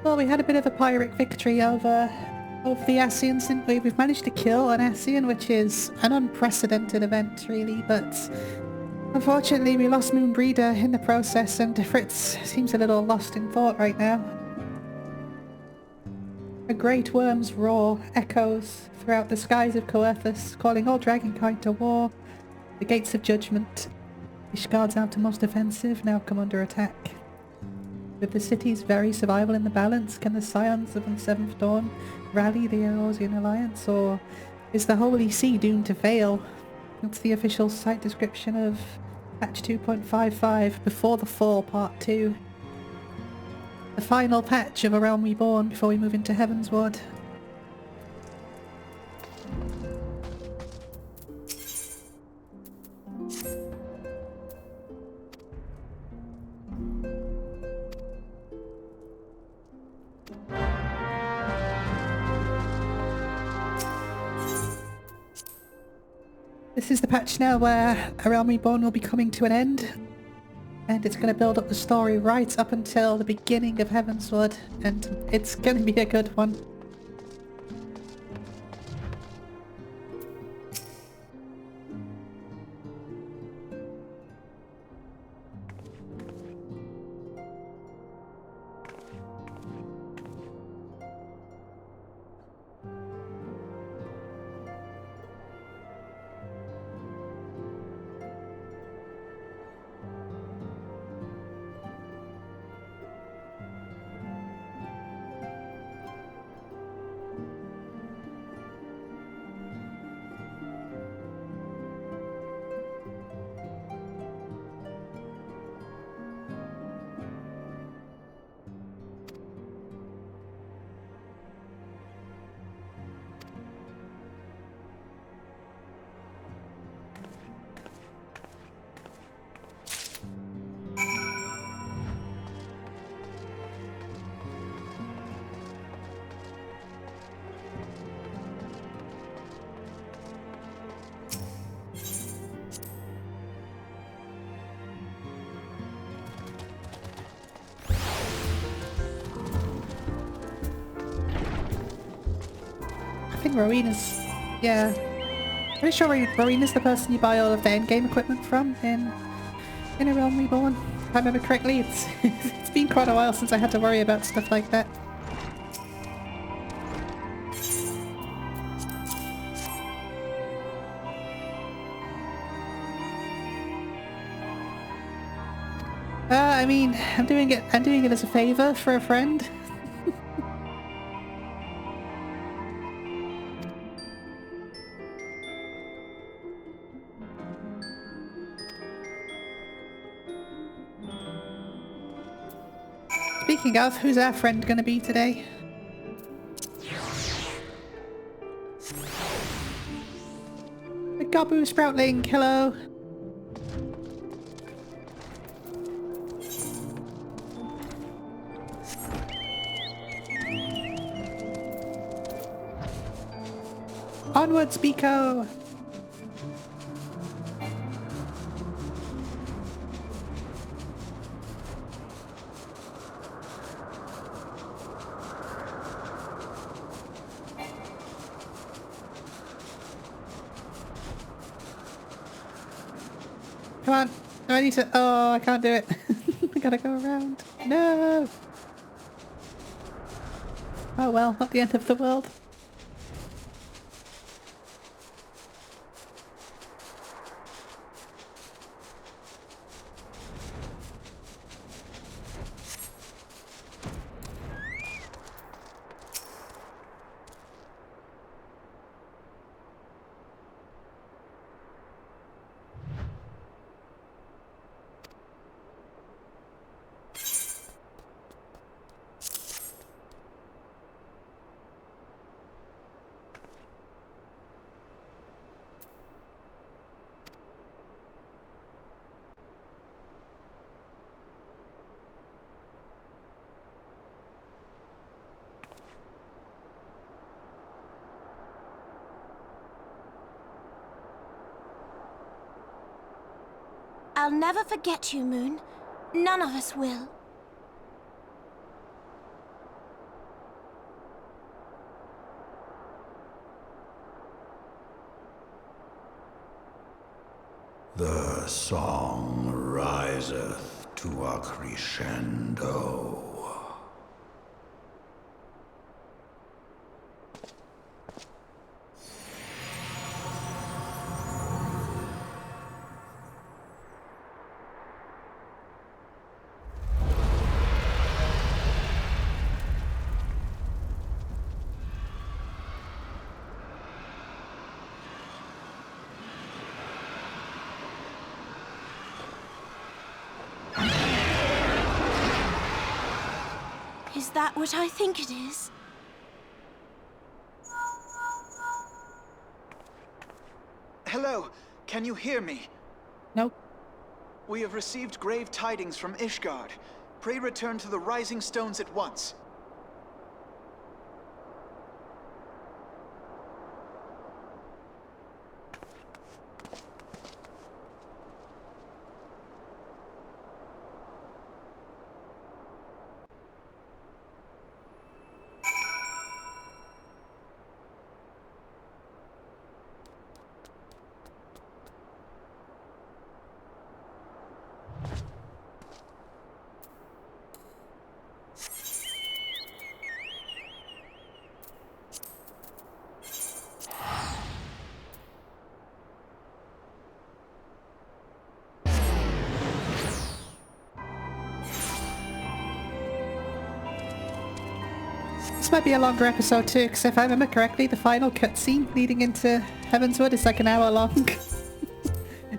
Well, we had a bit of a Pyrrhic victory over the Ascians, didn't we? We've managed to kill an Ascian, which is an unprecedented event, really, but unfortunately we lost Moonbreeder in the process, and Fritz seems a little lost in thought right now. A great worm's roar echoes throughout the skies of Coerthus, calling all dragonkind to war. The gates of judgment, Ishgard's outermost offensive, now come under attack. With the city's very survival in the balance, can the Scions of the Seventh Dawn rally the Eorzean Alliance, or is the Holy See doomed to fail? That's the official site description of patch 2.55, Before the Fall Part 2. The final patch of A Realm Reborn before we move into Heavensward. This is the patch now where A Realm Reborn will be coming to an end, and it's going to build up the story right up until the beginning of Heavensward, and it's going to be a good one. I think Rowena's... yeah. Pretty sure Rowena's the person you buy all of the endgame equipment from in A Realm Reborn. If I remember correctly, it's been quite a while since I had to worry about stuff like that. I mean, I'm doing it as a favor for a friend. Speaking of, who's our friend gonna be today? The Gabu Sproutling, hello! Onwards, Biko! Come on! No, I need to... oh, I can't do it. I gotta go around. No! Oh well, not the end of the world. I'll never forget you, Moon. None of us will. our song riseth to a crescendo. Is that what I think it is? Hello, can you hear me? Nope. We have received grave tidings from Ishgard. Pray return to the Rising Stones at once. This might be a longer episode too, because if I remember correctly, the final cutscene leading into Heavensward is like an hour long.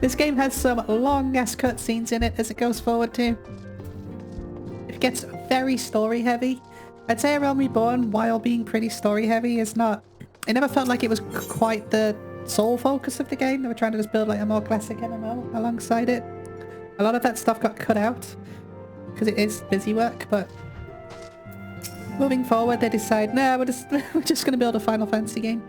This game has some long-ass cutscenes in it as it goes forward too. It gets very story-heavy. I'd say Realm Reborn, while being pretty story-heavy, is not... It never felt like it was quite the sole focus of the game. They were trying to just build like a more classic MMO alongside it. A lot of that stuff got cut out, because it is busy work, but... Moving forward, they decide, nah, we're just gonna build a Final Fantasy game.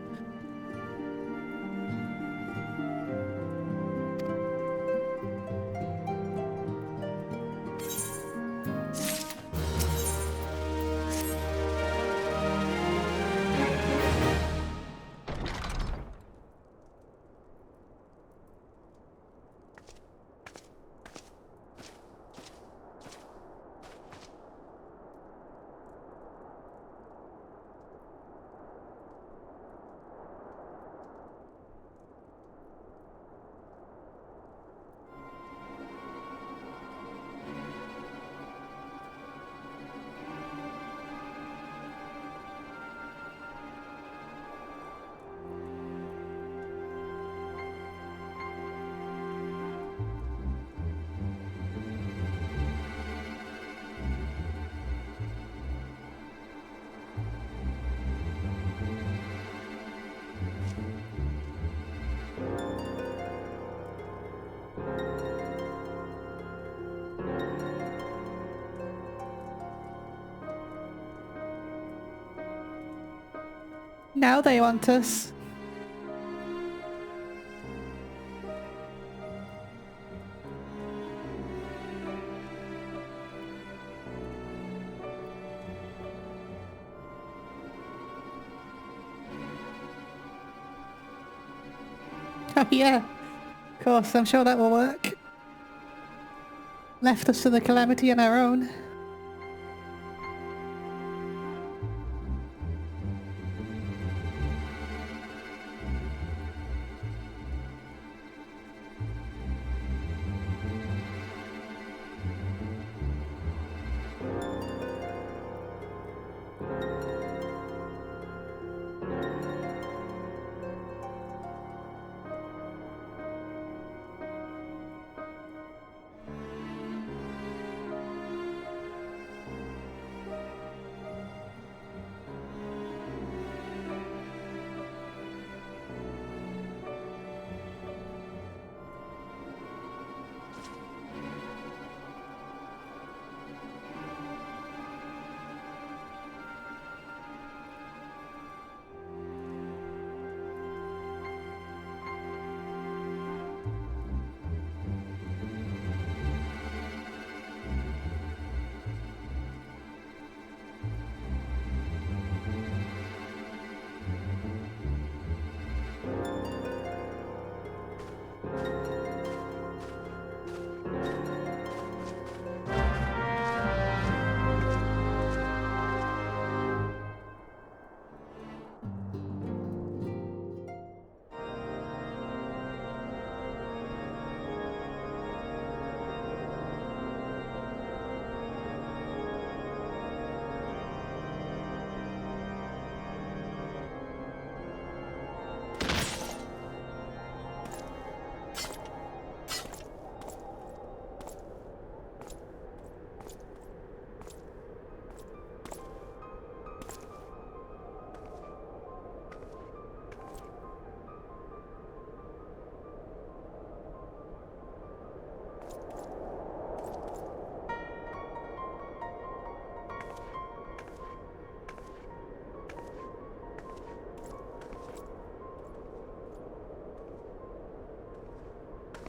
Now they want us. Oh yeah, of course, I'm sure that will work. Left us to the calamity on our own.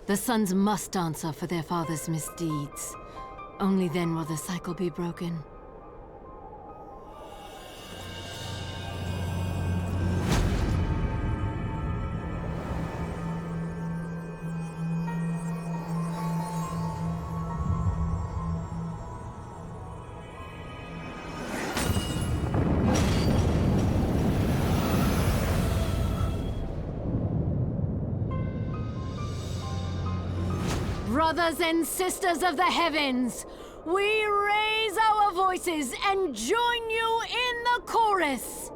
The sons must answer for their father's misdeeds. Only then will the cycle be broken. Brothers and sisters of the heavens, we raise our voices and join you in the chorus.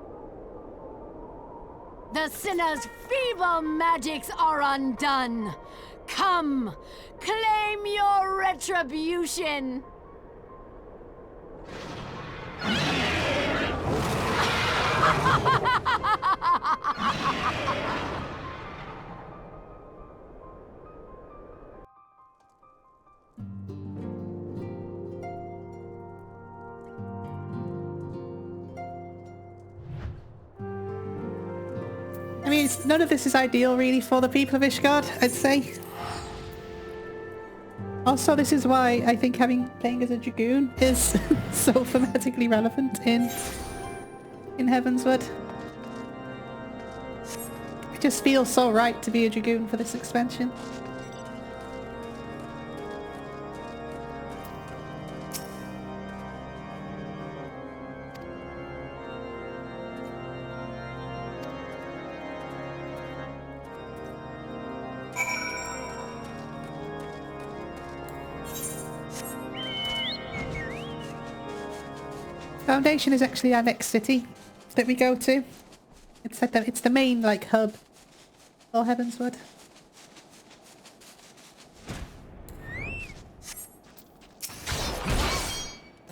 The sinner's feeble magics are undone. Come, claim your retribution. I mean, none of this is ideal really for the people of Ishgard, I'd say. Also, this is why I think playing as a Dragoon is so thematically relevant in Heavensward. It just feels so right to be a Dragoon for this expansion. Foundation is actually our next city that we go to. It's the main like hub for Heavensward.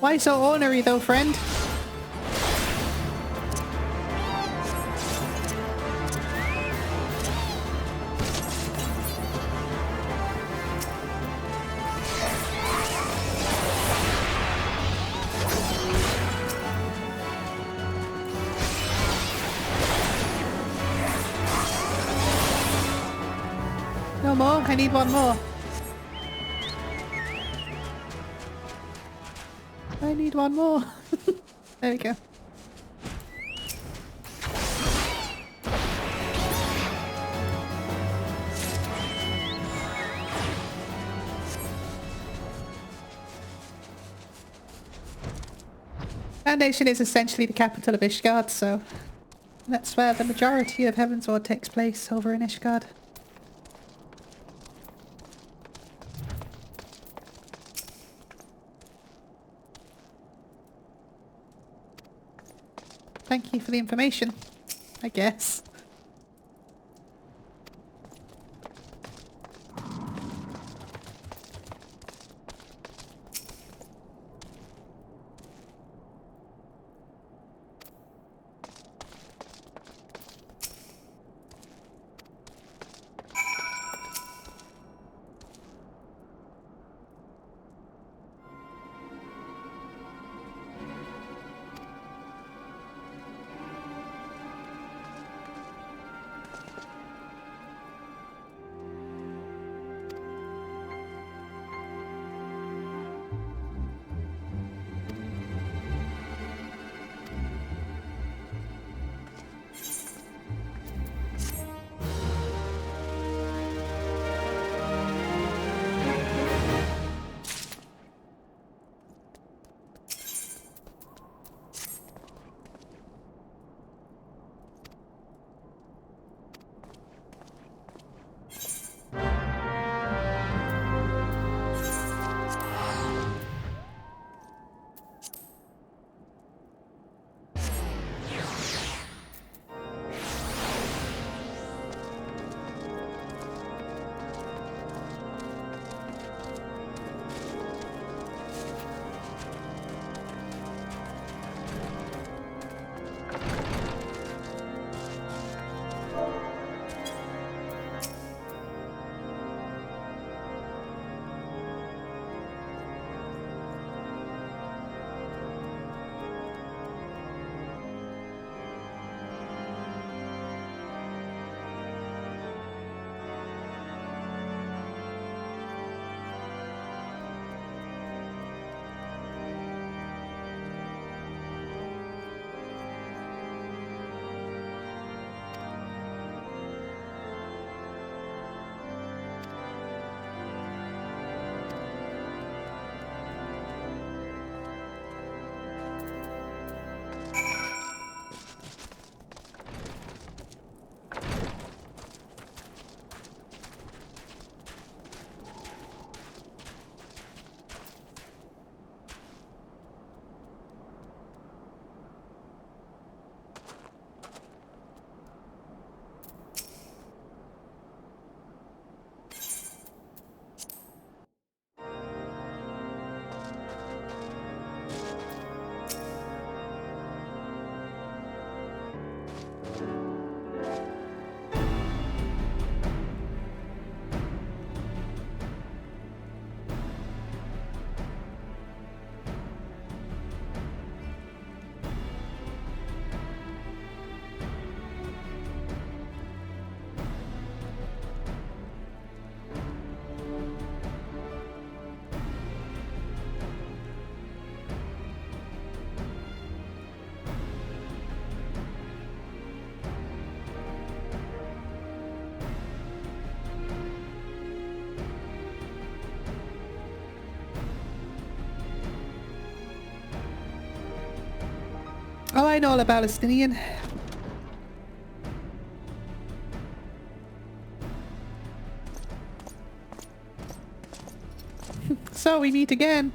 Why so ornery though, friend? No more? I need one more. I need one more. There we go. Foundation is essentially the capital of Ishgard, so that's where the majority of Heavensward takes place, over in Ishgard. Thank you for the information, I guess. Oh, I know all about Palestinian. So we meet again.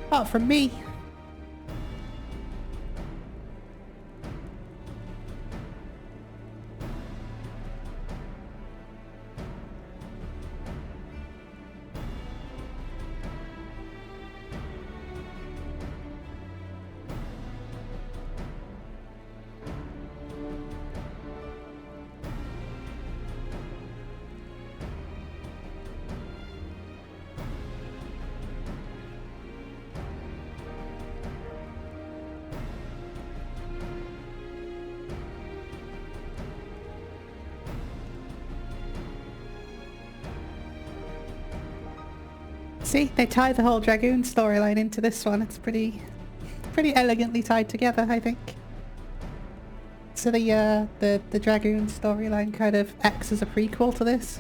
Apart from me. See, they tie the whole Dragoon storyline into this one. It's pretty elegantly tied together, I think. So the Dragoon storyline kind of acts as a prequel to this.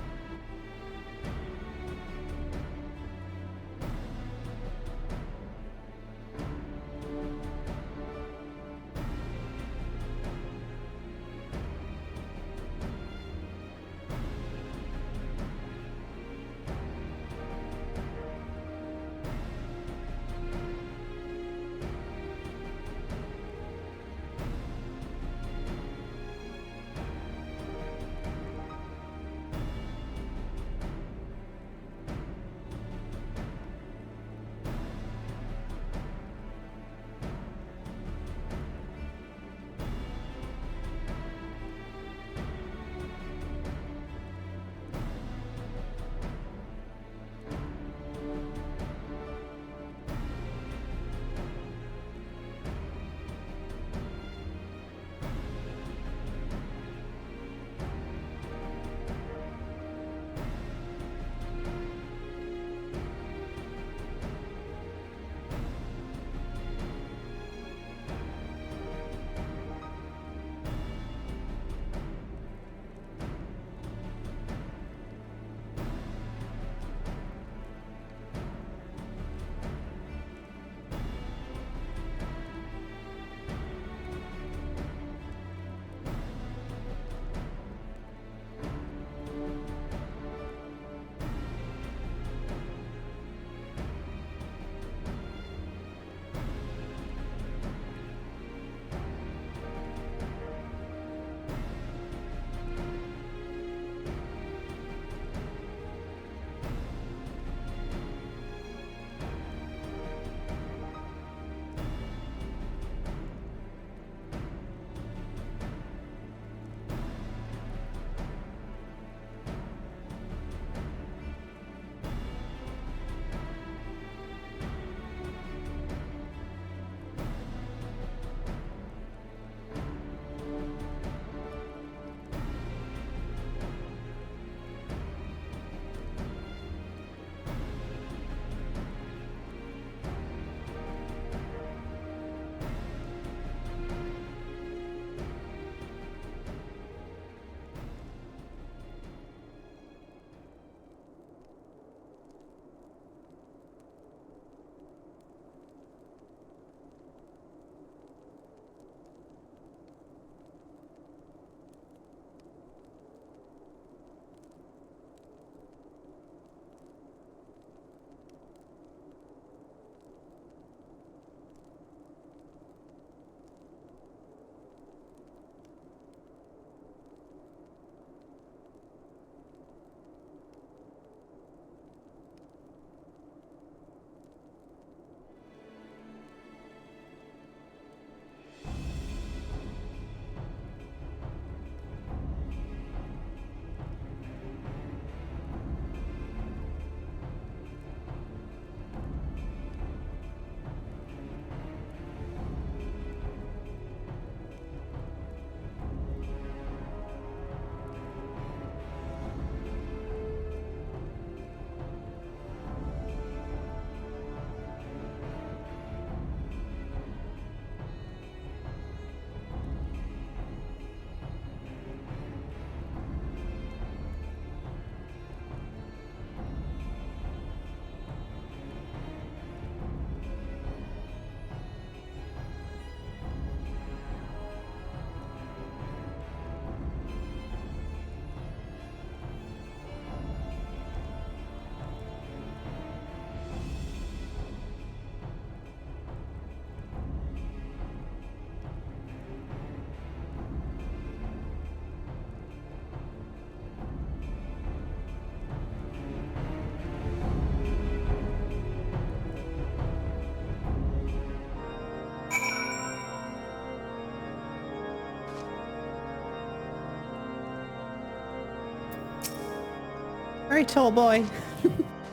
Very tall boy.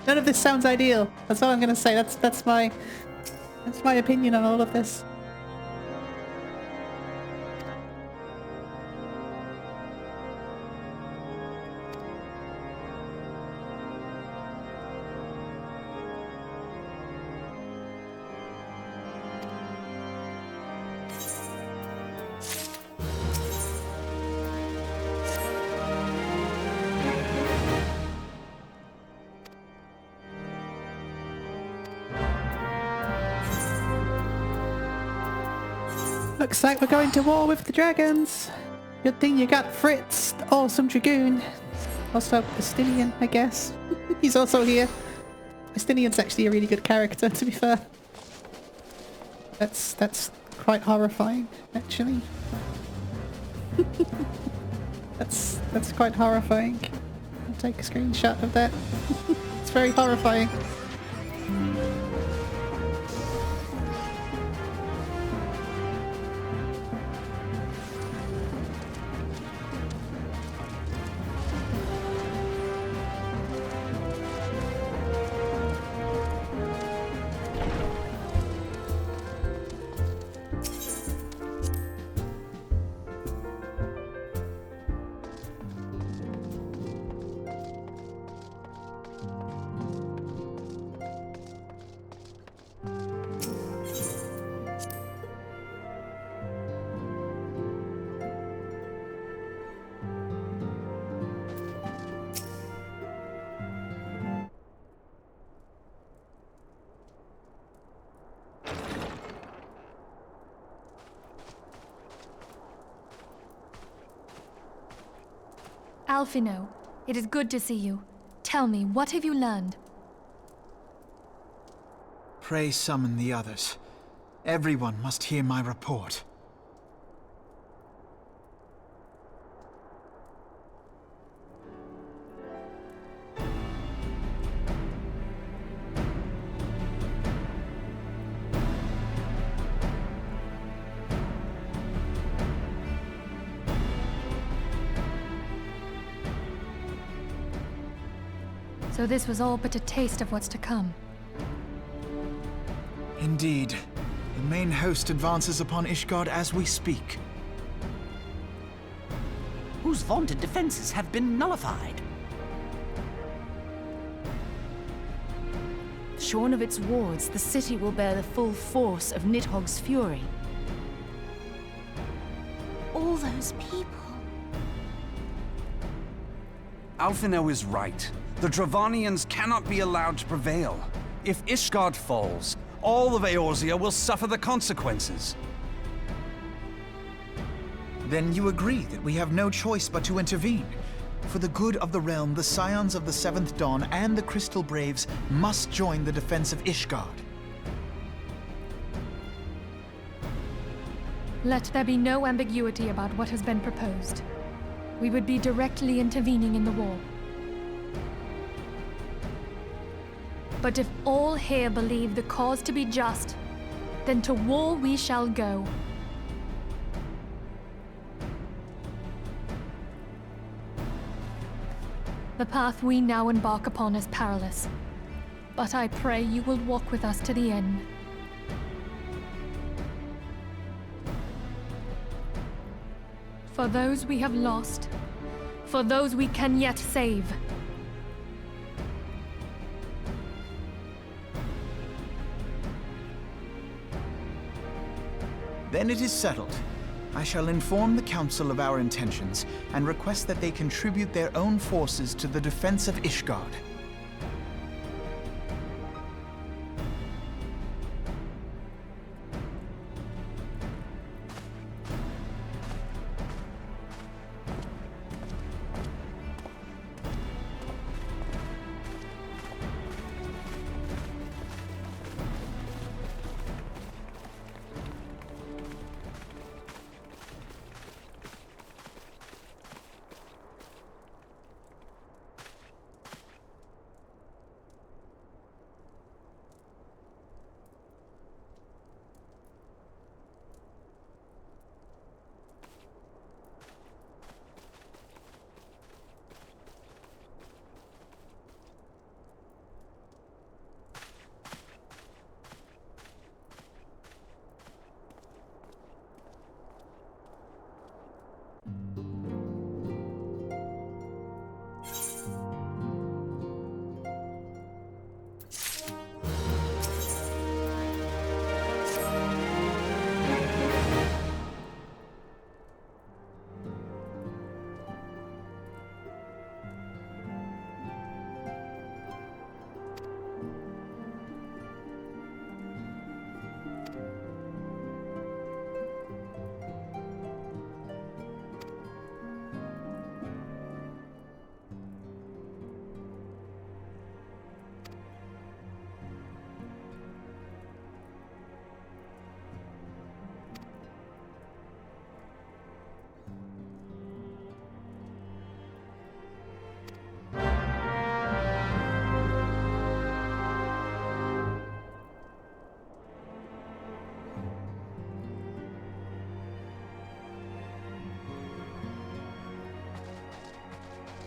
None of this sounds ideal. That's all I'm gonna say. That's my opinion on all of this. Looks like we're going to war with the dragons. Good thing you got Fritz, the awesome dragoon. Also Estinian, I guess. He's also here. Estinian's actually a really good character, to be fair. That's quite horrifying, actually. That's quite horrifying. I'll take a screenshot of that. It's very horrifying. Alphino, it is good to see you. Tell me, what have you learned? Pray summon the others. Everyone must hear my report. So this was all but a taste of what's to come. Indeed. The main host advances upon Ishgard as we speak. Whose vaunted defenses have been nullified. Shorn of its wards, the city will bear the full force of Nidhogg's fury. All those people. Alphino is right. The Dravanians cannot be allowed to prevail. If Ishgard falls, all of Eorzea will suffer the consequences. Then you agree that we have no choice but to intervene. For the good of the realm, the Scions of the Seventh Dawn and the Crystal Braves must join the defense of Ishgard. Let there be no ambiguity about what has been proposed. We would be directly intervening in the war. But if all here believe the cause to be just, then to war we shall go. The path we now embark upon is perilous, but I pray you will walk with us to the end. For those we have lost, for those we can yet save. Then it is settled. I shall inform the Council of our intentions and request that they contribute their own forces to the defense of Ishgard.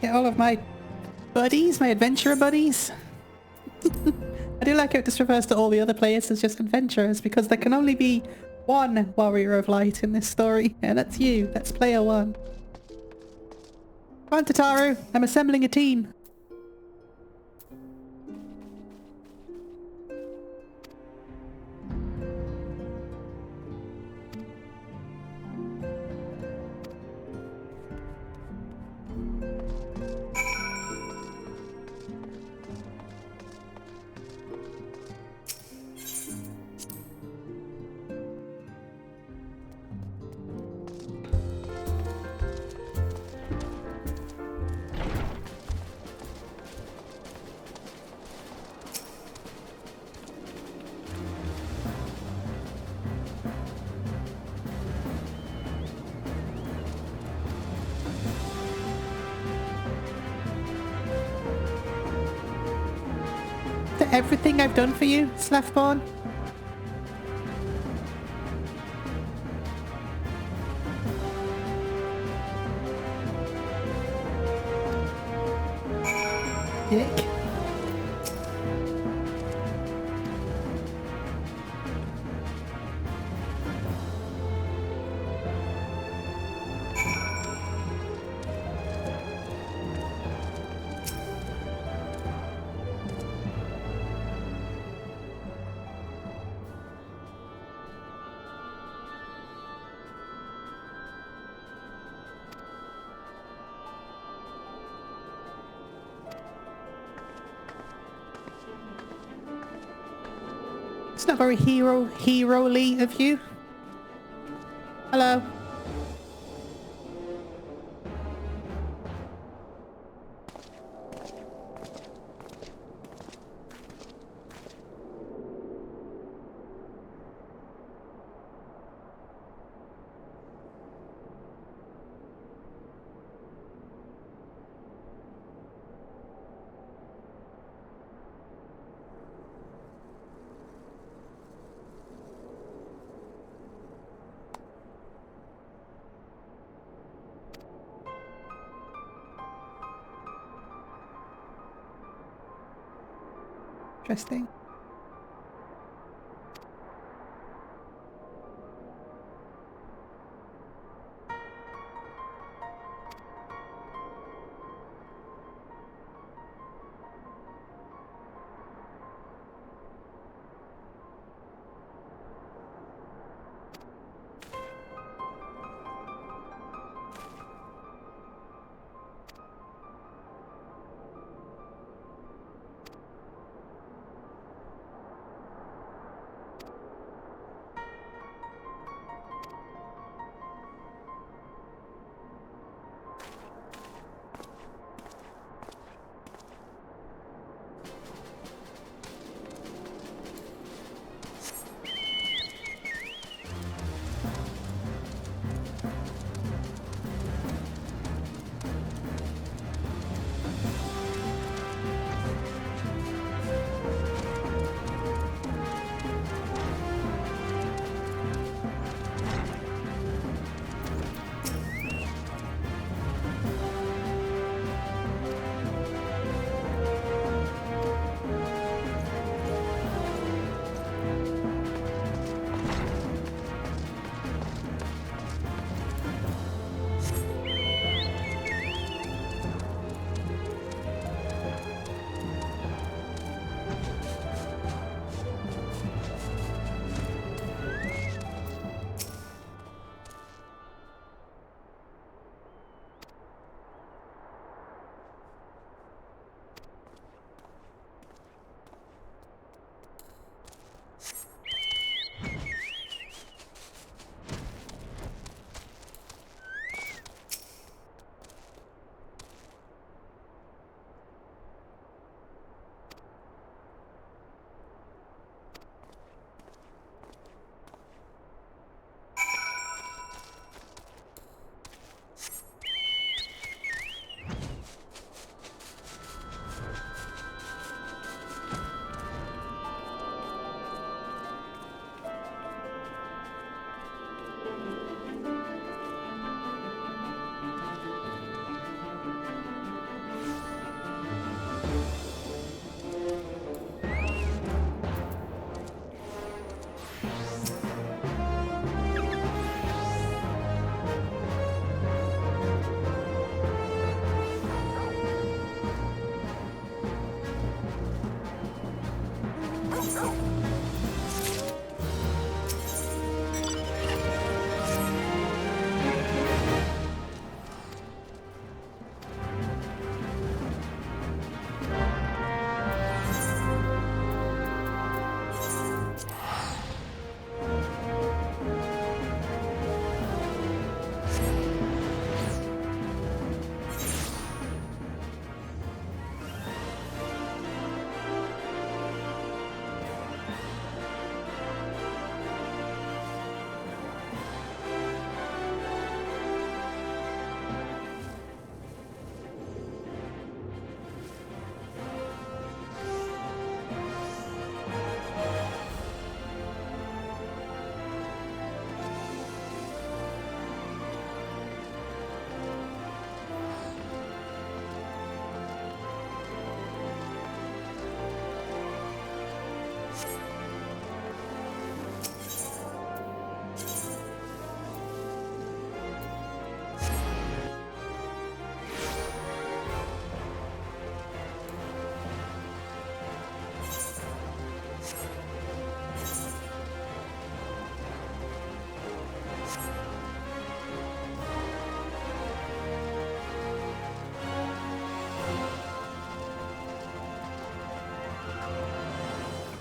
Get all of my buddies, my adventurer buddies. I do like how it just refers to all the other players as just adventurers, because there can only be one warrior of light in this story, and that's you. That's player one. Come on, Tataru. I'm assembling a team. Everything I've done for you, Slathborn? Dick. It's not very hero-ly of you. Hello. Interesting.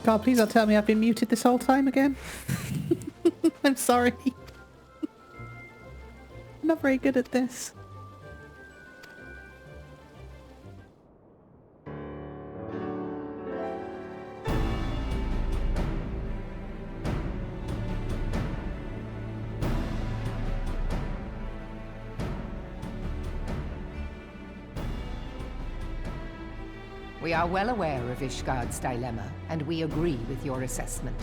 God, please don't tell me I've been muted this whole time again. I'm sorry. I'm not very good at this. We are well aware of Ishgard's dilemma, and we agree with your assessment.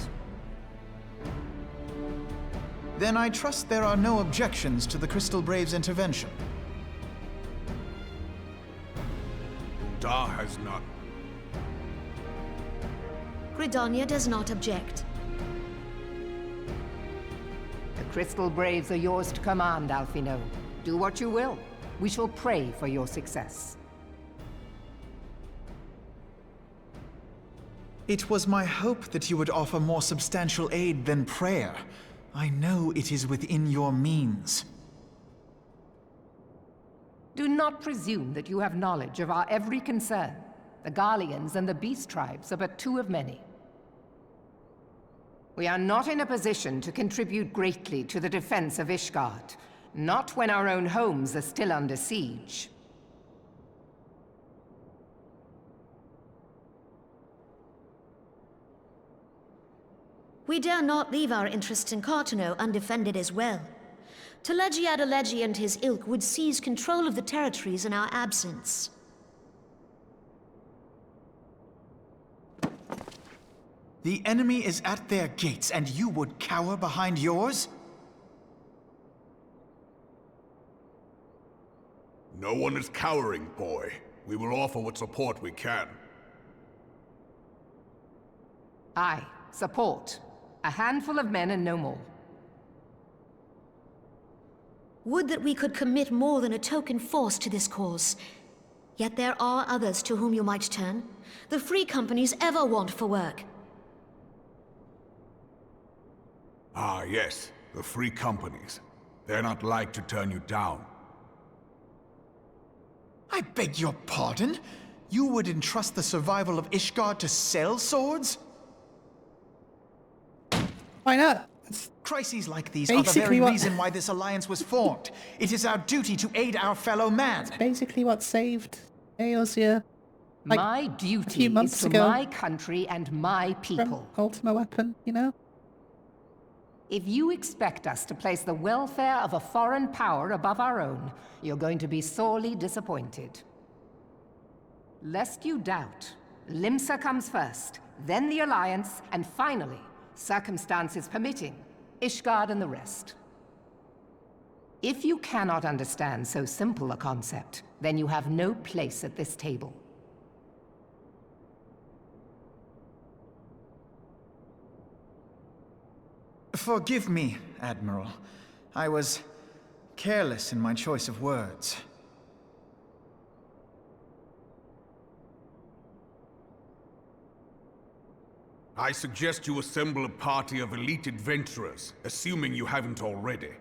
Then I trust there are no objections to the Crystal Braves' intervention. Da has none. Gridania does not object. The Crystal Braves are yours to command, Alphino. Do what you will. We shall pray for your success. It was my hope that you would offer more substantial aid than prayer. I know it is within your means. Do not presume that you have knowledge of our every concern. The Garleans and the Beast Tribes are but two of many. We are not in a position to contribute greatly to the defense of Ishgard, not when our own homes are still under siege. We dare not leave our interests in Cartano undefended as well. Telegi Adalegi and his ilk would seize control of the territories in our absence. The enemy is at their gates, and you would cower behind yours? No one is cowering, boy. We will offer what support we can. Aye, support. A handful of men and no more. Would that we could commit more than a token force to this cause. Yet there are others to whom you might turn. The free companies ever want for work. Ah, yes. The free companies. They're not like to turn you down. I beg your pardon? You would entrust the survival of Ishgard to sell swords? Why not? Crises like these are the very reason why this alliance was formed. It is our duty to aid our fellow man. It's basically what saved Eorzea. Like, my duty a few months is to ago, my country and my people. From Ultima Weapon, you know? If you expect us to place the welfare of a foreign power above our own, you're going to be sorely disappointed. Lest you doubt, Limsa comes first, then the Alliance, and finally, circumstances permitting, Ishgard and the rest. If you cannot understand so simple a concept, then you have no place at this table. Forgive me, Admiral. I was careless in my choice of words. I suggest you assemble a party of elite adventurers, assuming you haven't already.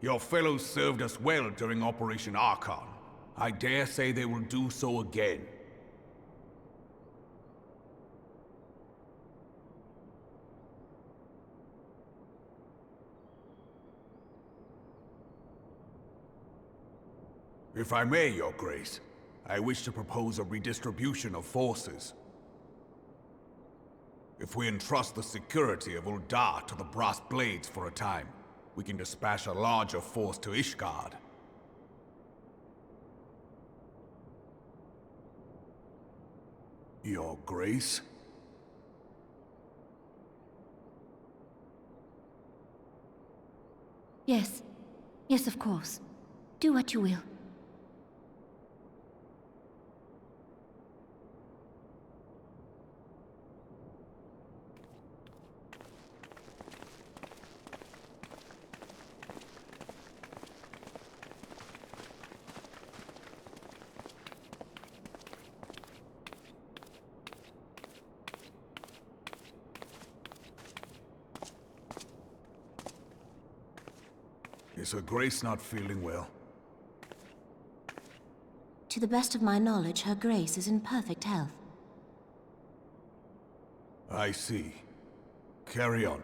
Your fellows served us well during Operation Archon. I dare say they will do so again. If I may, Your Grace, I wish to propose a redistribution of forces. If we entrust the security of Ul'dah to the Brass Blades for a time, we can dispatch a larger force to Ishgard. Your Grace? Yes. Yes, of course. Do what you will. Is Her Grace not feeling well? To the best of my knowledge, Her Grace is in perfect health. I see. Carry on.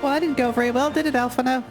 Well, that didn't go very well, did it, Alphino?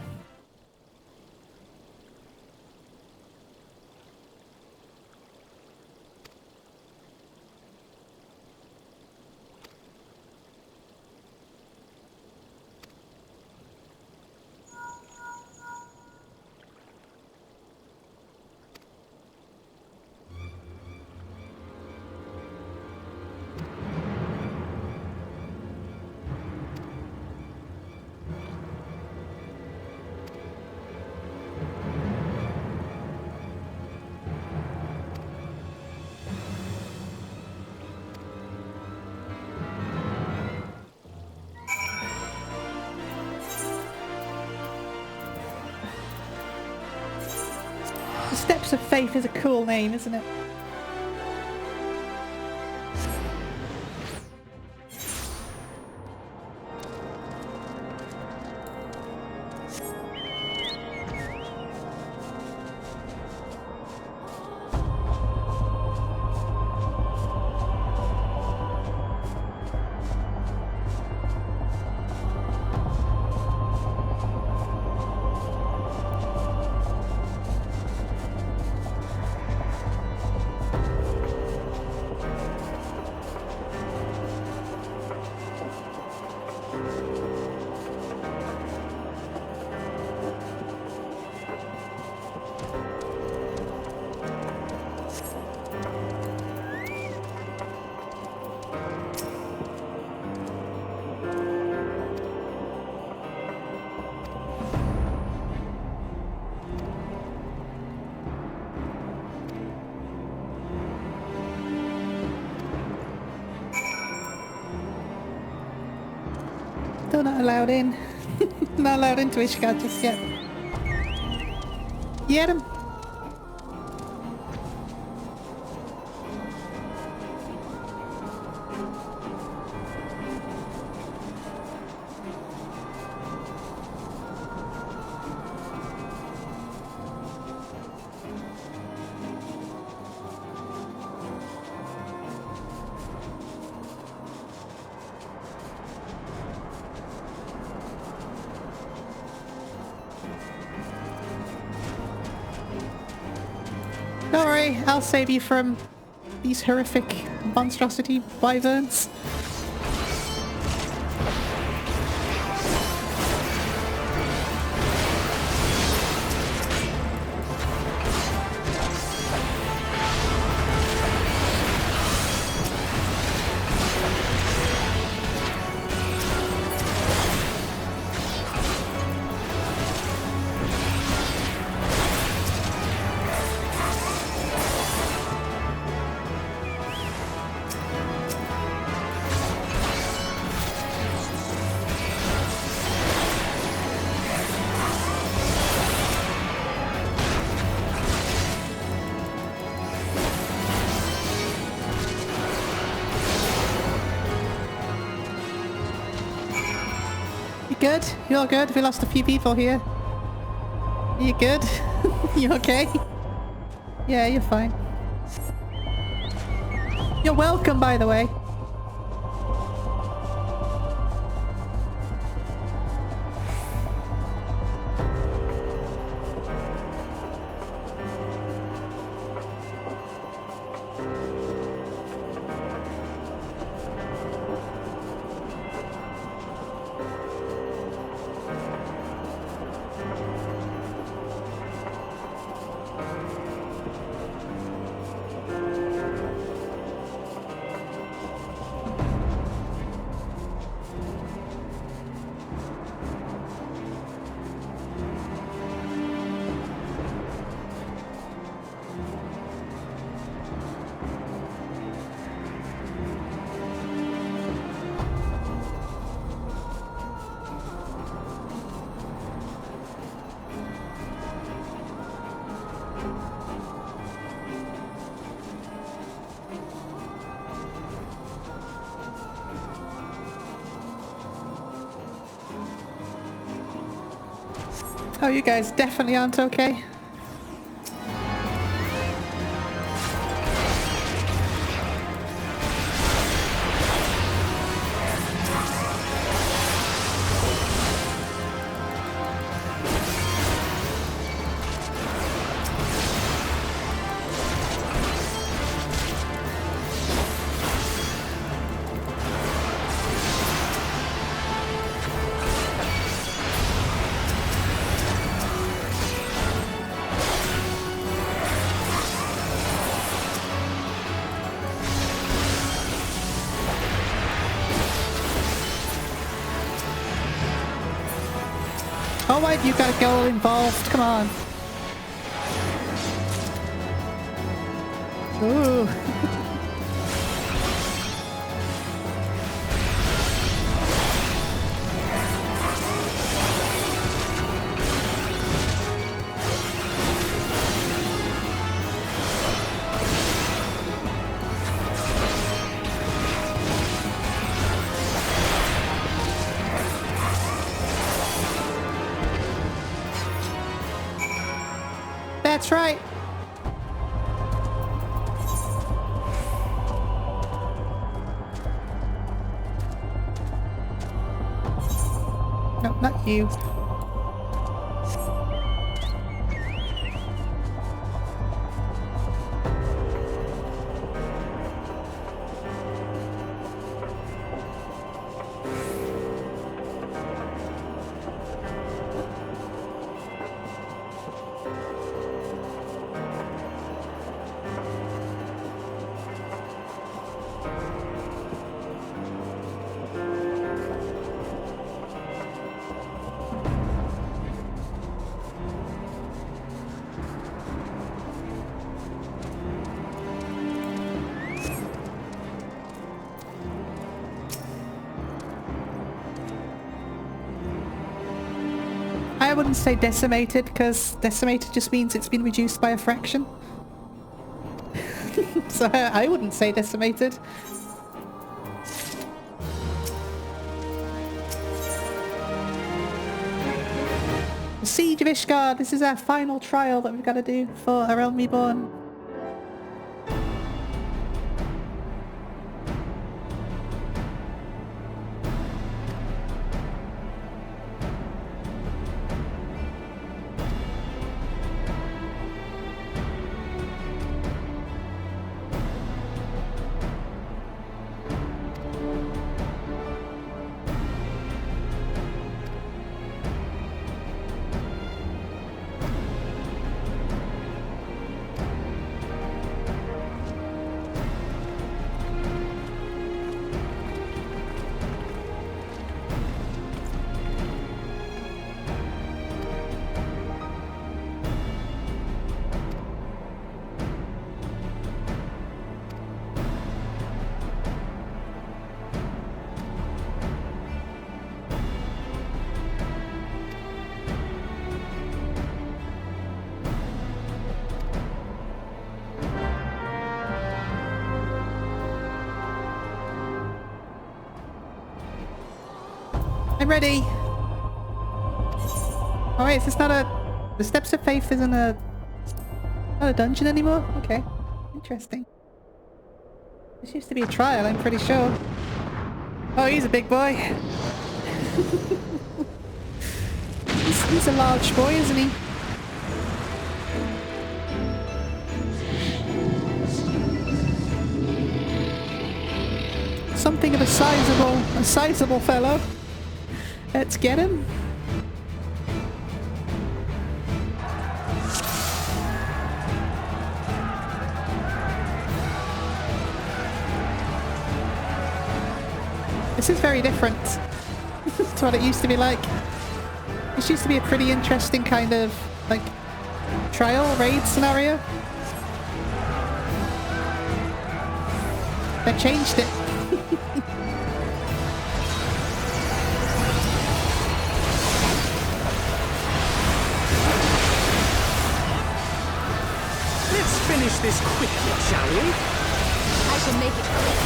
The Steps of Faith is a cool name, isn't it? Still not allowed in. Not allowed into Ishgard just yet. You had him. Don't worry, I'll save you from these horrific monstrosity wyverns. Good? You're good? We lost a few people here. You good? You okay? Yeah, you're fine. You're welcome, by the way. Oh, you guys definitely aren't okay. Oh, why have you got to get all involved? Come on. Ooh. That's right. No, not you. I wouldn't say decimated, because decimated just means it's been reduced by a fraction. So I wouldn't say decimated. The Siege of Ishgard. This is our final trial that we've got to do for A Realm Reborn. I'm ready. Oh wait, is this not a... The Steps of Faith isn't a... Not a dungeon anymore? Okay. Interesting. This used to be a trial, I'm pretty sure. Oh, he's a big boy. he's a large boy, isn't he? Something of a sizable fellow. Let's get him. This is very different to what it used to be like. This used to be a pretty interesting kind of, like, trial raid scenario. They changed it. Finish this quickly, shall we? I shall make it quick.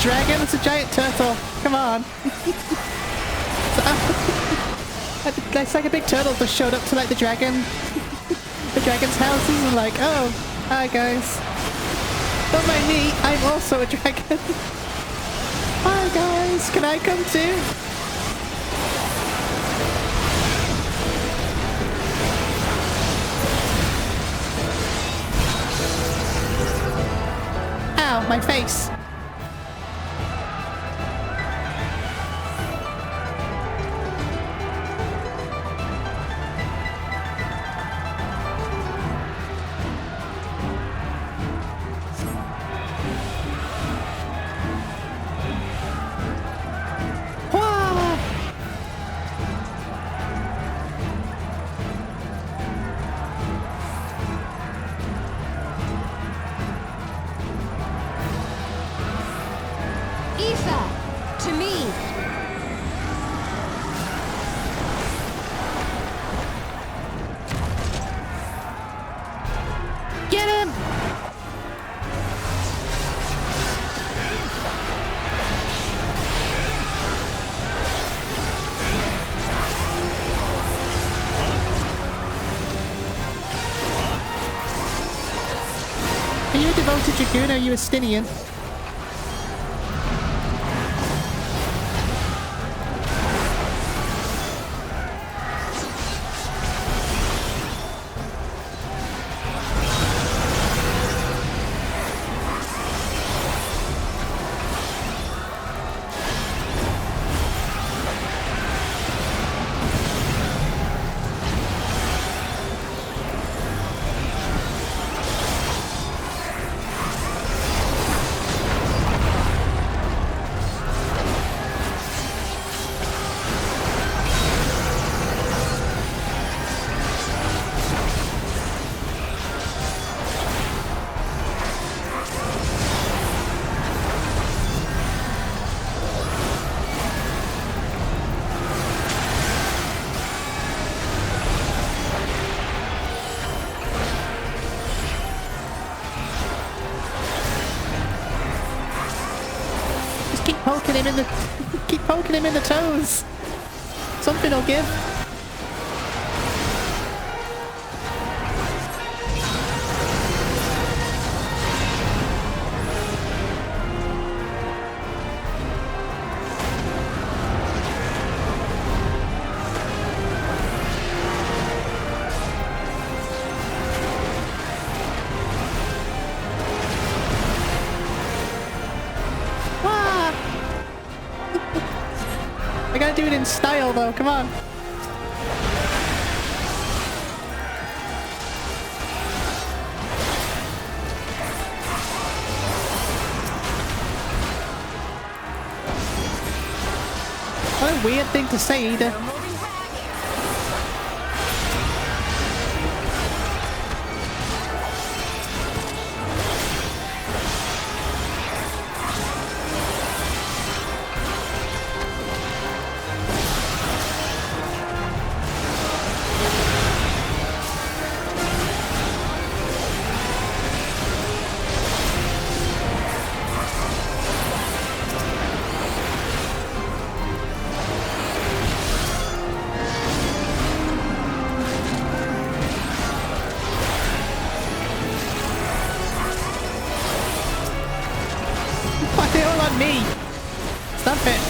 dragon, it's a giant turtle. Come on. It's like a big turtle just showed up to like the dragon's houses and like, oh, hi guys. Don't mind me, I'm also a dragon. Hi guys, can I come too? Ow, my face. Are you a devoted Dragoon or are you a Stinian? Keep poking him in the toes. Something will give. I gotta do it in style though, come on. What a weird thing to say, Ida. Me! Stop it!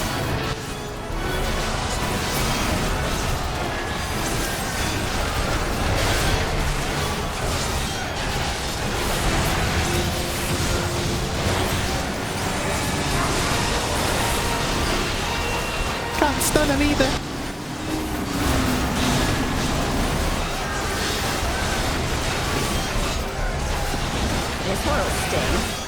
Can't stun him either. This one'll sting.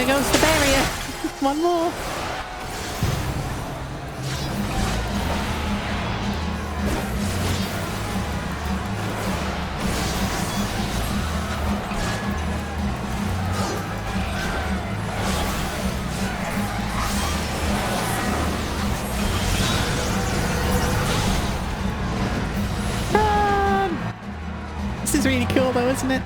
There goes the barrier. One more. This is really cool though, isn't it?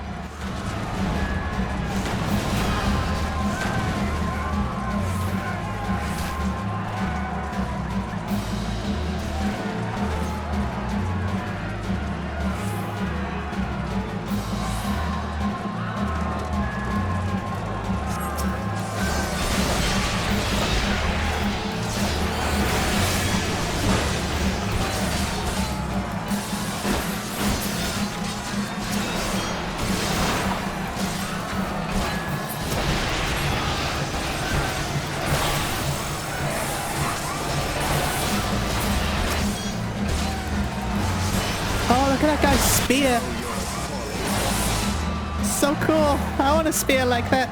Look at that guy's spear. So cool. I want a spear like that.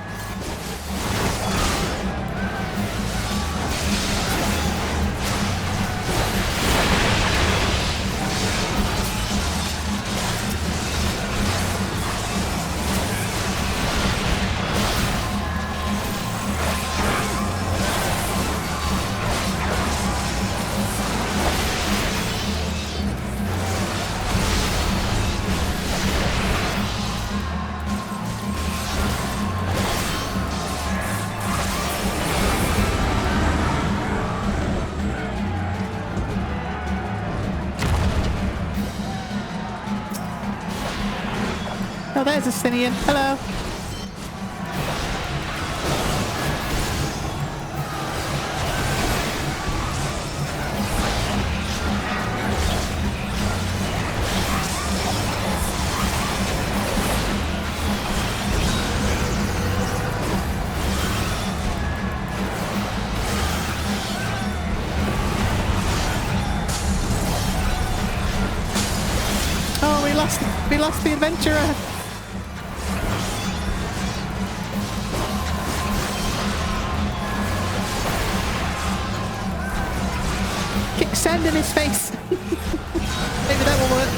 Oh, there's a Sinian. Hello. Oh, we lost the adventurer. Kick sand in his face. Maybe that will work.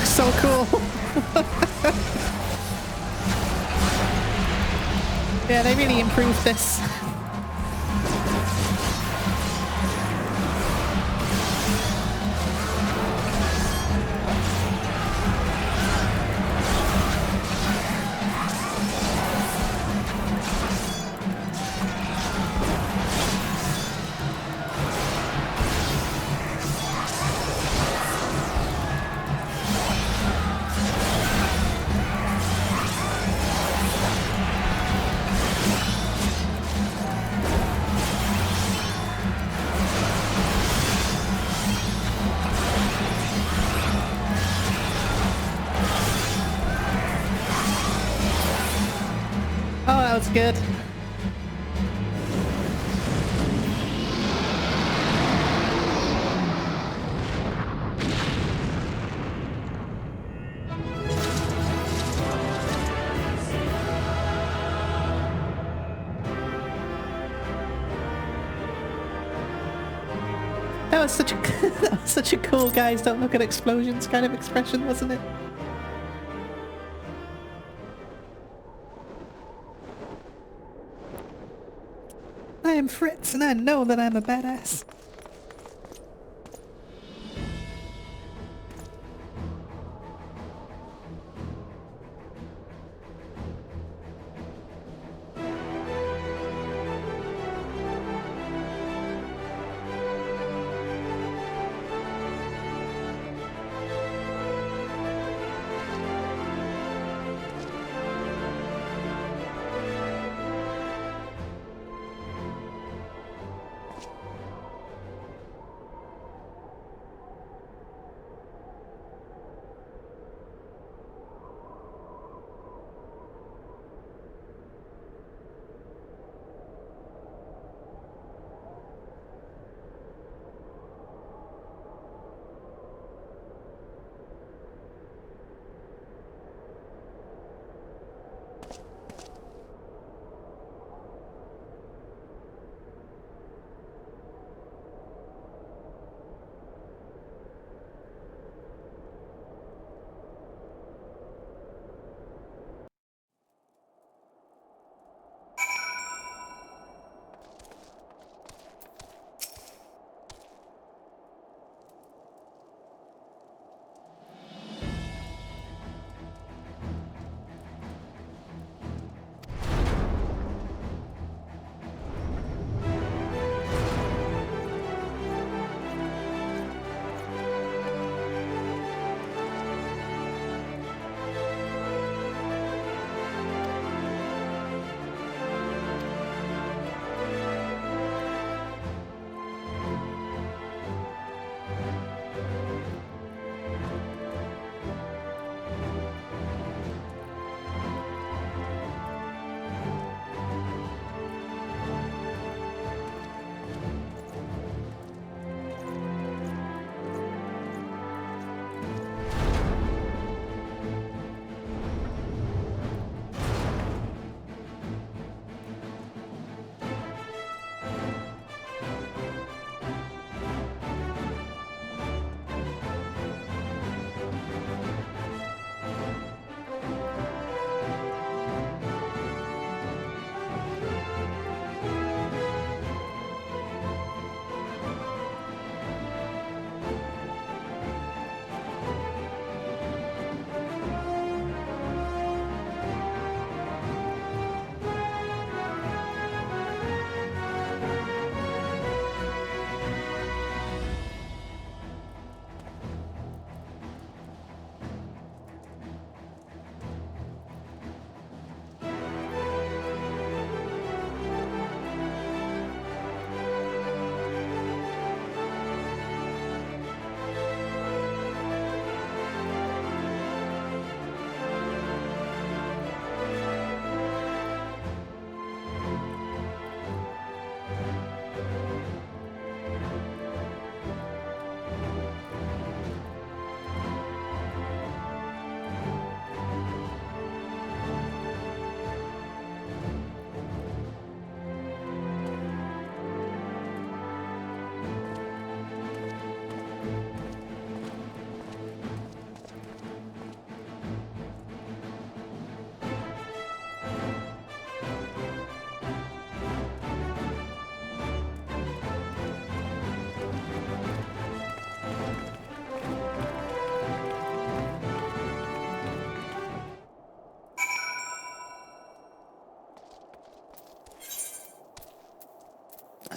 So cool. Yeah, they really improved this. That was good. That was such a that was such a cool guys don't look at explosions kind of expression, wasn't it? I am Fritz, and I know that I'm a badass.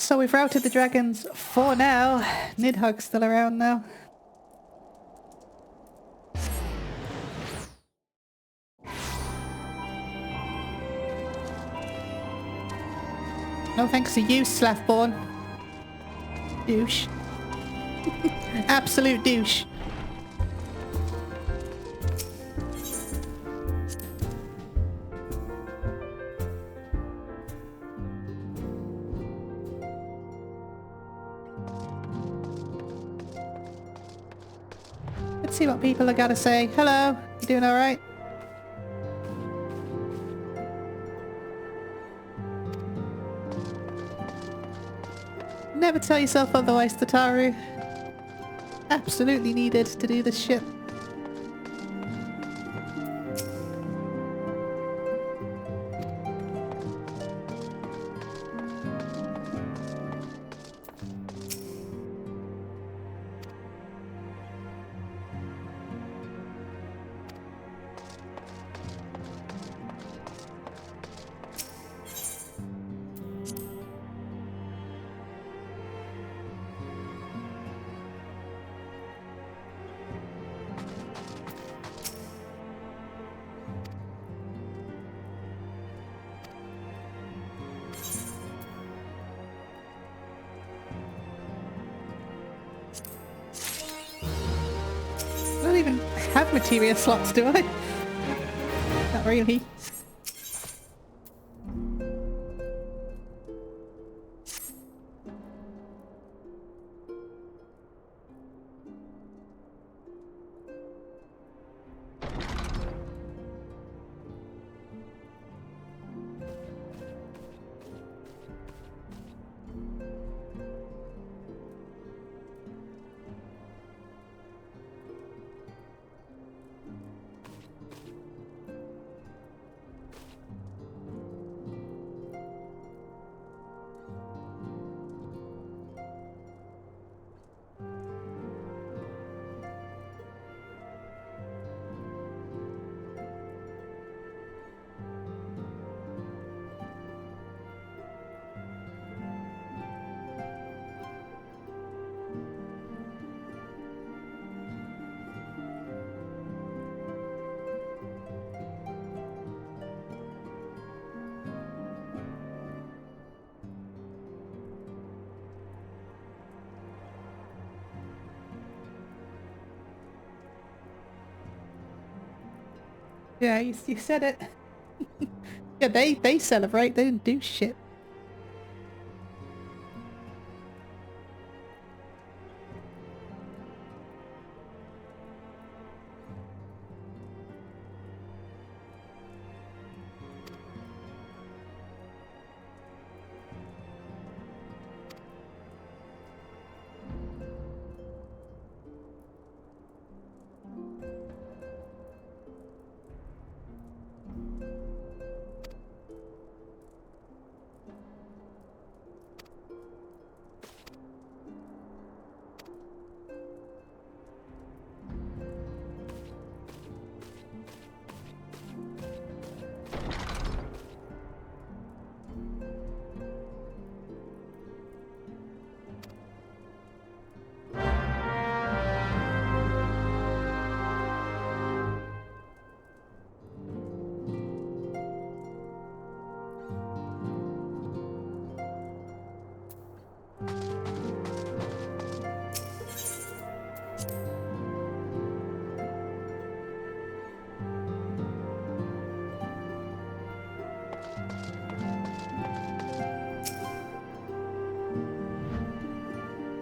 So we've routed the dragons for now. Nidhogg's still around now. No thanks to you, Slathborn. Douche. Absolute douche. Let's see what people have got to say. Hello, you doing alright? Never tell yourself otherwise, Tataru. Absolutely needed to do this shit. I don't even have materia slots, do I? Not really. Yeah, you said it. Yeah, they celebrate, they didn't do shit.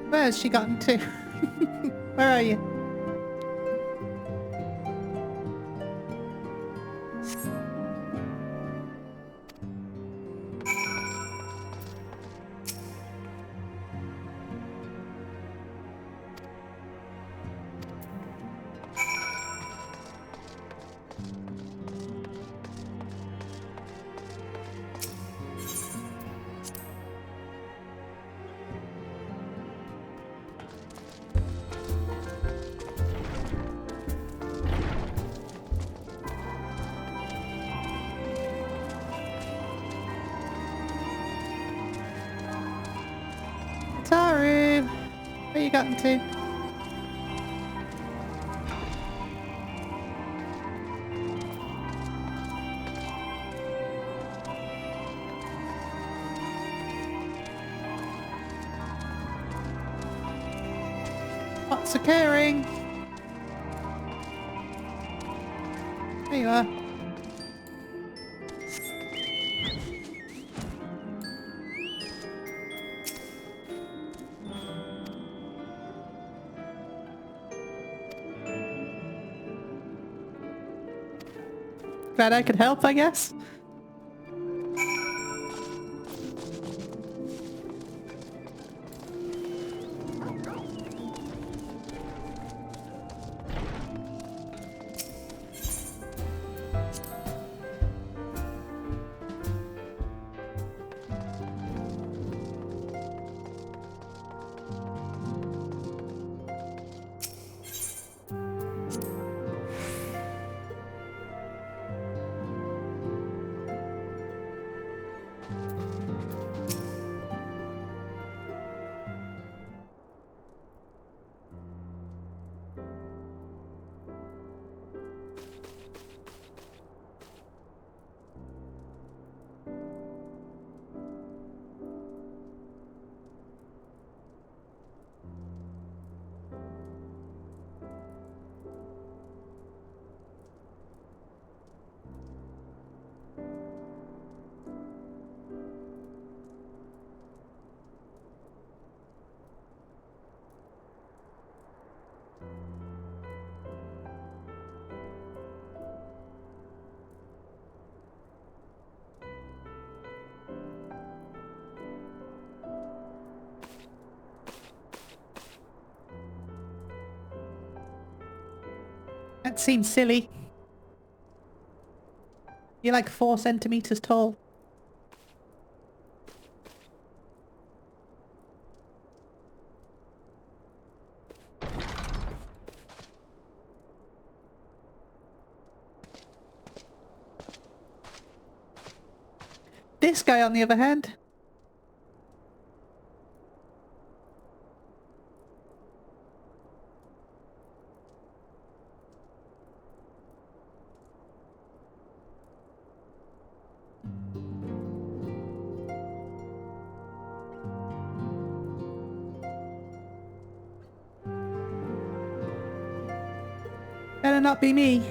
Where has she gotten to? Where are you? gotten to? What's occurring? There you are. Glad I could help, I guess. That seems silly. You're like 4 centimeters tall. This guy, on the other hand. Better not be me.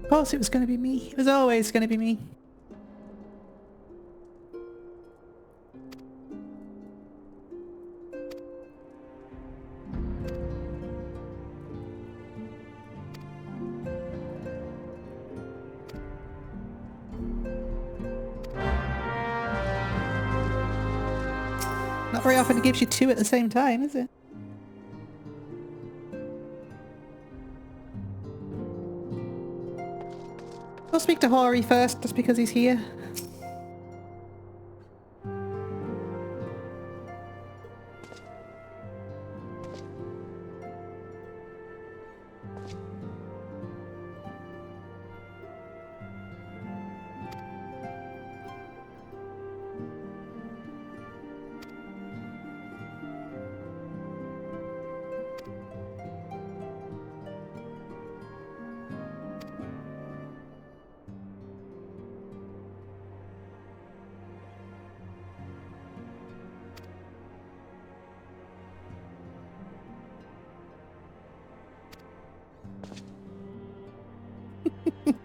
Of course it was going to be me. It was always going to be me. Not very often it gives you 2 at the same time, is it? I'll speak to Hori first, just because he's here.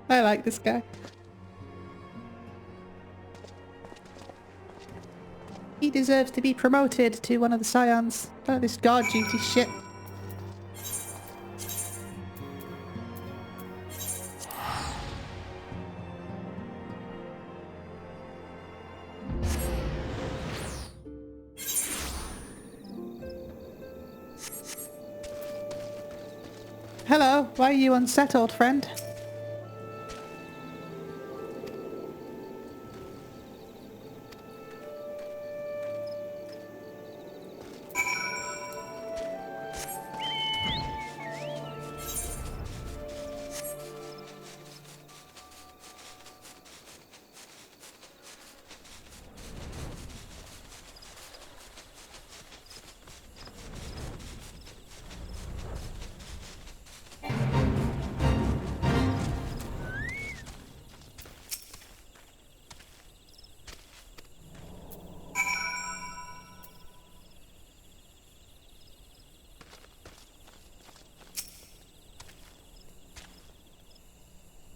I like this guy. He deserves to be promoted to one of the scions. Don't this guard duty shit. Hello, why are you unsettled, friend?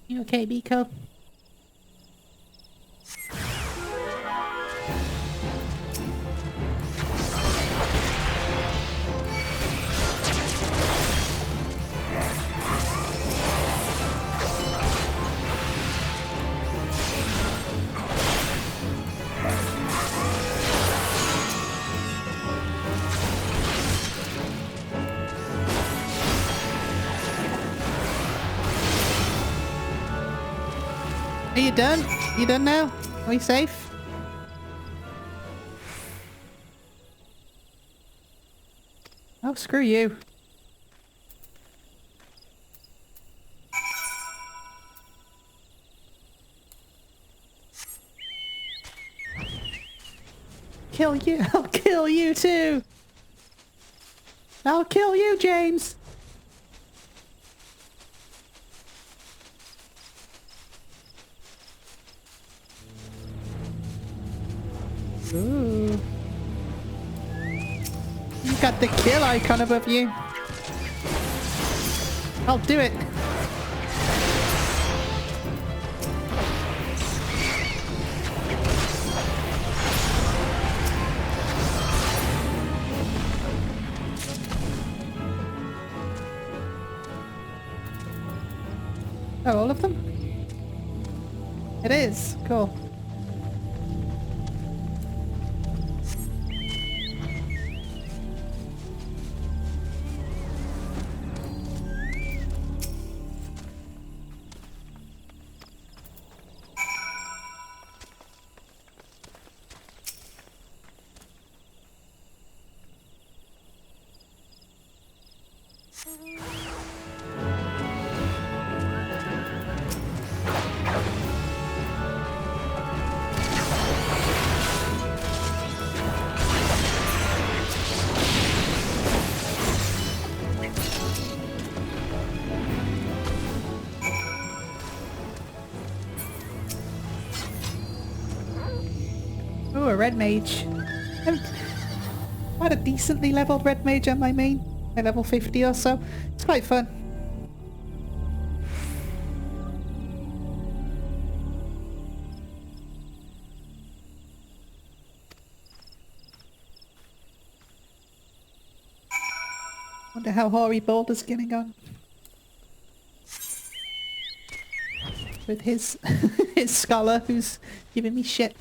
You okay, Biko? Are you done? You done now? Are we safe? Oh, screw you. Kill you. I'll kill you too. I'll kill you, James. Ooh. You got the kill icon above you. I'll do it. Oh, all of them? It is. Cool. Ooh, a red mage. I've had a decently leveled red mage on my main. At level 50 or so. It's quite fun. Wonder how Hoary Boulder's getting on. With his his scholar who's giving me shit.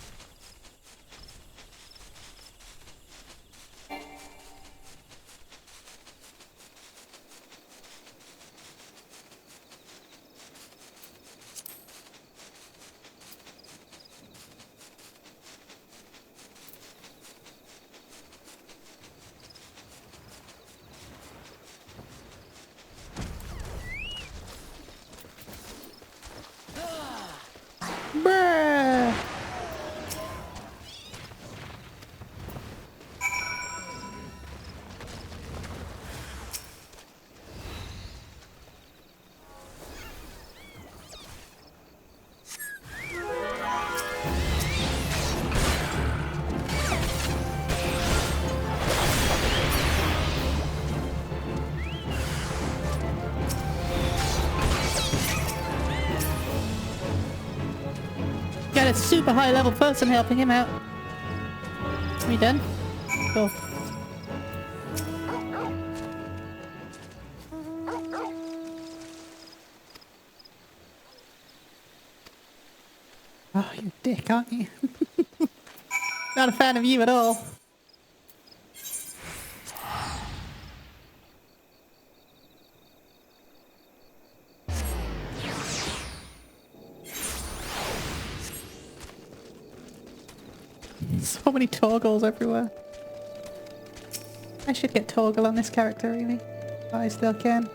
Bruh. a super high level person helping him out. Are we done? Cool. Oh, you dick, aren't you? Not a fan of you at all. So many toggles everywhere. I should get toggle on this character, really. I still can.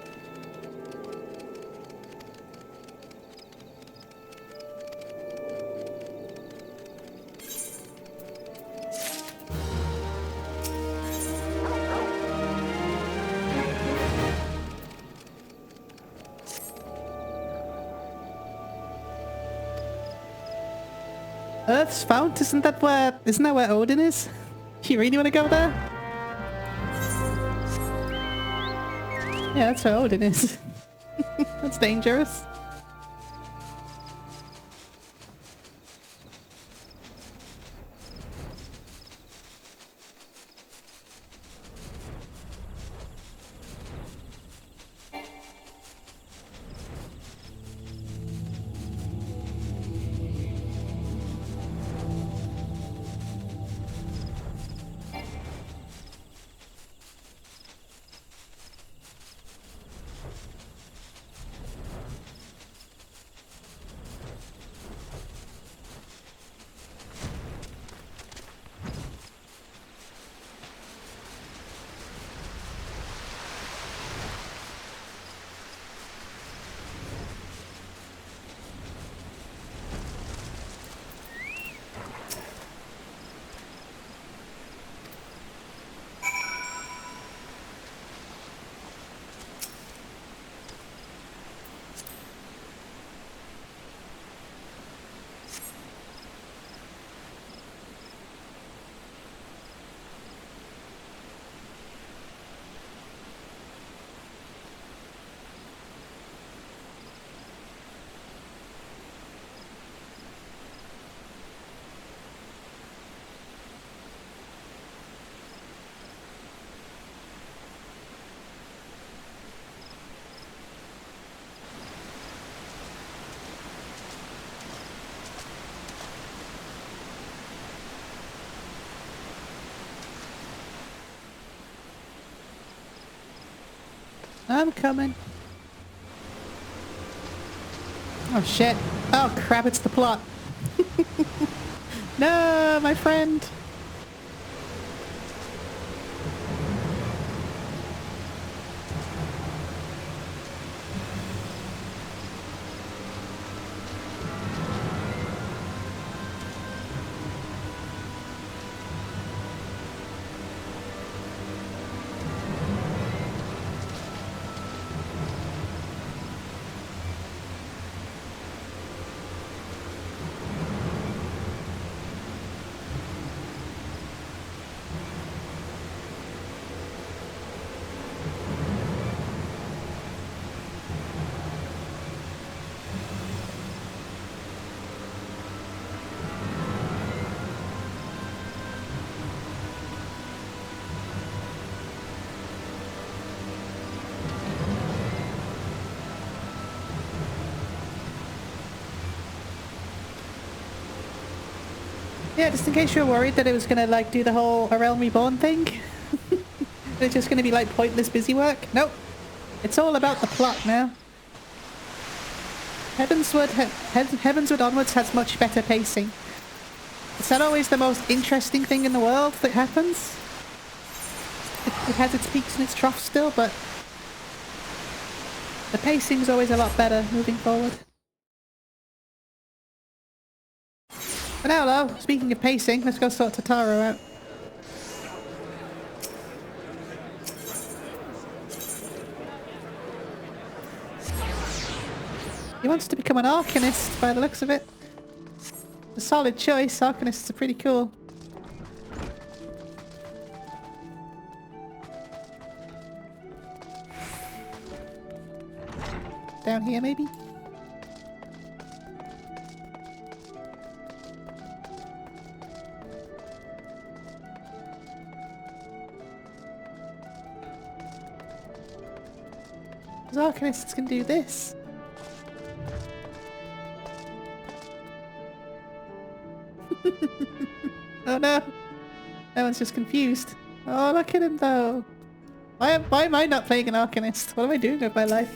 Earth's Fount? Isn't that where Odin is? You really want to go there? Yeah, that's where Odin is. That's dangerous. I'm coming. Oh shit. Oh crap, it's the plot. No, my friend. Yeah, just in case you're worried that it was gonna like do the whole A Realm Reborn thing. It's just gonna be like pointless busy work. Nope. It's all about the plot now. Heavensward Onwards has much better pacing. It's not always the most interesting thing in the world that happens. It has its peaks and its troughs still, but the pacing's always a lot better moving forward. But now though, speaking of pacing, let's go sort Totaro out. He wants to become an Arcanist by the looks of it. A solid choice, Arcanists are pretty cool. Down here maybe? Arcanists can do this. Oh no! No one's just confused. Oh, look at him though. Why am I not playing an Arcanist? What am I doing with my life?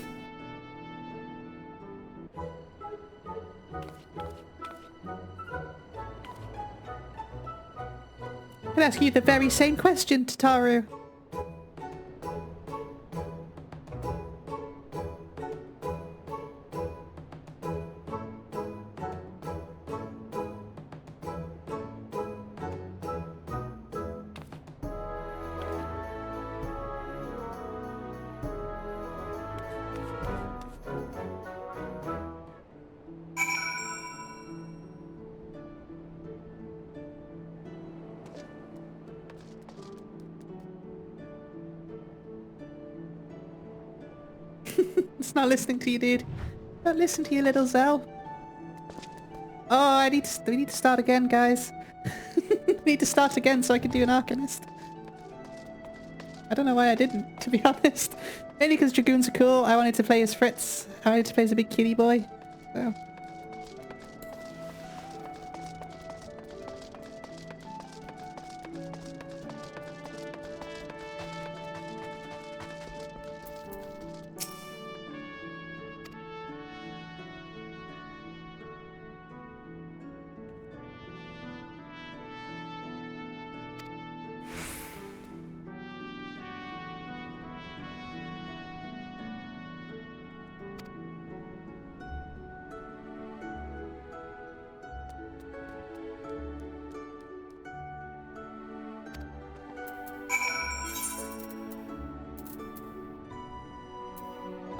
I can ask you the very same question, Tataru. It's not listening to you, dude. Don't listen to you, little Zell. Oh, we need to start again, guys. We need to start again so I can do an Arcanist. I don't know why I didn't, to be honest. Mainly because Dragoons are cool. I wanted to play as Fritz. I wanted to play as a big kitty boy. So.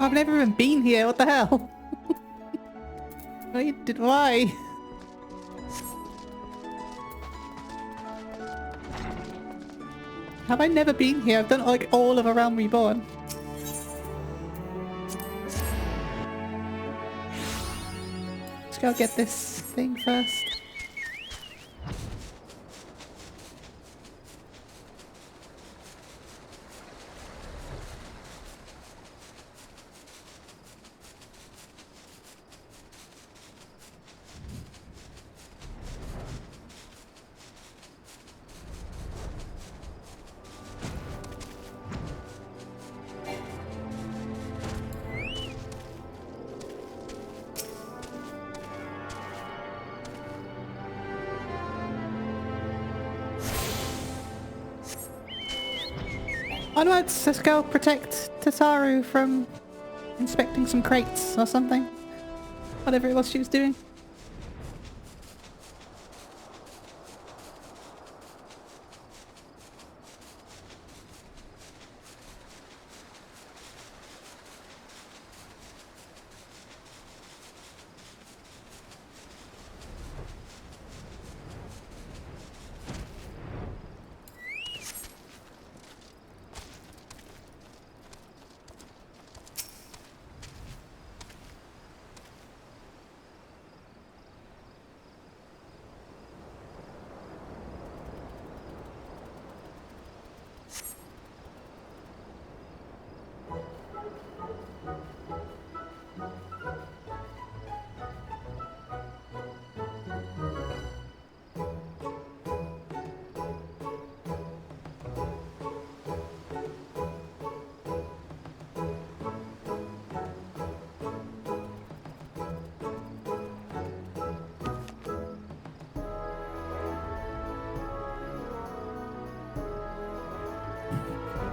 I've never even been here, what the hell? Why? Have I never been here? I've done like all of A Realm Reborn. Let's go get this thing first. Onwards, let's go protect Tataru from inspecting some crates or something. Whatever it was she was doing.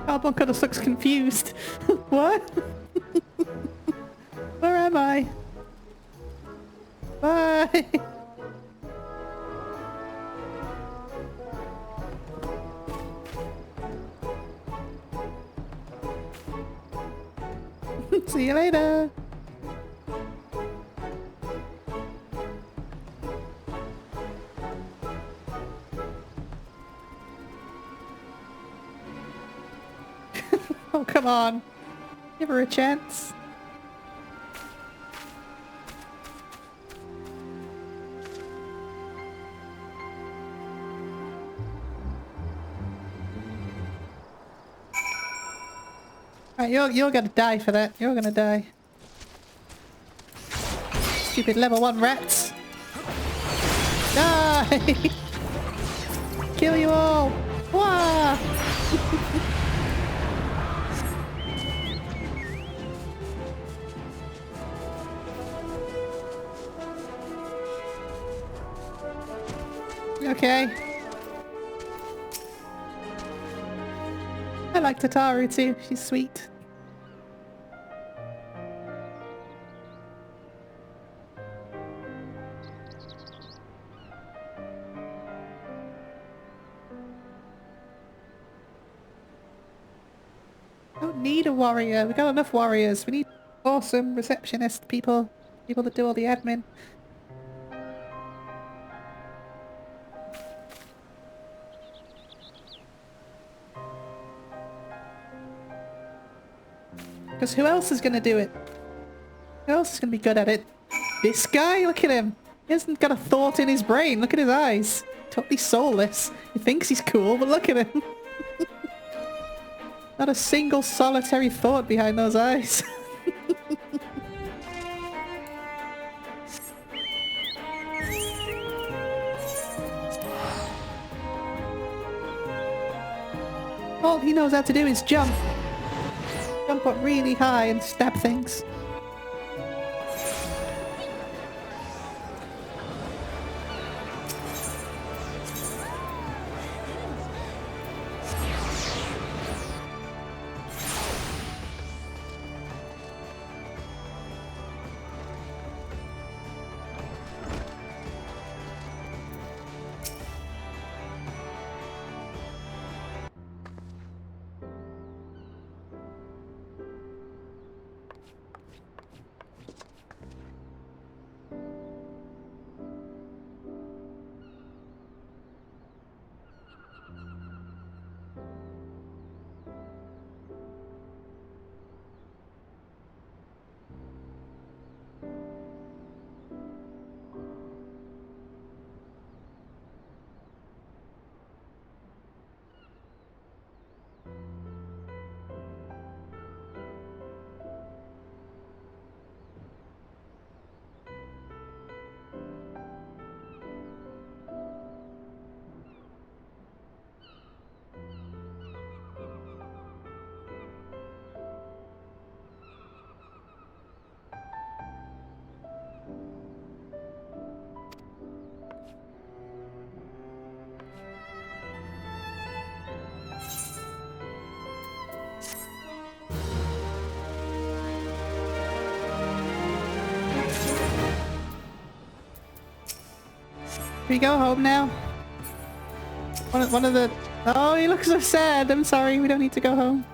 Albon kind of looks confused. What? Where am I? Bye! See you later! Oh, come on. Give her a chance. Right, you're gonna die for that. You're gonna die. Stupid level 1 rats. Die! Kill you all! Wah! Okay. I like Tataru too. She's sweet. Don't need a warrior. We got enough warriors. We need awesome receptionist people. People that do all the admin. Because who else is going to do it? Who else is going to be good at it? This guy? Look at him. He hasn't got a thought in his brain. Look at his eyes. Totally soulless. He thinks he's cool, but look at him. Not a single solitary thought behind those eyes. All he knows how to do is jump. Jump up really high and stab things. We go home now? One of the... Oh, he looks so sad. I'm sorry, we don't need to go home.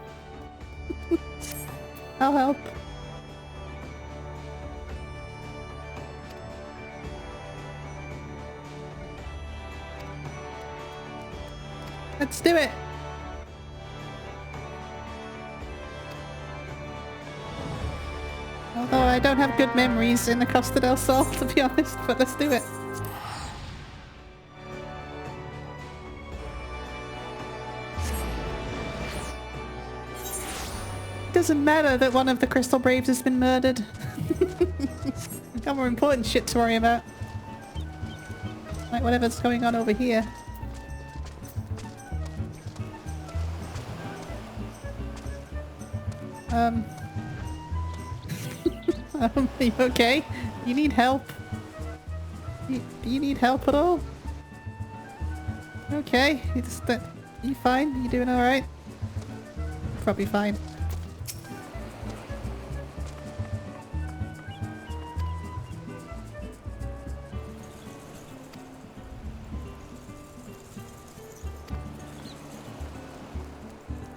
I'll help. Let's do it! Although I don't have good memories in the Costa del Sol, to be honest, but let's do it. Doesn't matter that one of the Crystal Braves has been murdered. We've got more important shit to worry about. Like whatever's going on over here. Are you okay? You need help? Do you need help at all? Okay, you fine? You doing alright? Probably fine.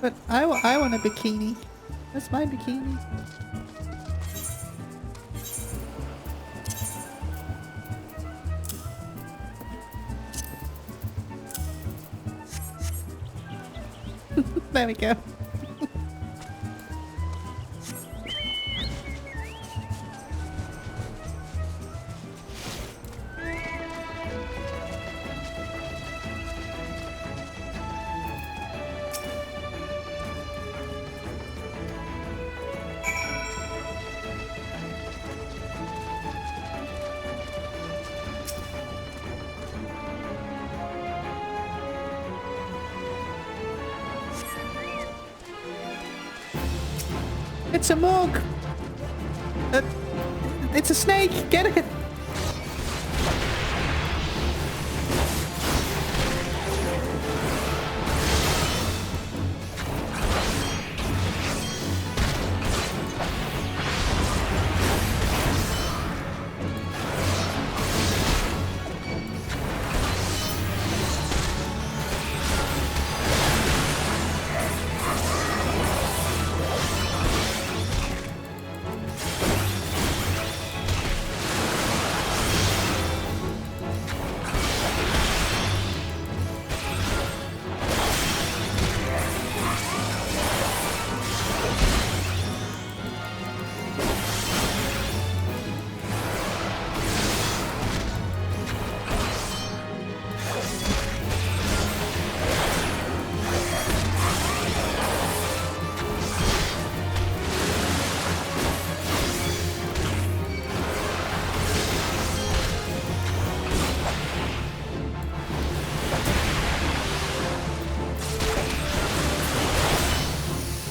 But I want a bikini. That's my bikini. There we go. It's a mug! It's a snake! Get it!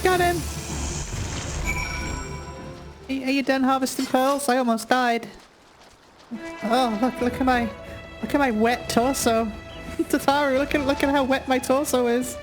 Got him! Are you done harvesting pearls? I almost died. Oh, look at my wet torso. Tataru, look at how wet my torso is.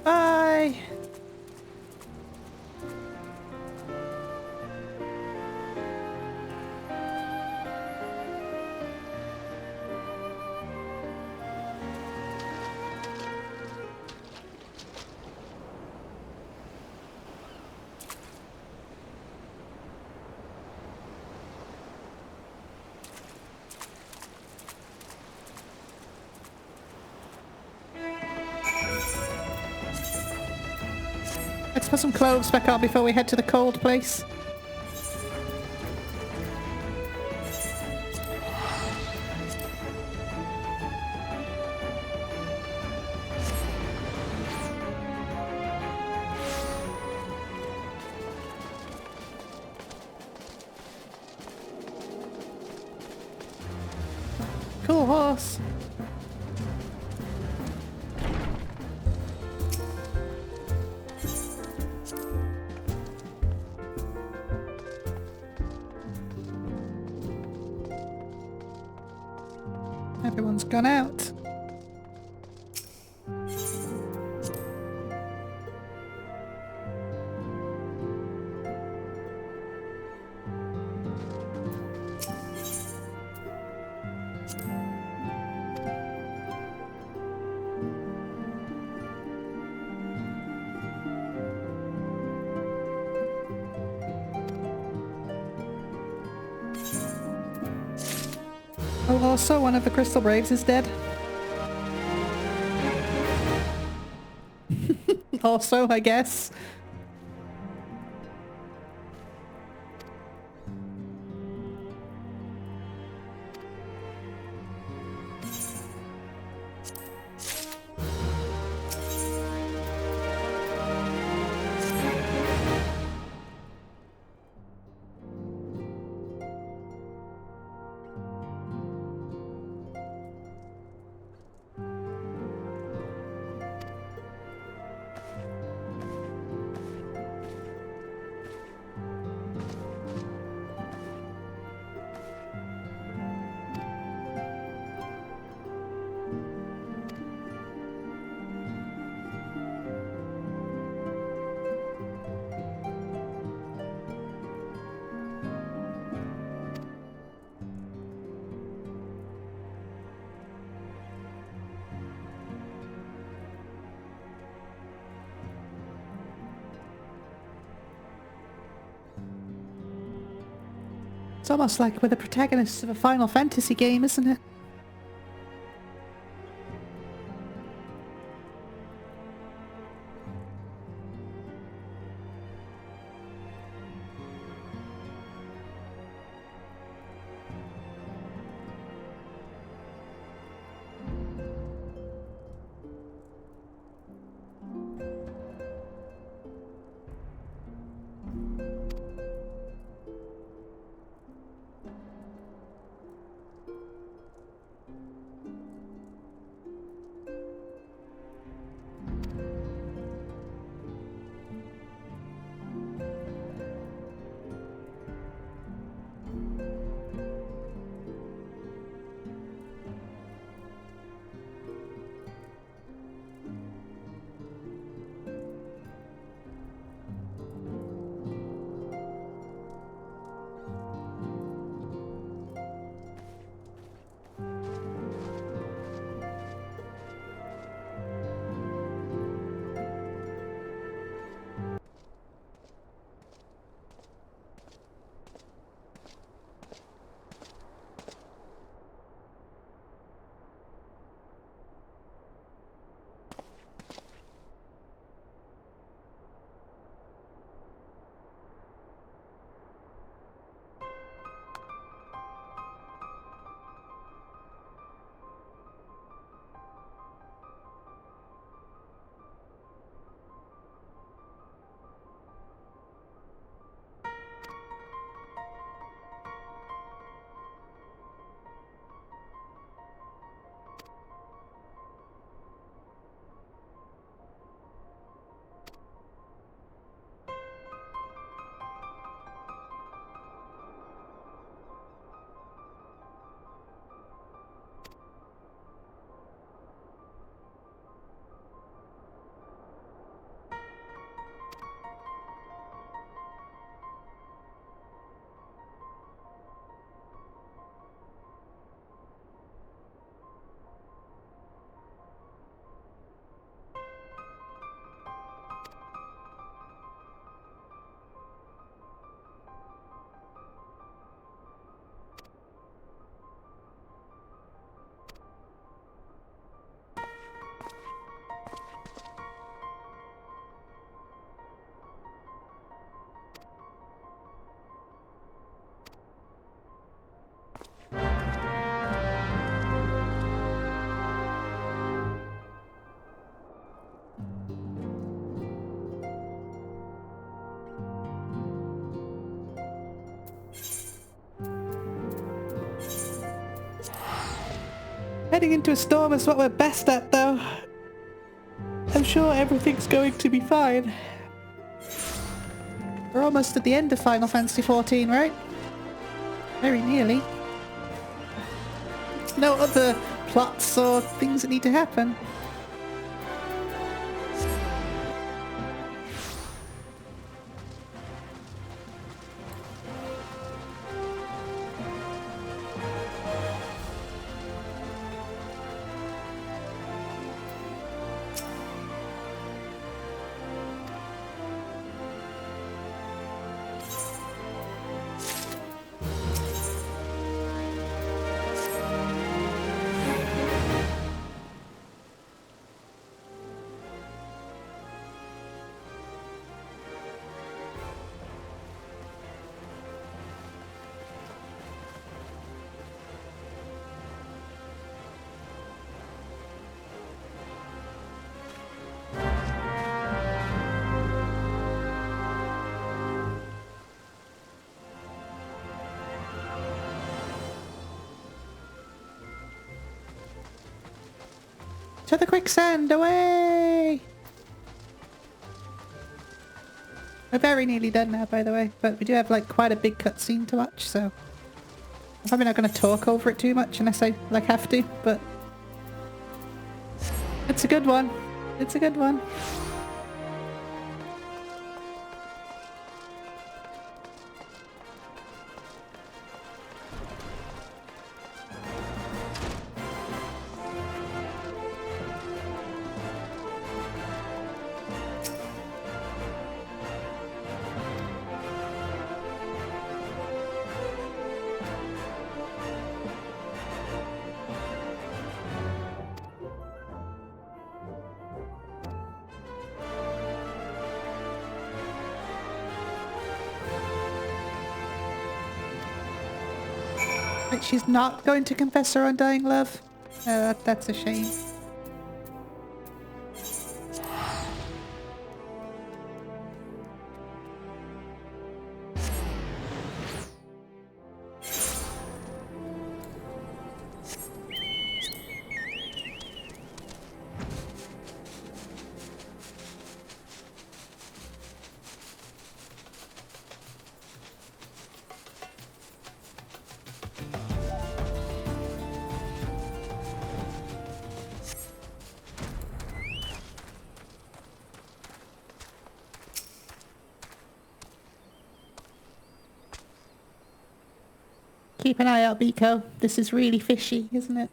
Bye! Let's put some clothes back on before we head to the cold place. Cool horse. Everyone's gone out. Oh, also one of the Crystal Braves is dead. Also, I guess. It's almost like we're the protagonists of a Final Fantasy game, isn't it? Heading into a storm is what we're best at, though. I'm sure everything's going to be fine. We're almost at the end of Final Fantasy XIV, right? Very nearly. No other plots or things that need to happen. To the quicksand, away! We're very nearly done now, by the way, but we do have like quite a big cutscene to watch, so I'm probably not going to talk over it too much unless I like have to, but it's a good one. It's a good one. But she's not going to confess her undying love? That's a shame. Keep an eye out, Biko. This is really fishy, isn't it?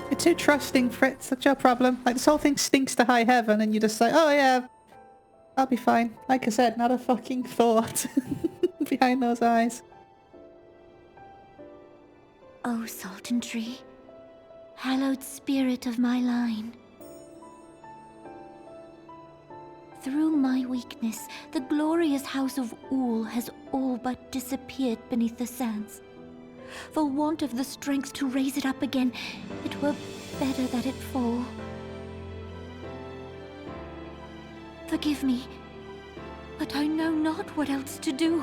You're too trusting, Fritz. That's your problem. Like, this whole thing stinks to high heaven and you just say, oh yeah, I'll be fine. Like I said, not a fucking thought behind those eyes. O Sultan Tree, hallowed spirit of my line. Through my weakness, the glorious house of Ul has all but disappeared beneath the sands. For want of the strength to raise it up again, it were better that it fall. Forgive me, but I know not what else to do.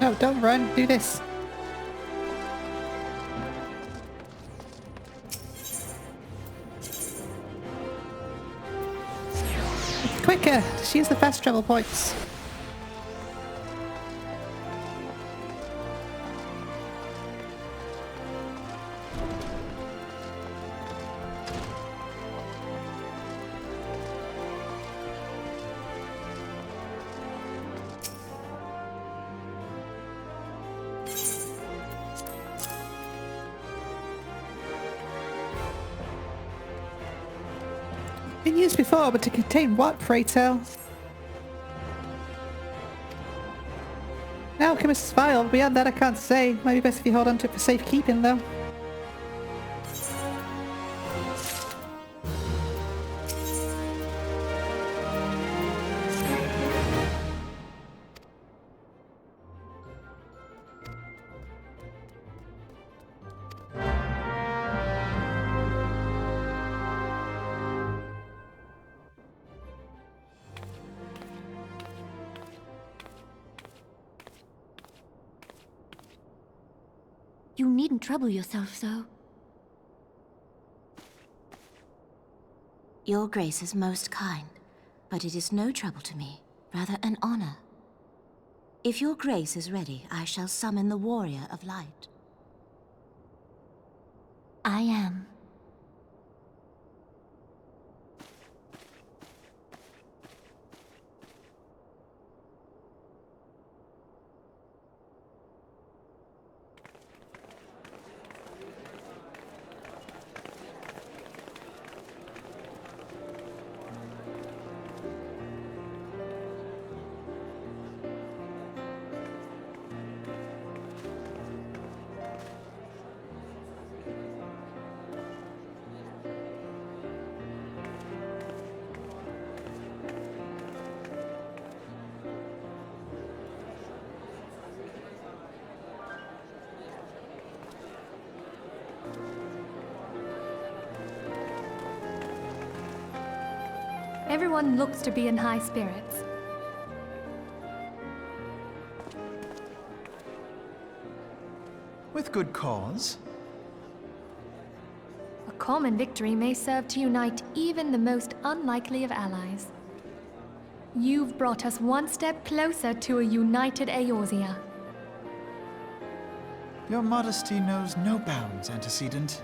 No, don't run. Do this. Quicker! Just use the fast travel points. Been used before, but to contain what, pray tell? An alchemist's vial. Beyond that I can't say. Might be best if you hold on to it for safekeeping, though. You needn't trouble yourself so. Your Grace is most kind. But it is no trouble to me, rather an honor. If your grace is ready, I shall summon the Warrior of Light. I am. Everyone looks to be in high spirits. With good cause. A common victory may serve to unite even the most unlikely of allies. You've brought us one step closer to a united Eorzea. Your modesty knows no bounds, Antecedent.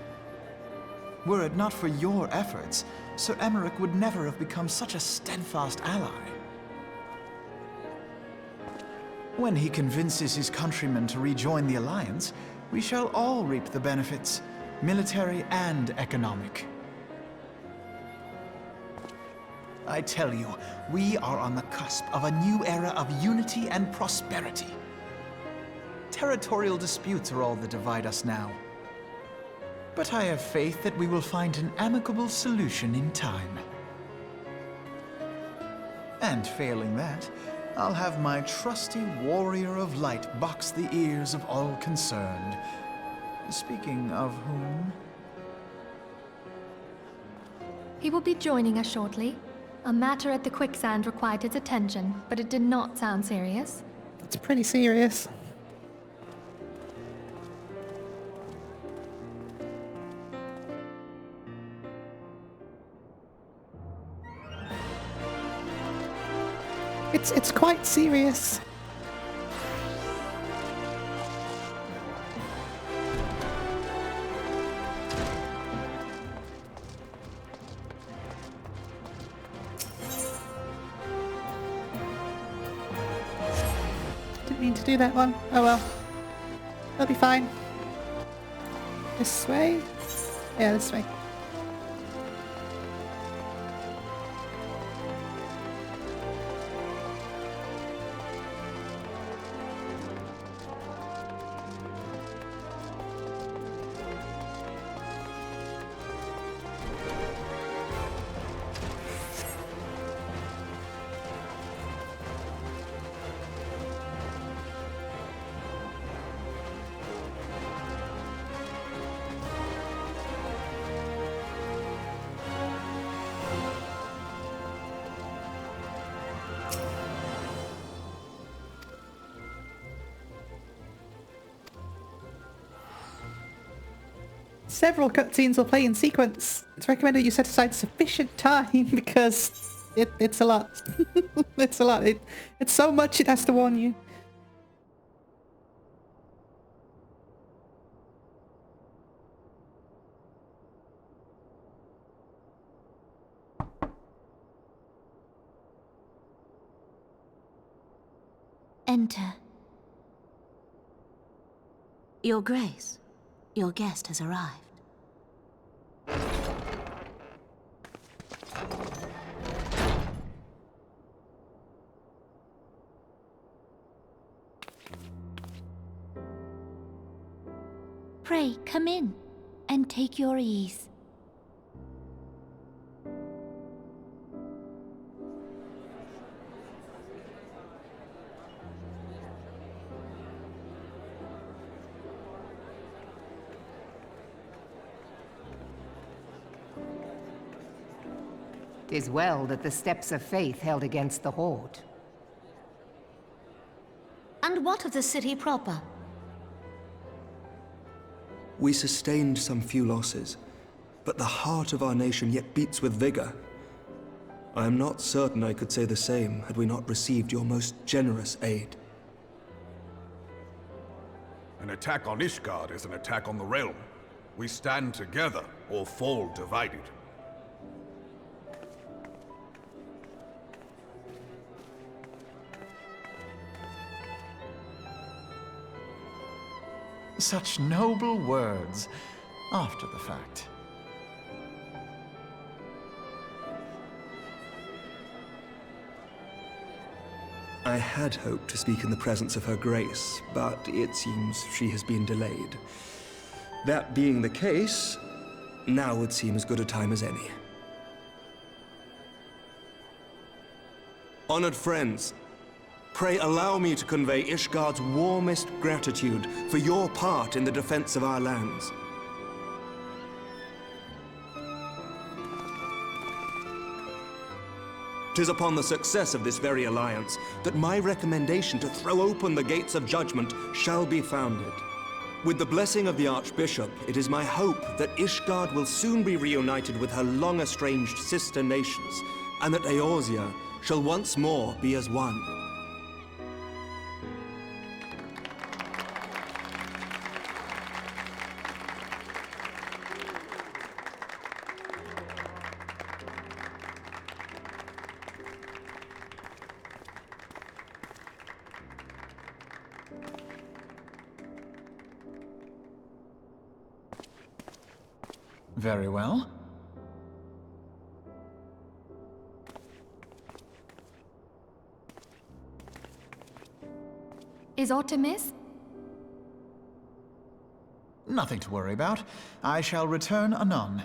Were it not for your efforts, Sir Emmerich would never have become such a steadfast ally. When he convinces his countrymen to rejoin the Alliance, we shall all reap the benefits, military and economic. I tell you, we are on the cusp of a new era of unity and prosperity. Territorial disputes are all that divide us now. But I have faith that we will find an amicable solution in time. And failing that, I'll have my trusty Warrior of Light box the ears of all concerned. Speaking of whom... He will be joining us shortly. A matter at the quicksand required his attention, but it did not sound serious. It's pretty serious. It's quite serious. Didn't mean to do that one. Oh well. That'll be fine. This way? Yeah, this way. Several cutscenes will play in sequence. It's recommended you set aside sufficient time because it's a lot. It's a lot. It's so much it has to warn you. Enter. Your Grace, your guest has arrived. Pray, come in, and take your ease. "'Tis well that the steps of faith held against the Horde." And what of the city proper? We sustained some few losses, but the heart of our nation yet beats with vigor. I am not certain I could say the same had we not received your most generous aid. An attack on Ishgard is an attack on the realm. We stand together or fall divided. Such noble words after the fact. I had hoped to speak in the presence of Her Grace, but it seems she has been delayed. That being the case, now would seem as good a time as any. Honored friends, pray allow me to convey Ishgard's warmest gratitude for your part in the defense of our lands. 'Tis upon the success of this very alliance that my recommendation to throw open the gates of judgment shall be founded. With the blessing of the Archbishop, it is my hope that Ishgard will soon be reunited with her long-estranged sister nations, and that Eorzea shall once more be as one. Very well. Is aught amiss? Nothing to worry about. I shall return anon.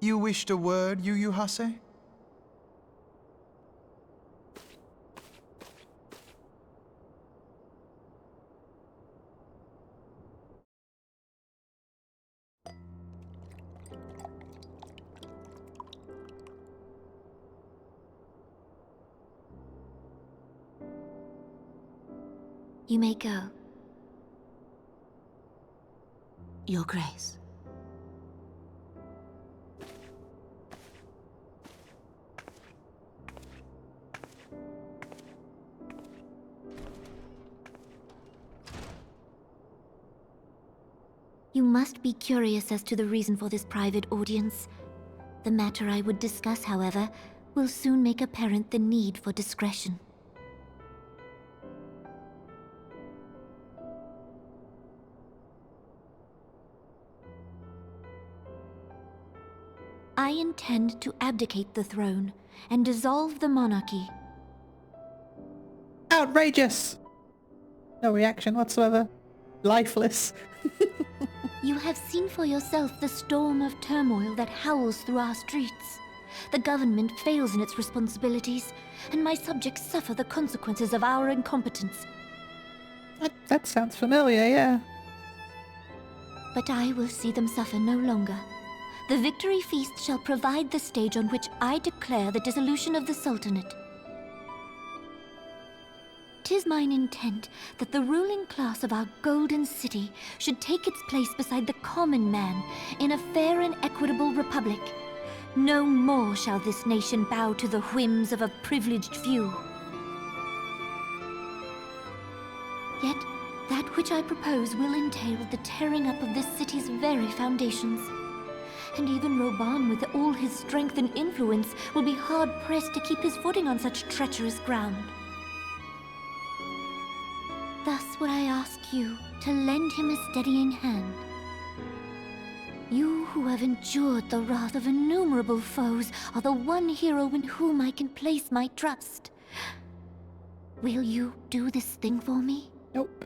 You wished a word, Yu Hase? You may go. Your Grace. You must be curious as to the reason for this private audience. The matter I would discuss, however, will soon make apparent the need for discretion. I intend to abdicate the throne and dissolve the monarchy. Outrageous! No reaction whatsoever. Lifeless. You have seen for yourself the storm of turmoil that howls through our streets. The government fails in its responsibilities, and my subjects suffer the consequences of our incompetence. That sounds familiar, yeah. But I will see them suffer no longer. The victory feast shall provide the stage on which I declare the dissolution of the Sultanate. 'Tis mine intent that the ruling class of our golden city should take its place beside the common man in a fair and equitable republic. No more shall this nation bow to the whims of a privileged few. Yet, that which I propose will entail the tearing up of this city's very foundations. And even Roban, with all his strength and influence, will be hard-pressed to keep his footing on such treacherous ground. Thus would I ask you to lend him a steadying hand. You who have endured the wrath of innumerable foes are the one hero in whom I can place my trust. Will you do this thing for me? Nope.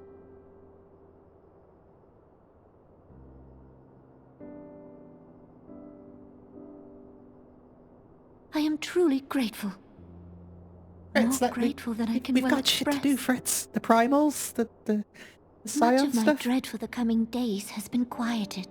I am truly grateful. Fritz, More grateful than I can we've well got express. shit to do, Fritz. The primals, the The Much Scion of my stuff? dread for the coming days has been quieted.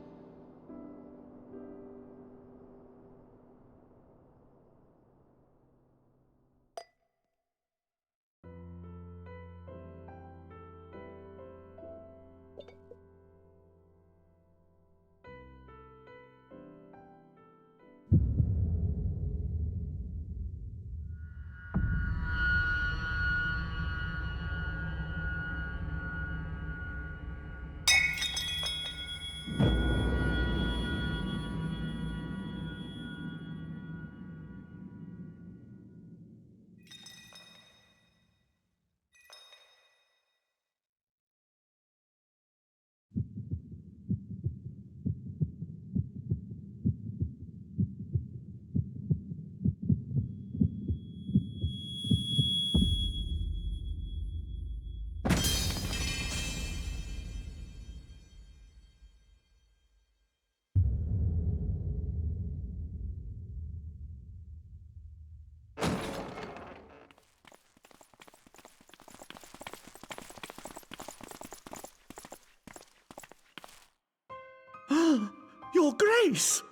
Your Grace!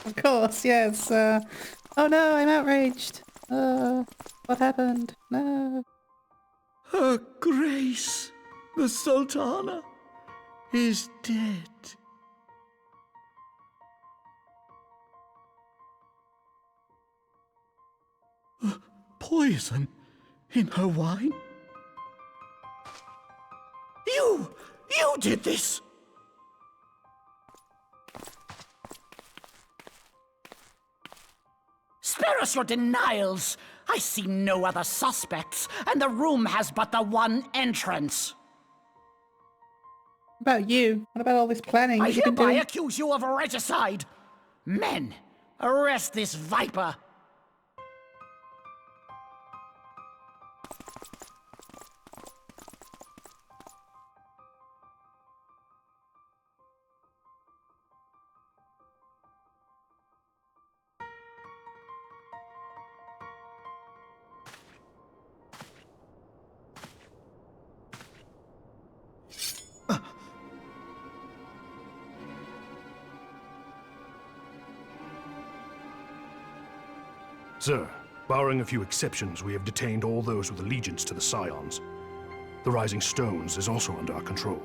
Of course, yes. Oh no, I'm outraged. What happened? No. Her Grace, the Sultana, is dead. Poison in her wine? You did this! Spare us your denials! I see no other suspects, and the room has but the one entrance. What about you? What about all this planning I you've been hereby doing? accuse you of regicide! Men, arrest this viper! Sir, barring a few exceptions, we have detained all those with allegiance to the Scions. The Rising Stones is also under our control.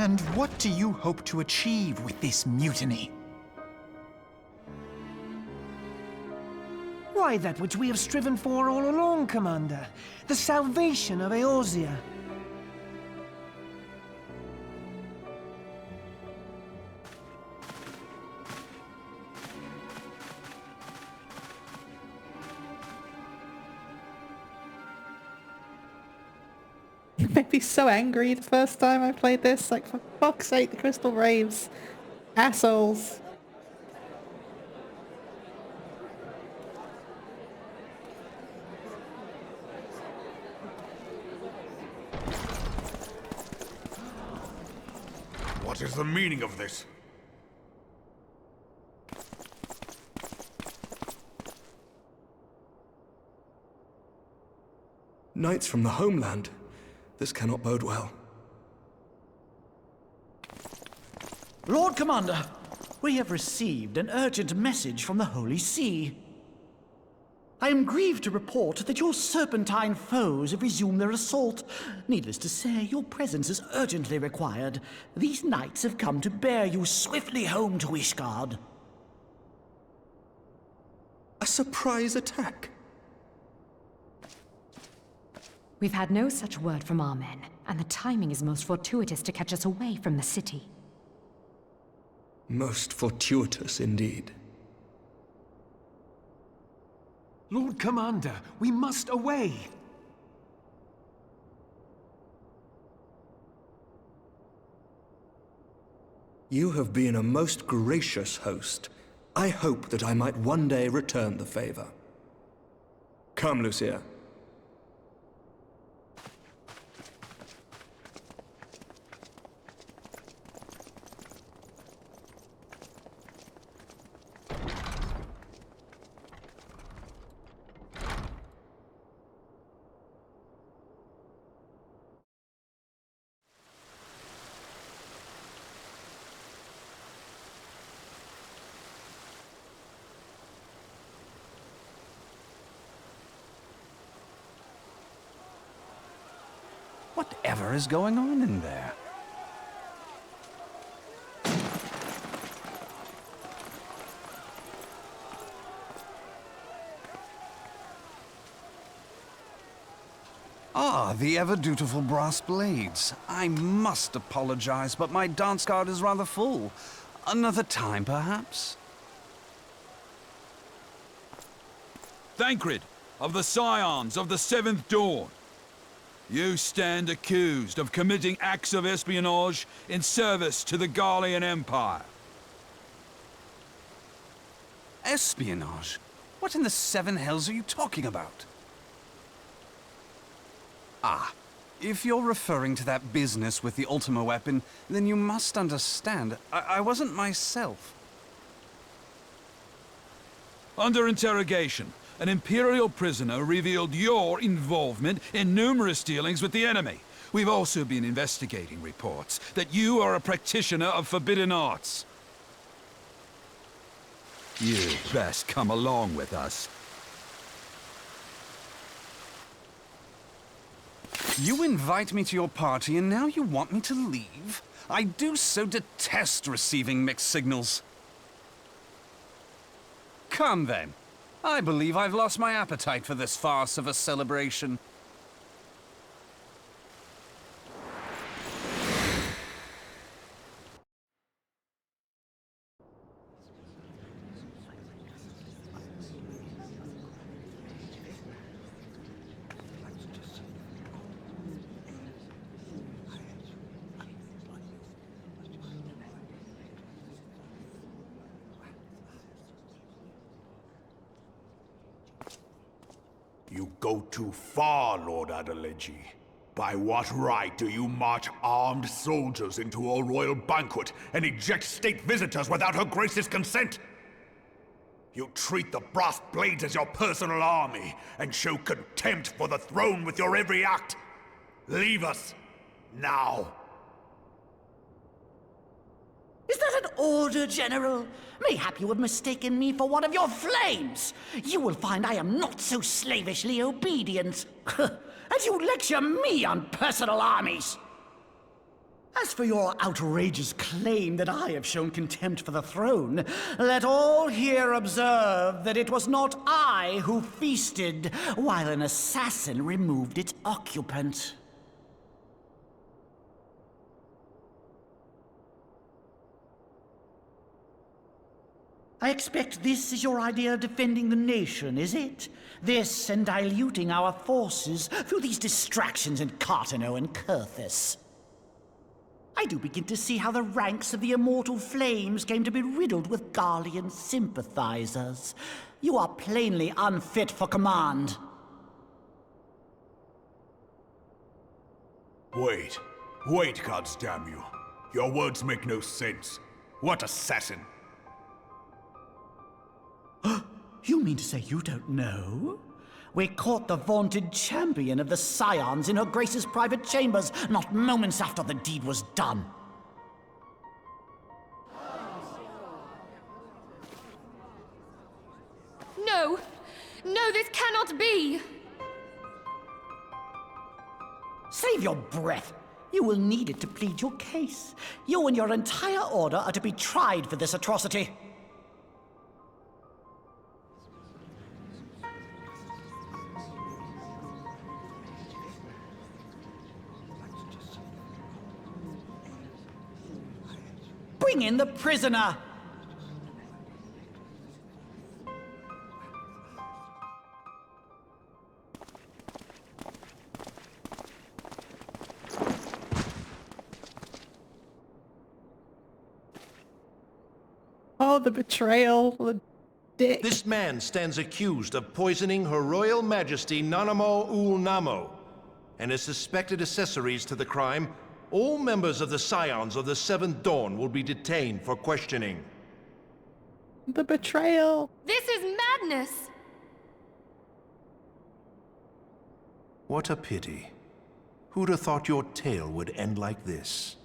And what do you hope to achieve with this mutiny? Why, that which we have striven for all along, Commander. The salvation of Eorzea. It made me so angry the first time I played this. Like, for fuck's sake, the Crystal Braves. Assholes. What is the meaning of this? Knights from the homeland. This cannot bode well. Lord Commander, we have received an urgent message from the Holy See. I am grieved to report that your serpentine foes have resumed their assault. Needless to say, your presence is urgently required. These knights have come to bear you swiftly home to Ishgard. A surprise attack? We've had no such word from our men, and the timing is most fortuitous to catch us away from the city. Most fortuitous indeed. Lord Commander, we must away. You have been a most gracious host. I hope that I might one day return the favor. Come, Lucia. Whatever is going on in there? Ah, the ever-dutiful brass blades. I must apologize, but my dance card is rather full. Another time, perhaps? Thancred, of the Scions of the Seventh Dawn. You stand accused of committing acts of espionage in service to the Garlean Empire. Espionage? What in the seven hells are you talking about? Ah, if you're referring to that business with the Ultima weapon, then you must understand, I wasn't myself. Under interrogation, an Imperial prisoner revealed your involvement in numerous dealings with the enemy. We've also been investigating reports that you are a practitioner of forbidden arts. You'd best come along with us. You invite me to your party and now you want me to leave? I do so detest receiving mixed signals. Come then. I believe I've lost my appetite for this farce of a celebration. You go too far, Lord Adeleji. By what right do you march armed soldiers into a royal banquet and eject state visitors without her grace's consent? You treat the brass blades as your personal army and show contempt for the throne with your every act. Leave us, now. Is that an order, General? Mayhap you have mistaken me for one of your flames. You will find I am not so slavishly obedient. And you lecture me on personal armies. As for your outrageous claim that I have shown contempt for the throne, let all here observe that it was not I who feasted while an assassin removed its occupant. I expect this is your idea of defending the nation, is it? This and diluting our forces through these distractions in Cartano and Kurthus. I do begin to see how the ranks of the Immortal Flames came to be riddled with Garlean sympathizers. You are plainly unfit for command. Wait, goddamn you. Your words make no sense. What assassin? You mean to say you don't know? We caught the vaunted champion of the Scions in her Grace's private chambers, not moments after the deed was done. No! No, this cannot be! Save your breath. You will need it to plead your case. You and your entire order are to be tried for this atrocity. Bring in the prisoner! Oh, the betrayal. dick. This man stands accused of poisoning Her Royal Majesty Nanamo Ul Namo, and as suspected accessories to the crime, all members of the Scions of the Seventh Dawn will be detained for questioning. The betrayal. This is madness! What a pity. Who'd have thought your tale would end like this?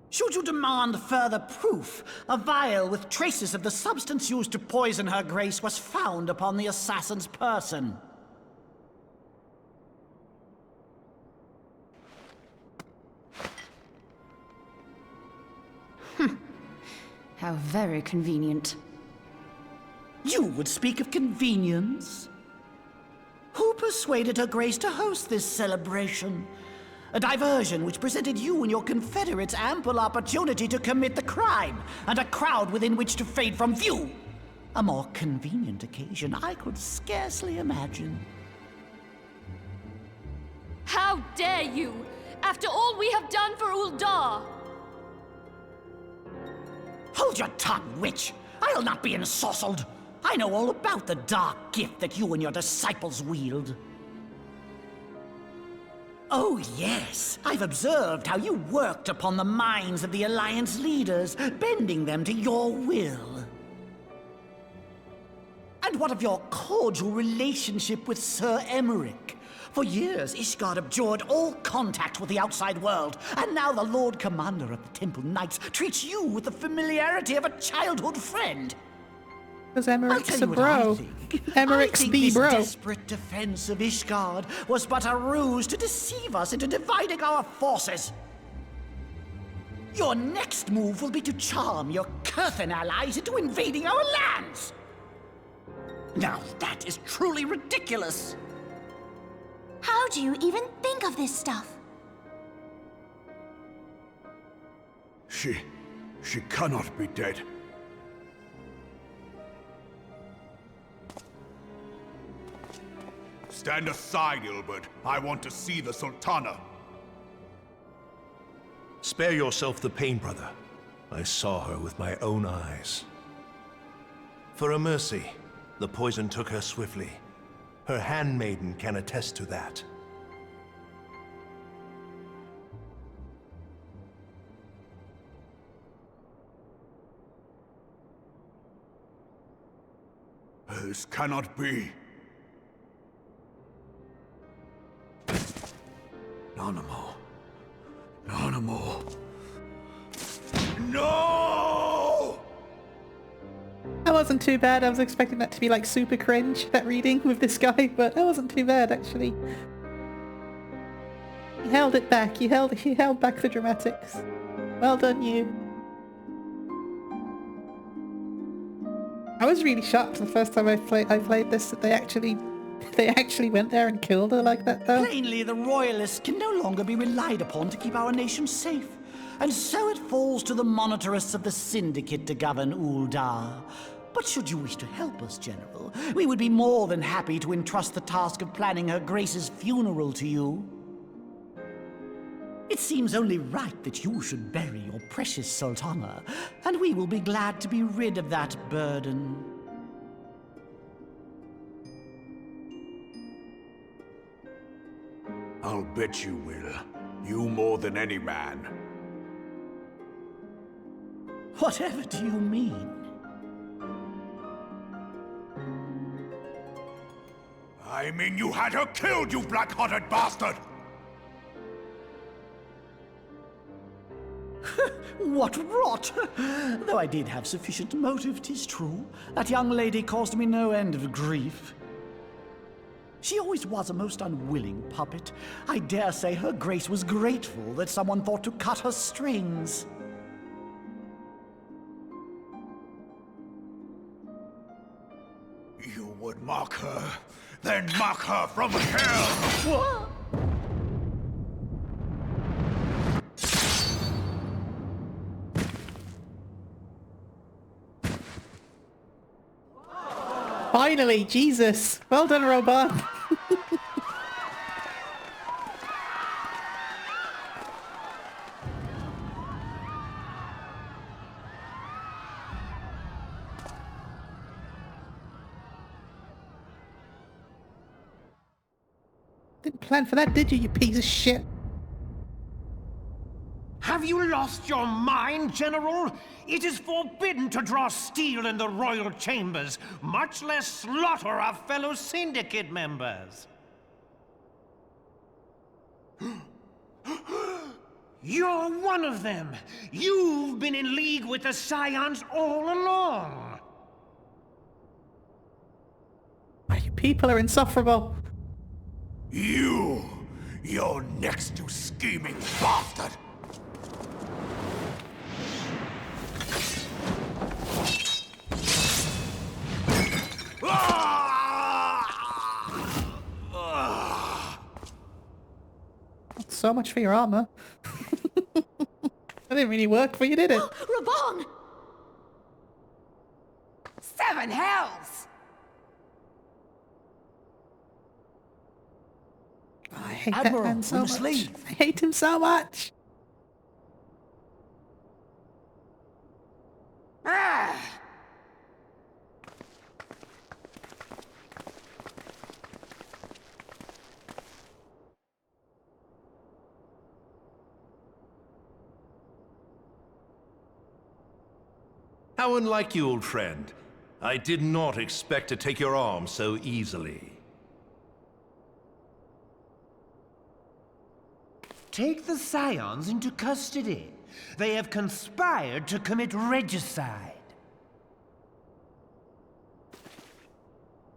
Should you demand further proof, a vial with traces of the substance used to poison Her Grace was found upon the assassin's person. How very convenient. You would speak of convenience? Who persuaded Her Grace to host this celebration? A diversion which presented you and your confederates ample opportunity to commit the crime, and a crowd within which to fade from view. A more convenient occasion I could scarcely imagine. How dare you! After all we have done for Uldar! Hold your tongue, witch! I'll not be ensorcelled! I know all about the dark gift that you and your disciples wield. Oh yes, I've observed how you worked upon the minds of the Alliance leaders, bending them to your will. And what of your cordial relationship with Sir Emmerich? For years, Ishgard abjured all contact with the outside world, and now the Lord Commander of the Temple Knights treats you with the familiarity of a childhood friend. Because Emmerich's a bro. Emmerich's the bro. This desperate defense of Ishgard was but a ruse to deceive us into dividing our forces. Your next move will be to charm your Kurthan allies into invading our lands. Now that is truly ridiculous. How do you even think of this stuff? She cannot be dead. Stand aside, Ilbert. I want to see the Sultana. Spare yourself the pain, brother. I saw her with my own eyes. For a mercy, the poison took her swiftly. Her handmaiden can attest to that. This cannot be. Nanamo. Nanamo. No! That wasn't too bad. I was expecting that to be like super cringe, that reading with this guy, but that wasn't too bad actually. He held it back. He held back the dramatics. Well done, you. I was really shocked the first time I played this that they actually went there and killed her like that, though. Plainly, the Royalists can no longer be relied upon to keep our nation safe. And so it falls to the monitorists of the Syndicate to govern Uldar. But should you wish to help us, General, we would be more than happy to entrust the task of planning Her Grace's funeral to you. It seems only right that you should bury your precious Sultana, and we will be glad to be rid of that burden. I'll bet you will. You more than any man. Whatever do you mean? I mean you had her killed, you black-hearted bastard! What rot! Though I did have sufficient motive, 'tis true. That young lady caused me no end of grief. She always was a most unwilling puppet. I dare say Her Grace was grateful that someone thought to cut her strings. You would mock her, then mock her from hell! What? Finally, Jesus. Well done, Robot. Didn't plan for that, did you piece of shit? Have you lost your mind, General? It is forbidden to draw steel in the royal chambers, much less slaughter our fellow syndicate members. You're one of them! You've been in league with the Scions all along! You people are insufferable. You're next, you scheming bastard! So much for your armor. That didn't really work for you, did it? Raban! 7 hells! I hate Admiral, that man so we much. must leave. I hate him so much. Ah! How unlike you, old friend. I did not expect to take your arm so easily. Take the Scions into custody. They have conspired to commit regicide.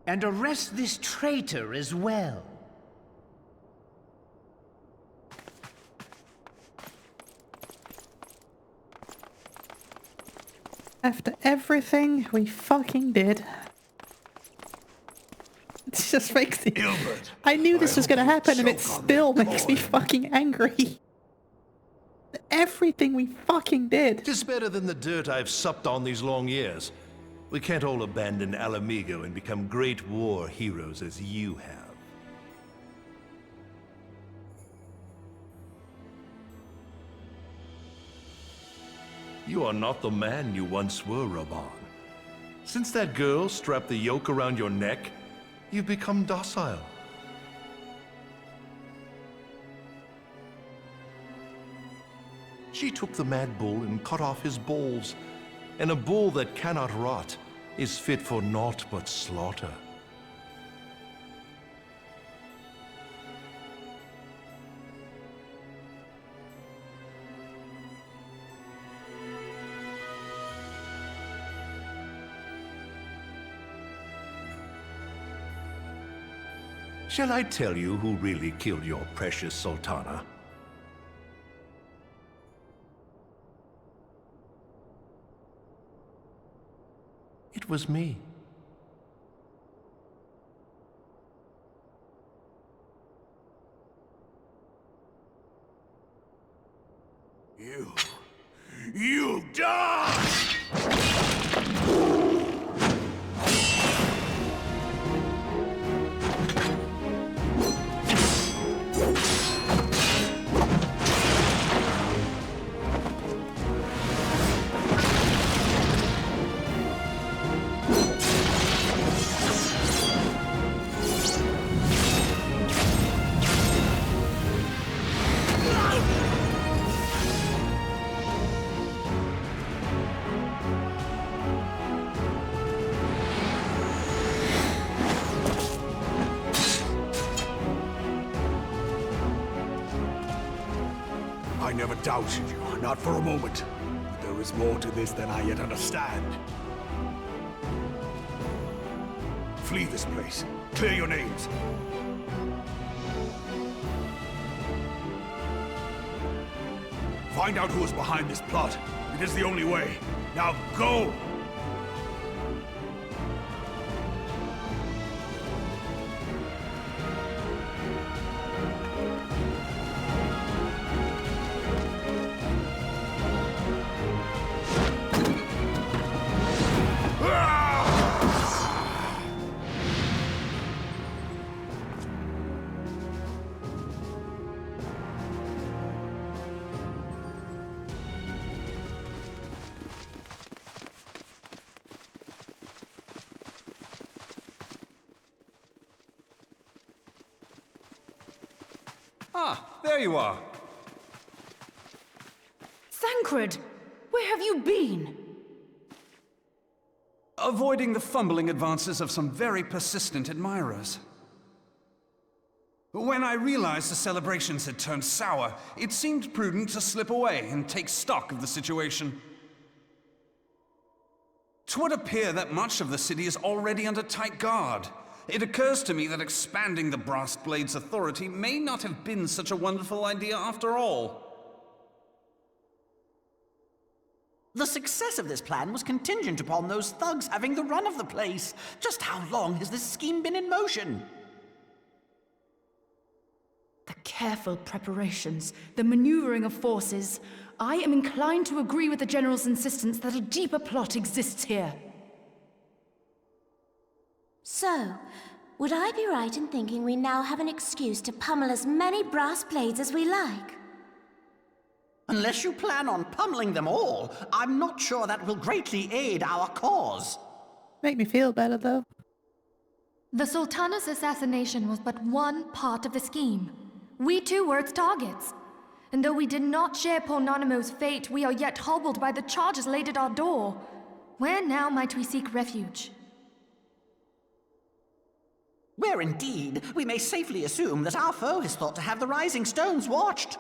And arrest this traitor as well. After everything we fucking did. It just makes me... Gilbert, I knew this was gonna happen and it choke on still that makes me coin. fucking angry. Everything we fucking did. Tis better than the dirt I've supped on these long years. We can't all abandon Alamigo and become great war heroes as you have. You are not the man you once were, Raban. Since that girl strapped the yoke around your neck, you've become docile. She took the mad bull and cut off his balls, and a bull that cannot rot is fit for naught but slaughter. Shall I tell you who really killed your precious Sultana? It was me. You die! I never doubted you, not for a moment. But there is more to this than I yet understand. Flee this place. Clear your names. Find out who is behind this plot. It is the only way. Now go! Ah, there you are. Thancred, where have you been? Avoiding the fumbling advances of some very persistent admirers. When I realized the celebrations had turned sour, it seemed prudent to slip away and take stock of the situation. 'Twould appear that much of the city is already under tight guard. It occurs to me that expanding the Brass Blade's authority may not have been such a wonderful idea after all. The success of this plan was contingent upon those thugs having the run of the place. Just how long has this scheme been in motion? The careful preparations, the maneuvering of forces. I am inclined to agree with the General's insistence that a deeper plot exists here. So, would I be right in thinking we now have an excuse to pummel as many brass blades as we like? Unless you plan on pummeling them all, I'm not sure that will greatly aid our cause. Make me feel better, though. The Sultana's assassination was but one part of the scheme. We too were its targets. And though we did not share Ponanamo's fate, we are yet hobbled by the charges laid at our door. Where now might we seek refuge? Where indeed, we may safely assume that our foe is thought to have the Rising Stones watched.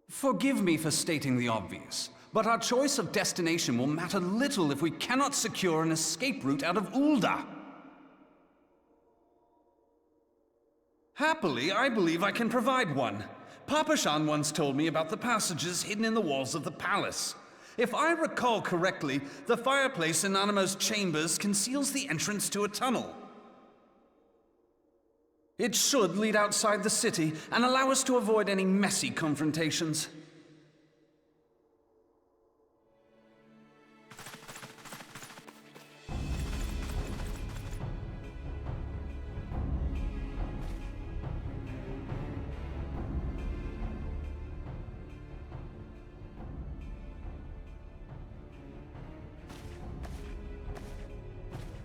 Forgive me for stating the obvious, but our choice of destination will matter little if we cannot secure an escape route out of Ul'dah. Happily, I believe I can provide one. Papashan once told me about the passages hidden in the walls of the palace. If I recall correctly, the fireplace in Anamo's chambers conceals the entrance to a tunnel. It should lead outside the city and allow us to avoid any messy confrontations.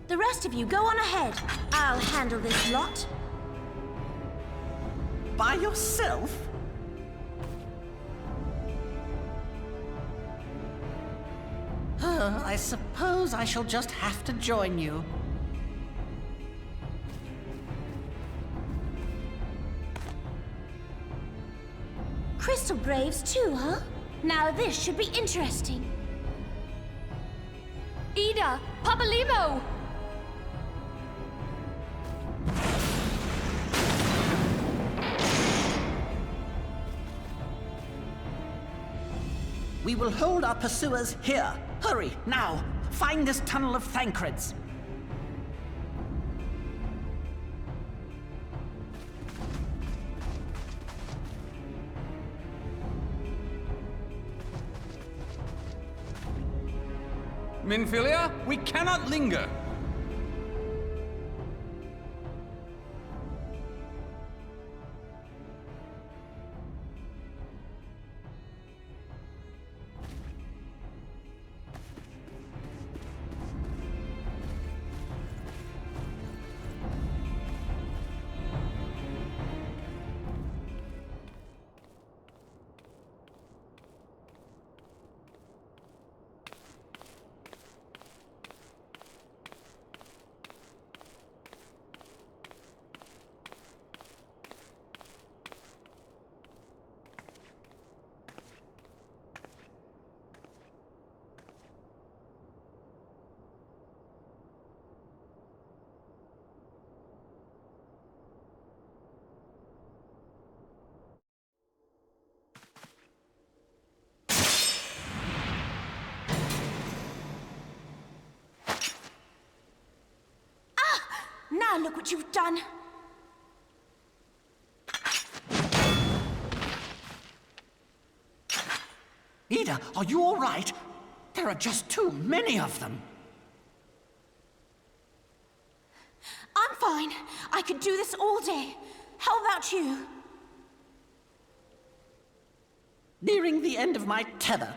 The rest of you go on ahead. I'll handle this lot. By yourself? I suppose I shall just have to join you. Crystal Braves too, huh? Now this should be interesting. Ida! Papalimo! We will hold our pursuers here. Hurry, now! Find this tunnel of Thancred's. Minfilia, we cannot linger. Now look what you've done. Ida, are you all right? There are just too many of them. I'm fine. I could do this all day. How about you? Nearing the end of my tether.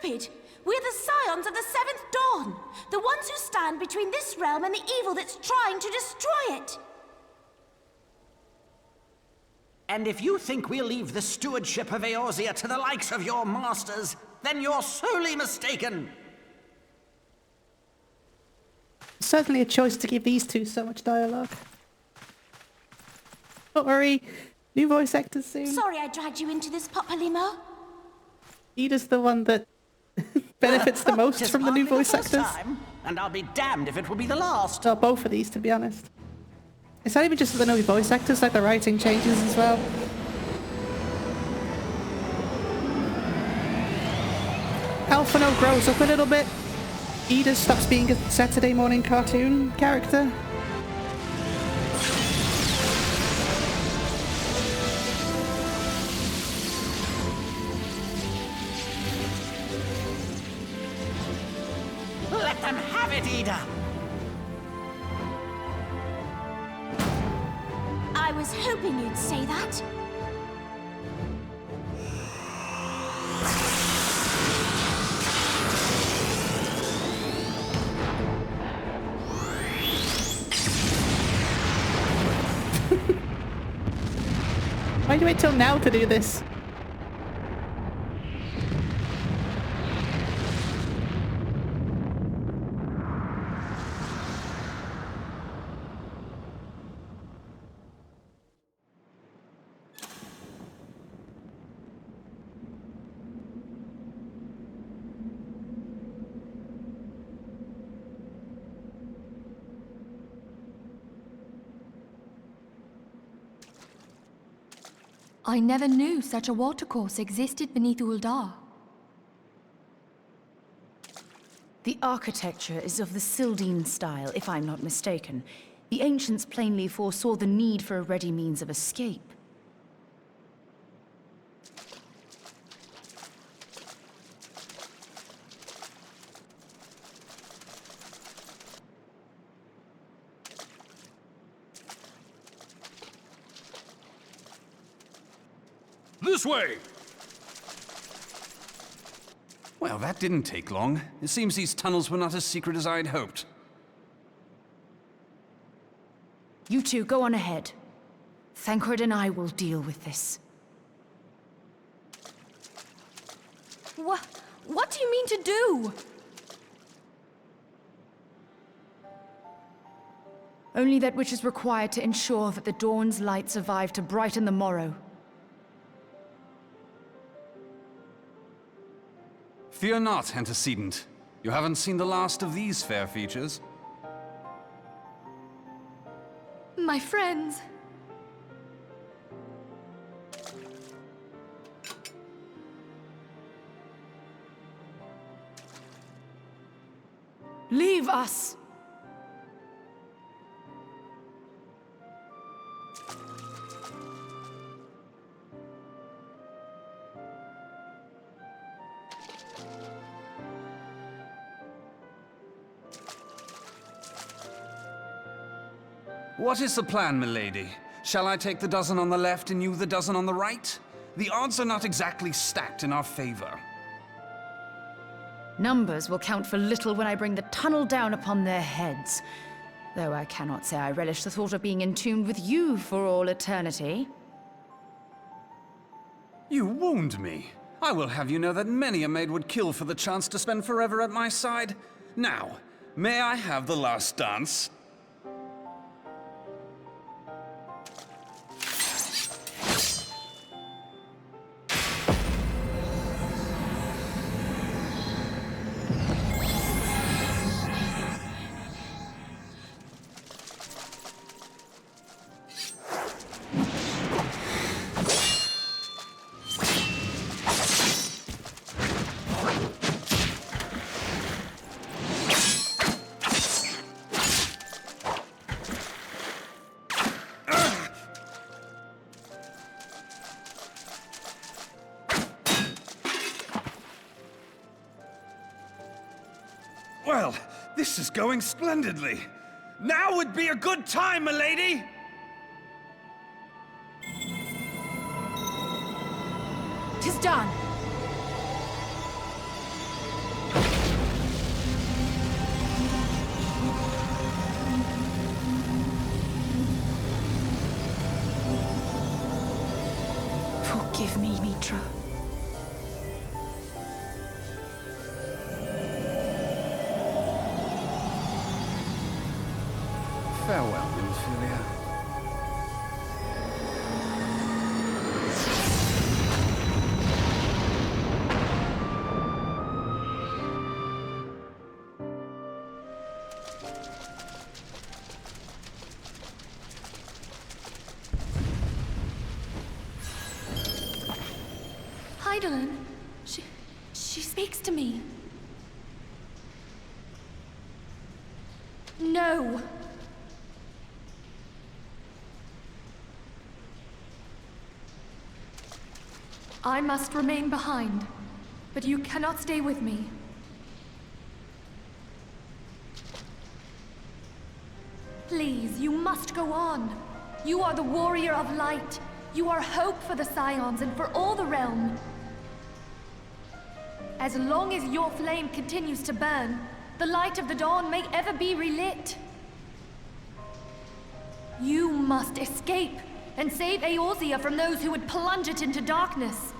stupid! We're the scions of the Seventh Dawn, the ones who stand between this realm and the evil that's trying to destroy it. And if you think we'll leave the stewardship of Eorzea to the likes of your masters, then you're sorely mistaken. Certainly a choice to give these two so much dialogue. Don't worry, new voice actors soon. Sorry I dragged you into this, Papalymo. Ida's the one that benefits the most from the new voice actors. And I'll be damned if it will be the last. Oh, both of these, to be honest. It's not even just the new voice actors, like the writing changes as well. Alphino grows up a little bit. Ida stops being a Saturday morning cartoon character. Let them have it, Ida! I was hoping you'd say that. Why'd you wait till now to do this? I never knew such a watercourse existed beneath Uldar. The architecture is of the Sildine style, if I'm not mistaken. The ancients plainly foresaw the need for a ready means of escape. This way! Well, that didn't take long. It seems these tunnels were not as secret as I'd hoped. You two, go on ahead. Thancred and I will deal with this. What do you mean to do? Only that which is required to ensure that the dawn's light survive to brighten the morrow. Fear not, antecedent. You haven't seen the last of these fair features. My friends. Leave us! What is the plan, milady? Shall I take the dozen on the left and you the dozen on the right? The odds are not exactly stacked in our favor. Numbers will count for little when I bring the tunnel down upon their heads. Though I cannot say I relish the thought of being entombed with you for all eternity. You wound me. I will have you know that many a maid would kill for the chance to spend forever at my side. Now, may I have the last dance? Well, this is going splendidly. Now would be a good time, milady! "'Tis done. with me, Mitra. Farewell, Ophelia. Heidelin, she speaks to me. No. I must remain behind, but you cannot stay with me. Please, you must go on. You are the warrior of light. You are hope for the Scions and for all the realm. As long as your flame continues to burn, the light of the dawn may ever be relit. You must escape and save Eorzea from those who would plunge it into darkness.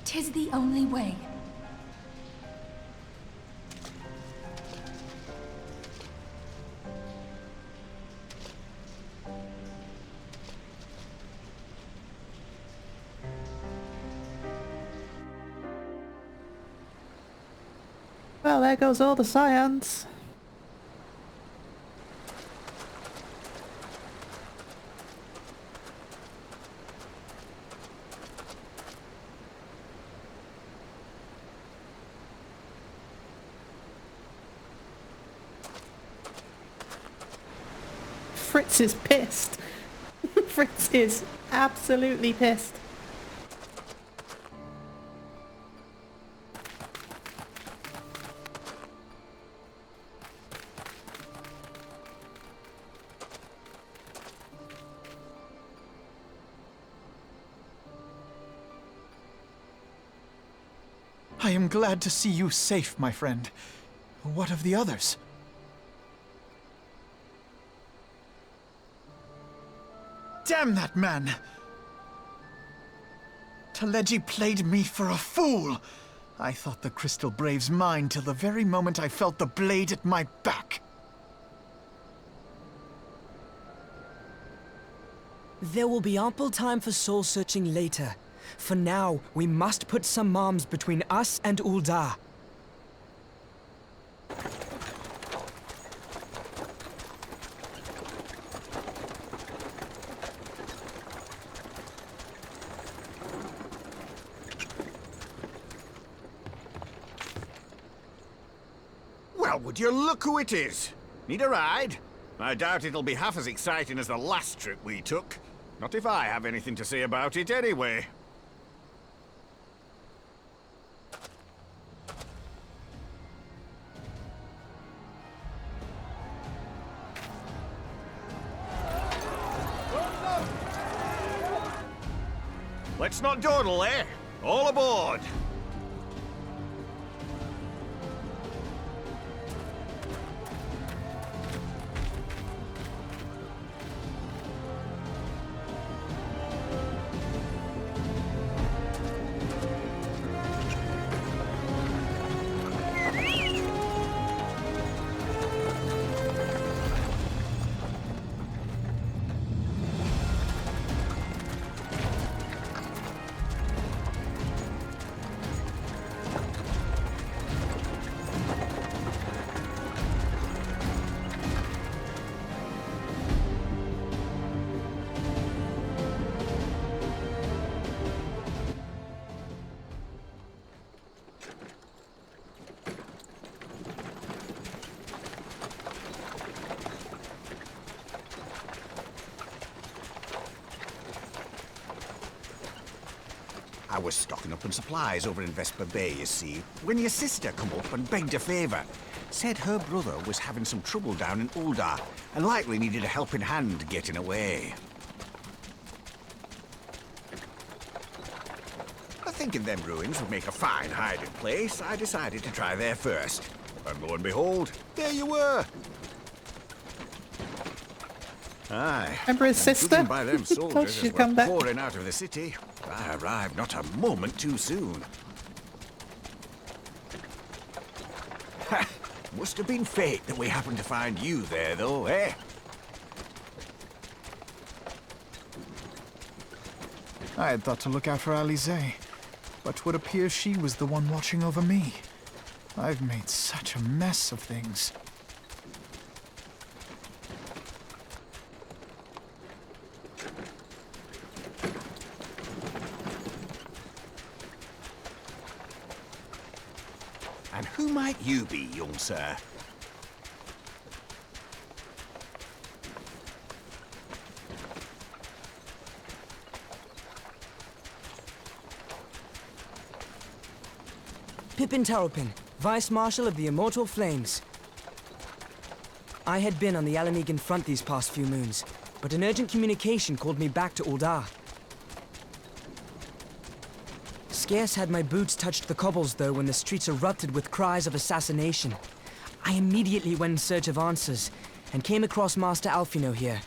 Tis the only way. Well, there goes all the Scions. Fritz is pissed. Fritz is absolutely pissed. I am glad to see you safe, my friend. What of the others? Damn that man! Teleji played me for a fool! I thought the Crystal Brave's mine till the very moment I felt the blade at my back. There will be ample time for soul-searching later. For now, we must put some arms between us and Ul'dah. Well, would you look who it is? Need a ride? I doubt it'll be half as exciting as the last trip we took. Not if I have anything to say about it anyway. Let's not dawdle, eh? All aboard! I was stocking up on supplies over in Vesper Bay, you see, when your sister come up and begged a favour. Said her brother was having some trouble down in Ul'dah, and likely needed a helping hand getting away. Thinking them ruins would make a fine hiding place, I decided to try there first. And lo and behold, there you were! Aye. Remember his and sister? judging by them Told soldiers she'd as come were back. pouring out of the city, I arrived not a moment too soon. Ha! Must have been fate that we happened to find you there, though, eh? I had thought to look out for Alize, but would appear she was the one watching over me. I've made such a mess of things. And who might you be, young sir? Pippin Taropin, Vice Marshal of the Immortal Flames. I had been on the Alamegan front these past few moons, but an urgent communication called me back to Uldar. Scarce had my boots touched the cobbles, though, when the streets erupted with cries of assassination. I immediately went in search of answers, and came across Master Alfino here.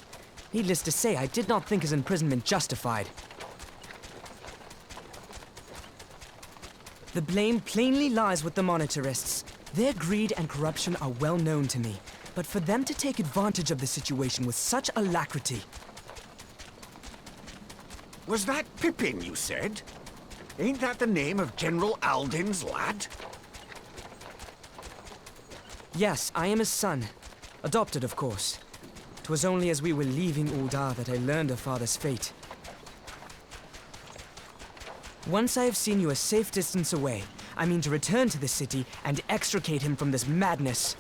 Needless to say, I did not think his imprisonment justified. The blame plainly lies with the Monitarists. Their greed and corruption are well known to me, but for them to take advantage of the situation with such alacrity... Was that Pippin, you said? Ain't that the name of General Alden's lad? Yes, I am his son. Adopted, of course. 'Twas only as we were leaving Uldar that I learned of father's fate. Once I have seen you a safe distance away, I mean to return to the city and extricate him from this madness.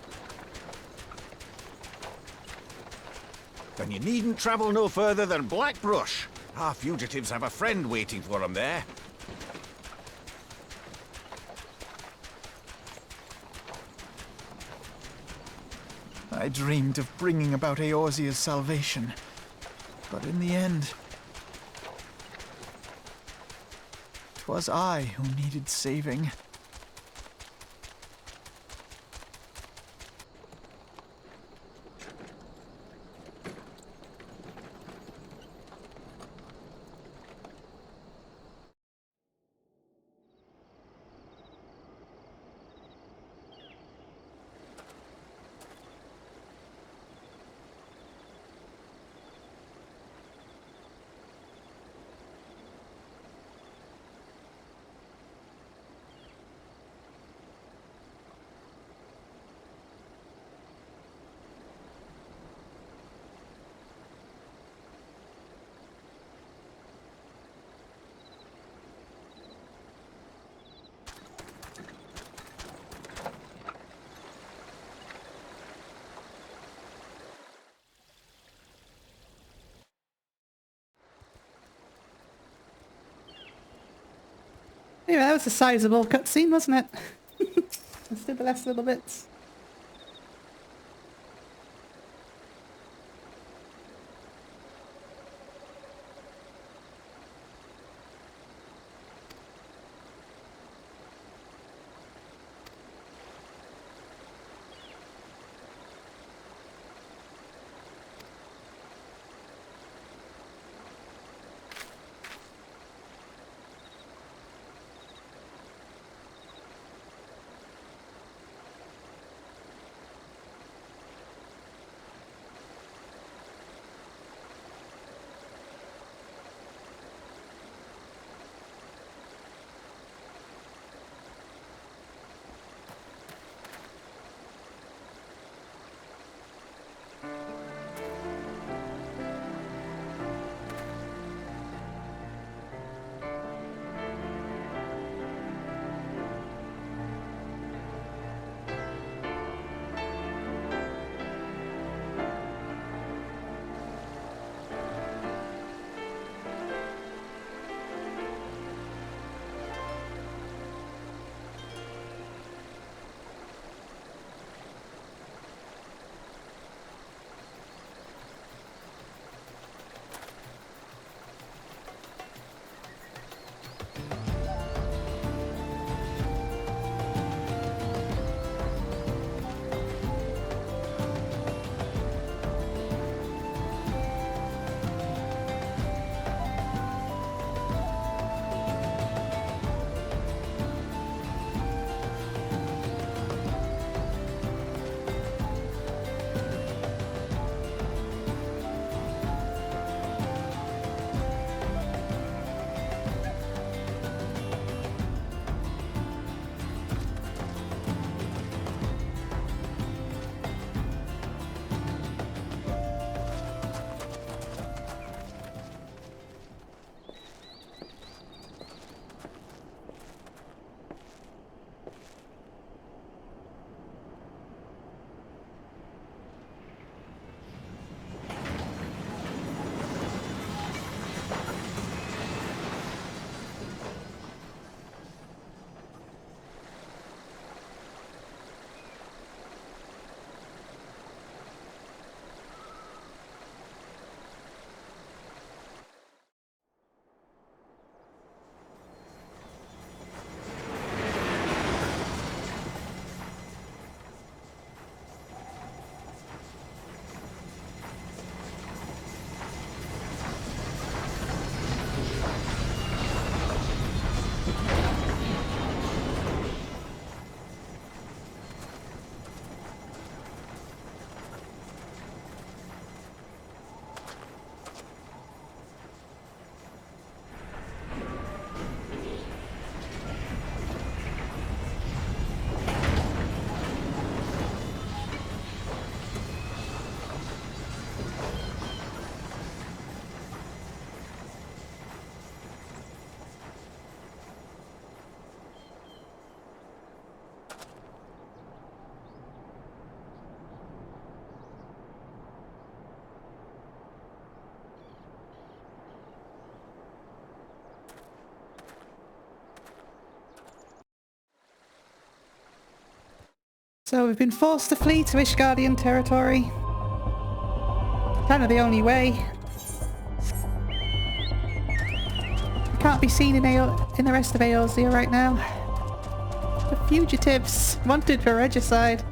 Then you needn't travel no further than Blackbrush. Our fugitives have a friend waiting for them there. I dreamed of bringing about Eorzea's salvation, but in the end, 'twas I who needed saving. Anyway, that was a sizable cutscene, wasn't it? Let's do the last little bits. So we've been forced to flee to Ishgardian territory. Kind of the only way. We can't be seen in the rest of Eorzea right now. The fugitives, wanted for regicide.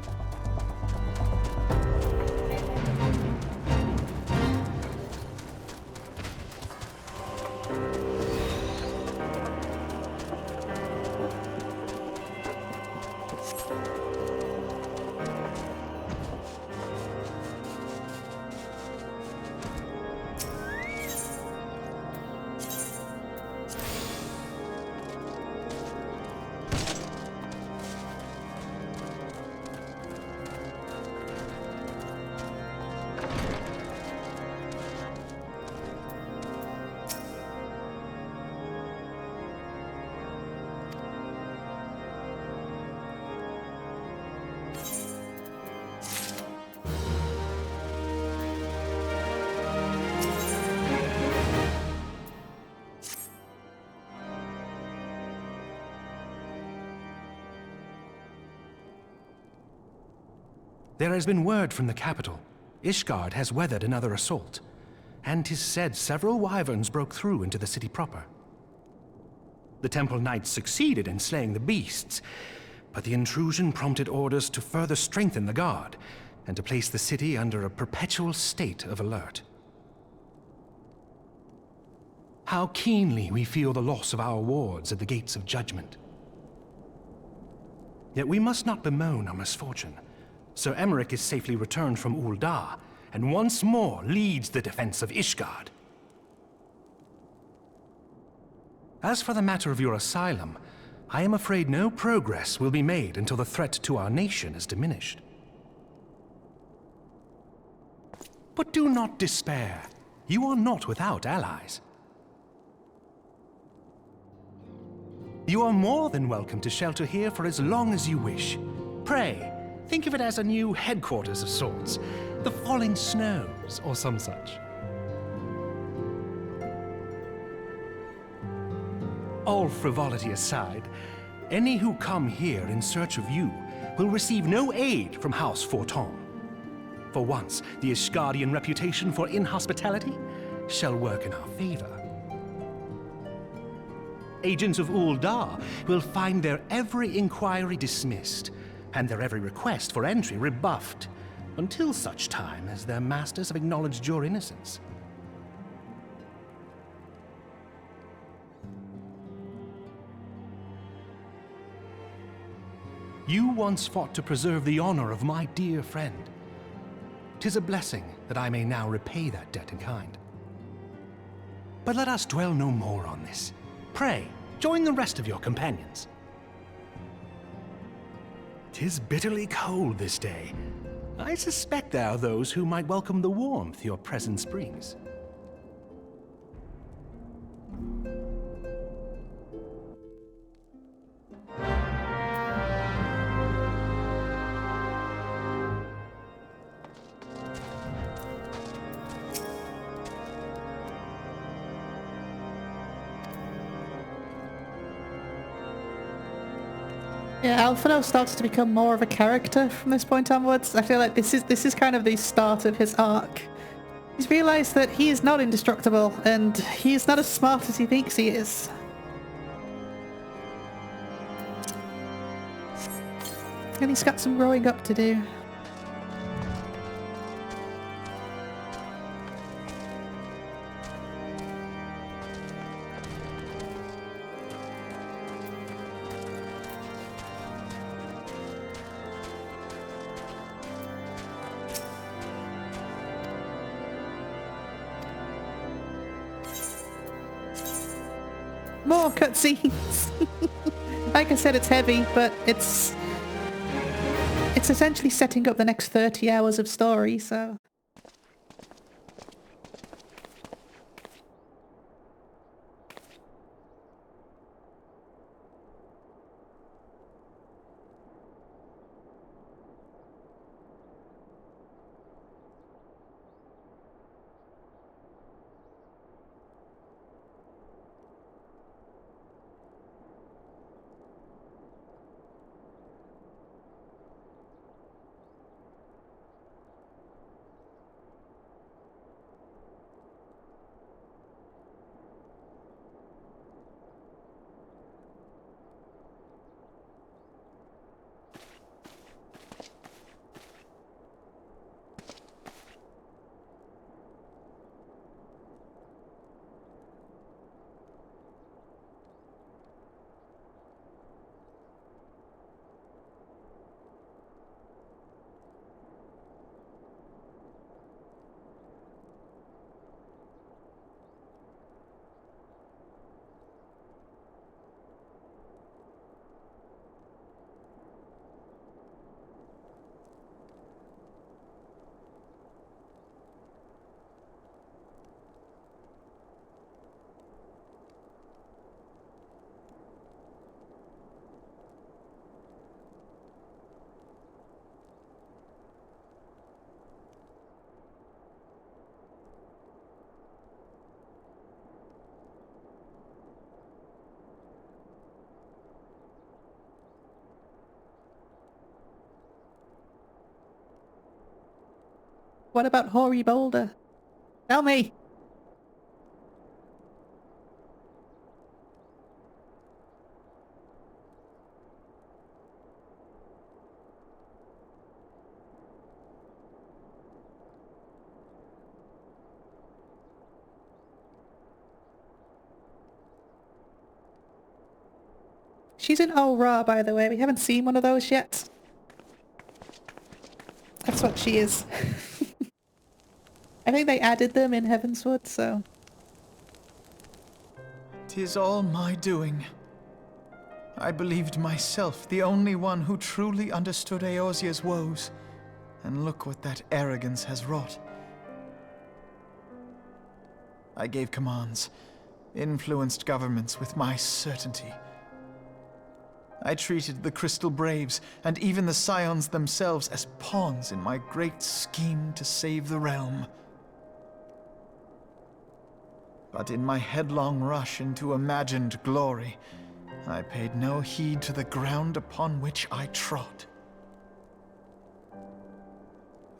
There has been word from the capital. Ishgard has weathered another assault, and 'tis said several wyverns broke through into the city proper. The Temple Knights succeeded in slaying the beasts, but the intrusion prompted orders to further strengthen the guard, and to place the city under a perpetual state of alert. How keenly we feel the loss of our wards at the gates of judgment. Yet we must not bemoan our misfortune. Sir Emmerich is safely returned from Ul'dah, and once more leads the defense of Ishgard. As for the matter of your asylum, I am afraid no progress will be made until the threat to our nation is diminished. But do not despair. You are not without allies. You are more than welcome to shelter here for as long as you wish. Pray, think of it as a new headquarters of sorts. The Falling Snows, or some such. All frivolity aside, any who come here in search of you will receive no aid from House Forton. For once, the Ishgardian reputation for inhospitality shall work in our favor. Agents of Ul'dah will find their every inquiry dismissed, and their every request for entry rebuffed, until such time as their masters have acknowledged your innocence. You once fought to preserve the honor of my dear friend. 'Tis a blessing that I may now repay that debt in kind. But let us dwell no more on this. Pray, join the rest of your companions. 'Tis bitterly cold this day. I suspect there are those who might welcome the warmth your presence brings. Yeah, Alphino starts to become more of a character from this point onwards. I feel like this is kind of the start of his arc. He's realised that he is not indestructible, and he is not as smart as he thinks he is. And he's got some growing up to do. More cutscenes. Like I said, it's heavy, but it's essentially setting up the next 30 hours of story, so... What about Hoary Boulder? Tell me! She's in Ra, by the way. We haven't seen one of those yet. That's what she is. I think they added them in Heavenswood, so... 'Tis all my doing. I believed myself the only one who truly understood Eorzea's woes. And look what that arrogance has wrought. I gave commands, influenced governments with my certainty. I treated the Crystal Braves, and even the Scions themselves, as pawns in my great scheme to save the realm. But in my headlong rush into imagined glory, I paid no heed to the ground upon which I trod.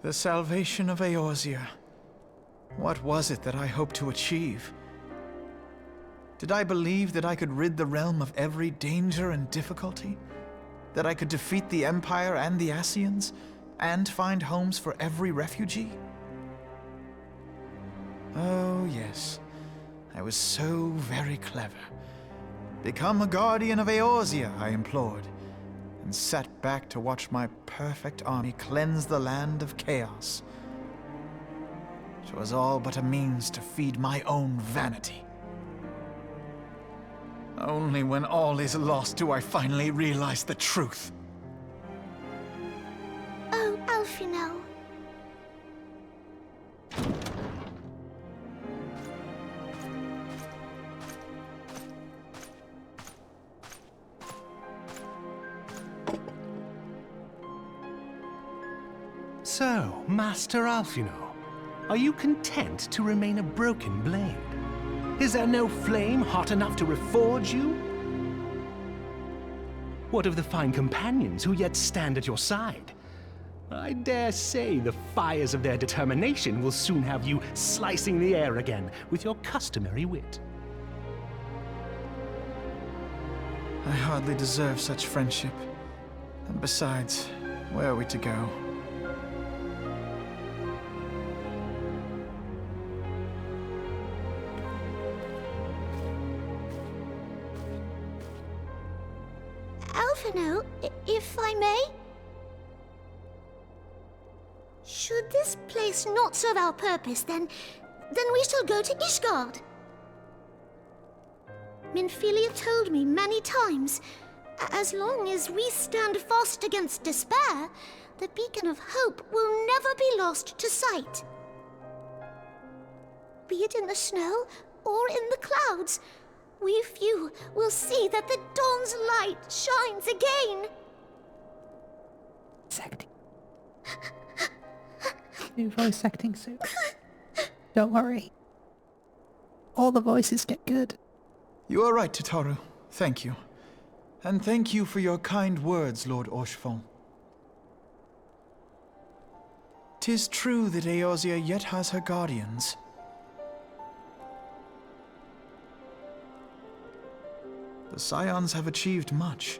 The salvation of Eorzea. What was it that I hoped to achieve? Did I believe that I could rid the realm of every danger and difficulty? That I could defeat the Empire and the Ascians, and find homes for every refugee? Oh, yes. I was so very clever. Become a guardian of Eorzea, I implored, and sat back to watch my perfect army cleanse the land of chaos. 'Twas all but a means to feed my own vanity. Only when all is lost do I finally realize the truth. Oh, Alphinaud. So, Master Alphinaud, are you content to remain a broken blade? Is there no flame hot enough to reforge you? What of the fine companions who yet stand at your side? I dare say the fires of their determination will soon have you slicing the air again with your customary wit. I hardly deserve such friendship. And besides, where are we to go? Alphinaud, if I may? Should this place not serve our purpose, then we shall go to Ishgard. Minfilia told me many times, as long as we stand fast against despair, the beacon of hope will never be lost to sight. Be it in the snow or in the clouds, we few will see that the dawn's light shines again. Acting. New voice acting soon. Don't worry. All the voices get good. You are right, Tataru. Thank you. And thank you for your kind words, Lord Orchefon. 'Tis true that Eorzea yet has her guardians. The Scions have achieved much,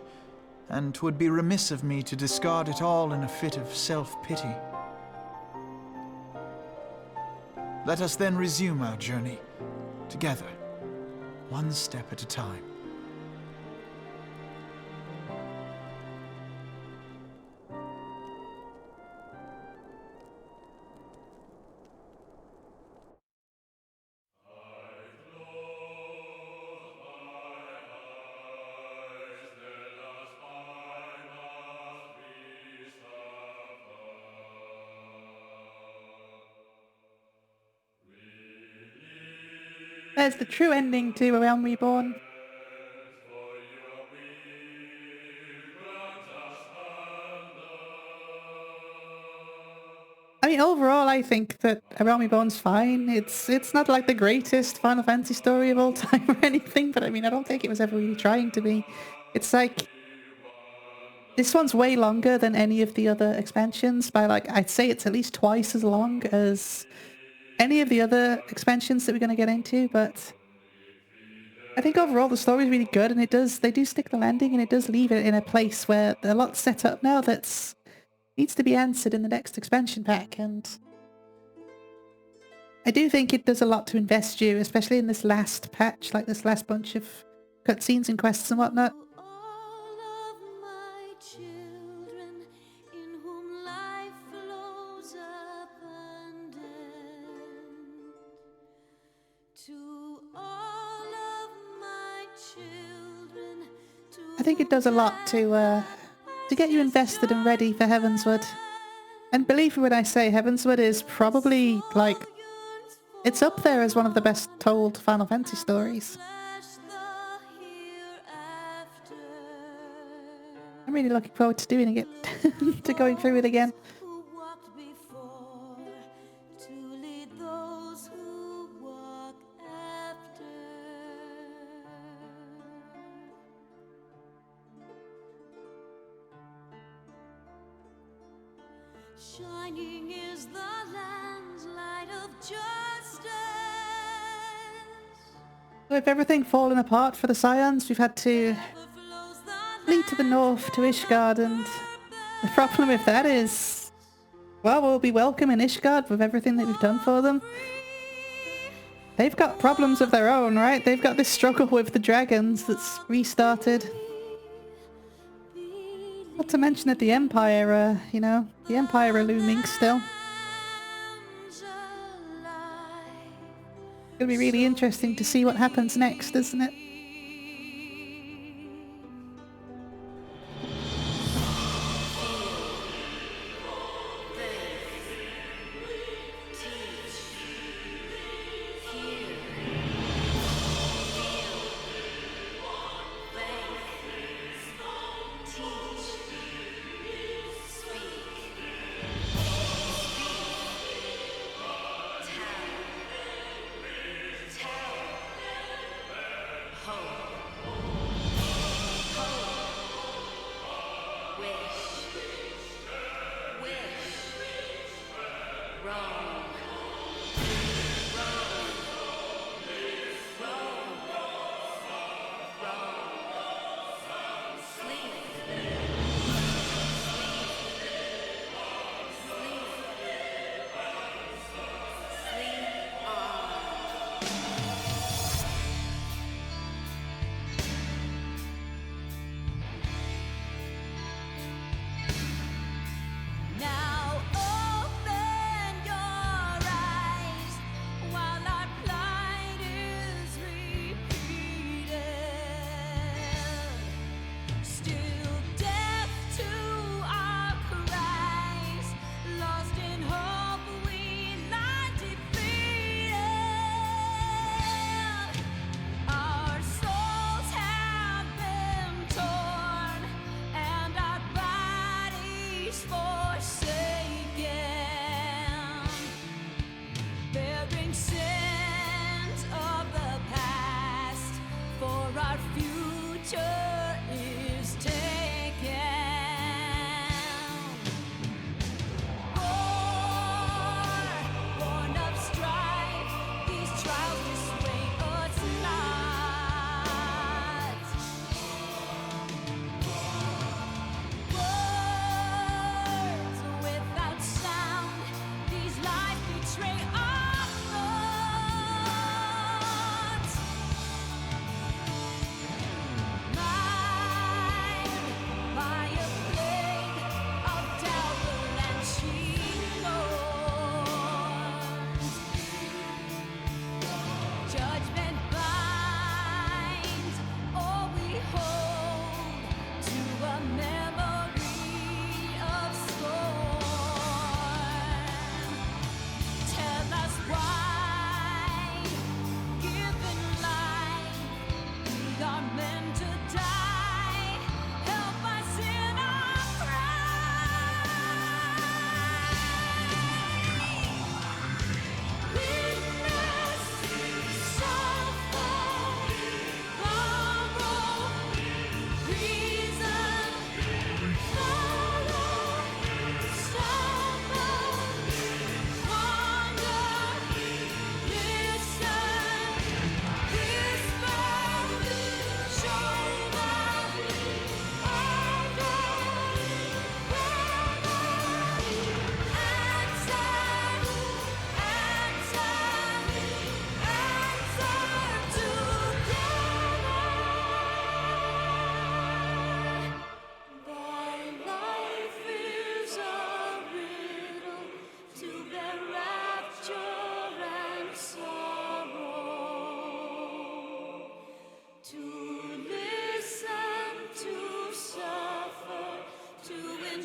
and 'twould be remiss of me to discard it all in a fit of self-pity. Let us then resume our journey, together, one step at a time. There's the true ending to A Realm Reborn. I mean, overall, I think that A Realm Reborn's fine. It's not like the greatest Final Fantasy story of all time or anything, but I mean, I don't think it was ever really trying to be. It's like, This one's way longer than any of the other expansions by like, I'd say it's at least twice as long as any of the other expansions that we're going to get into, but I think overall the story is really good, and they do stick the landing, and it does leave it in a place where a lot's set up now that's needs to be answered in the next expansion pack, and I do think it does a lot to invest you, especially in this last patch, like this last bunch of cutscenes and quests and whatnot. I think it does a lot to get you invested and ready for Heavensward. And believe me when I say Heavensward is probably, like, it's up there as one of the best told Final Fantasy stories. I'm really looking forward to doing it, to going through it again. Shining is the land's light of justice. With everything falling apart for the Scions, we've had to flee to the north to Ishgard, and the problem with that is, well, we'll be welcome in Ishgard with everything that we've done for them. They've got problems of their own, right? They've got this struggle with the dragons that's restarted. Not to mention that the Empire, you know, the Empire are looming still. It's gonna be really interesting to see what happens next, isn't it?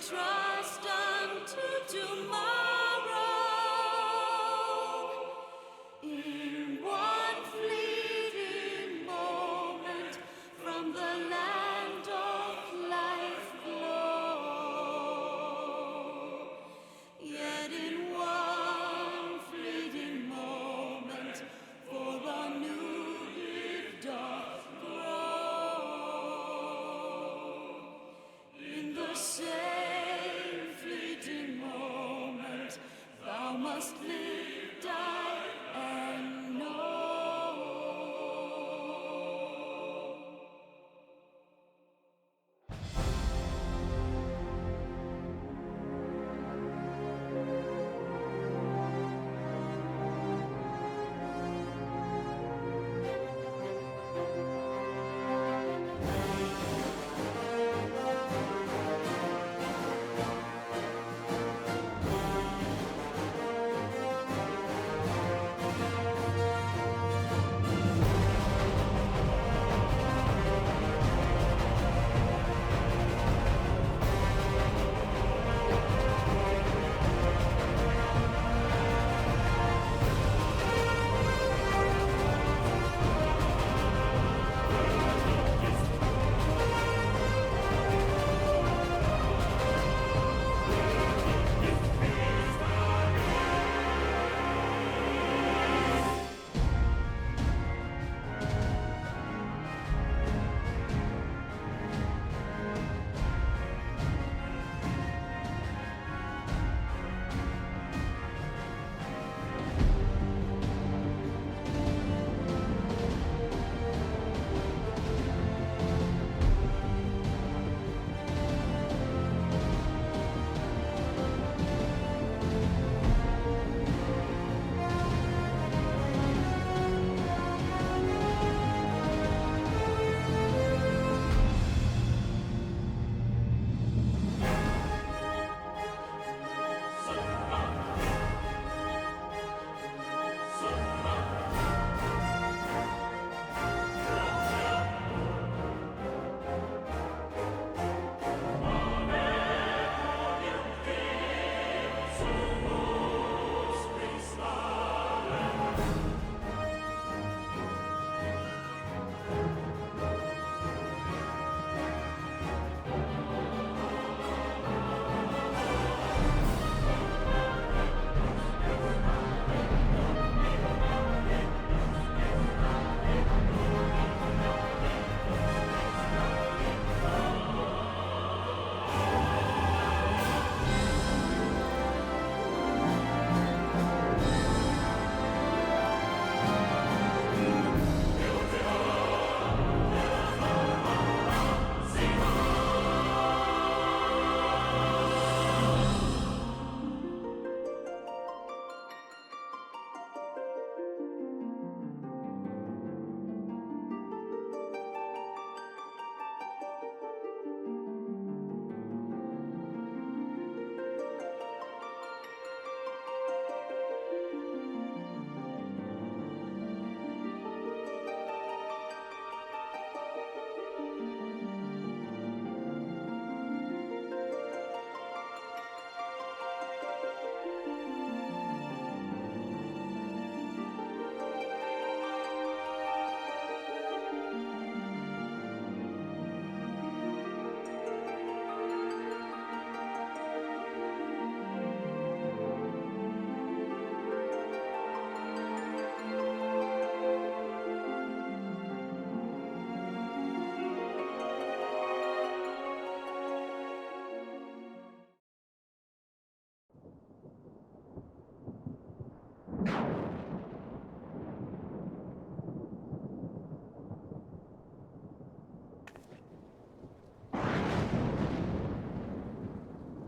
trust unto tomorrow. In one fleeting moment from the land of life glow. Yet in one fleeting moment for a new it doth grow. In the same fleeting moment thou must live, die, and know.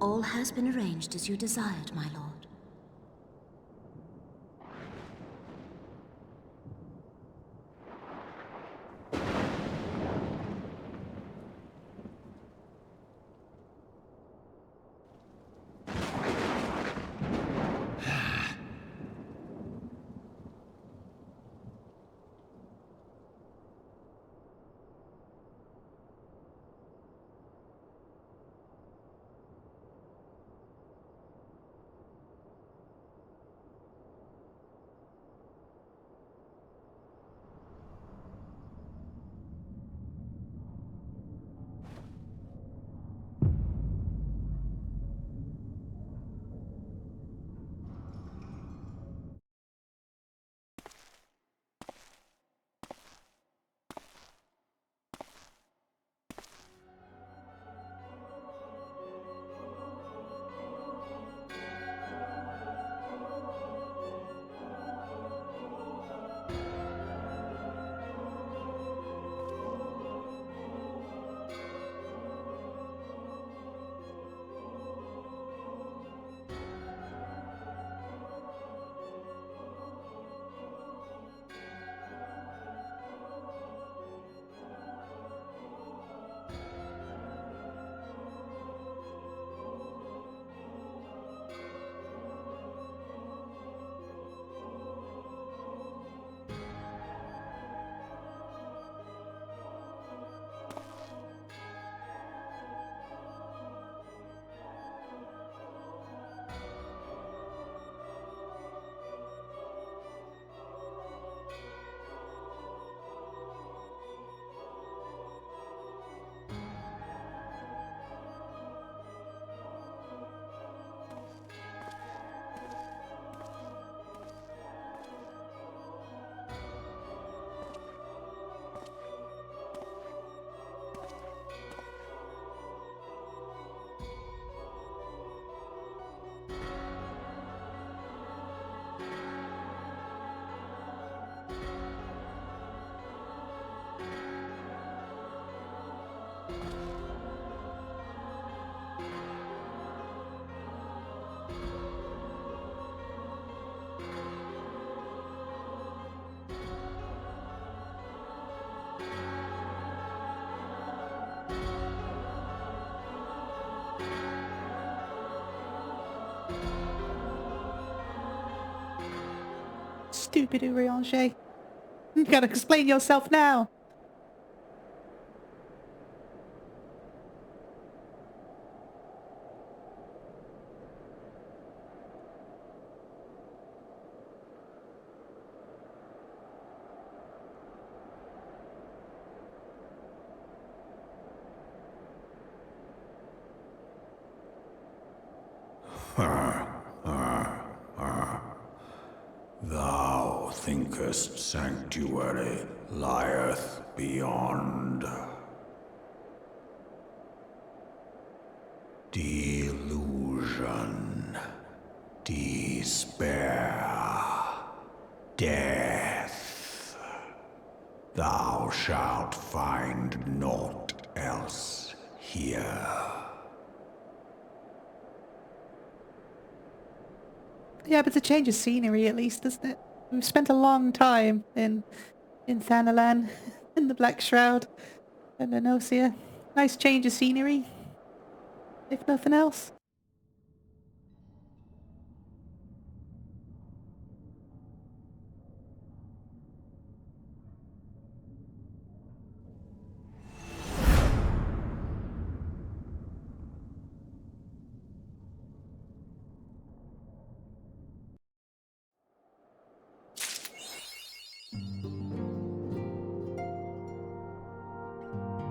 All has been arranged as you desired, my lord. Doobidoo Ranger. You gotta explain yourself now. Thou thinkest sanctuary lieth beyond. Delusion, despair, death. Thou shalt find naught else here. Yeah, but it's a change of scenery at least, isn't it? We've spent a long time in Thanalan, in the Black Shroud, and Enosia. Nice change of scenery, if nothing else.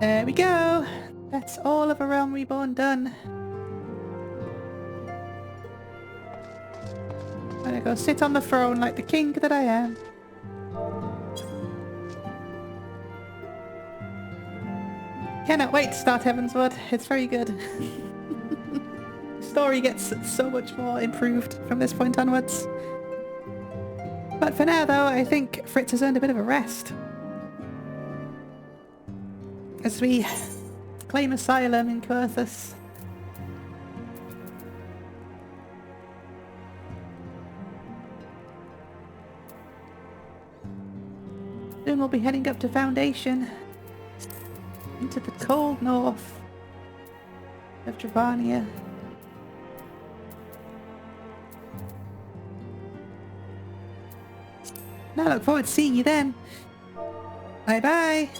There we go. That's all of A Realm Reborn done. I'm gonna go sit on the throne like the king that I am. Cannot wait to start Heavensward. It's very good. Story gets so much more improved from this point onwards. But for now though, I think Fritz has earned a bit of a rest. As we claim asylum in Coerthas. Soon we'll be heading up to Foundation. Into the cold north of Dravania. Now I look forward to seeing you then. Bye bye.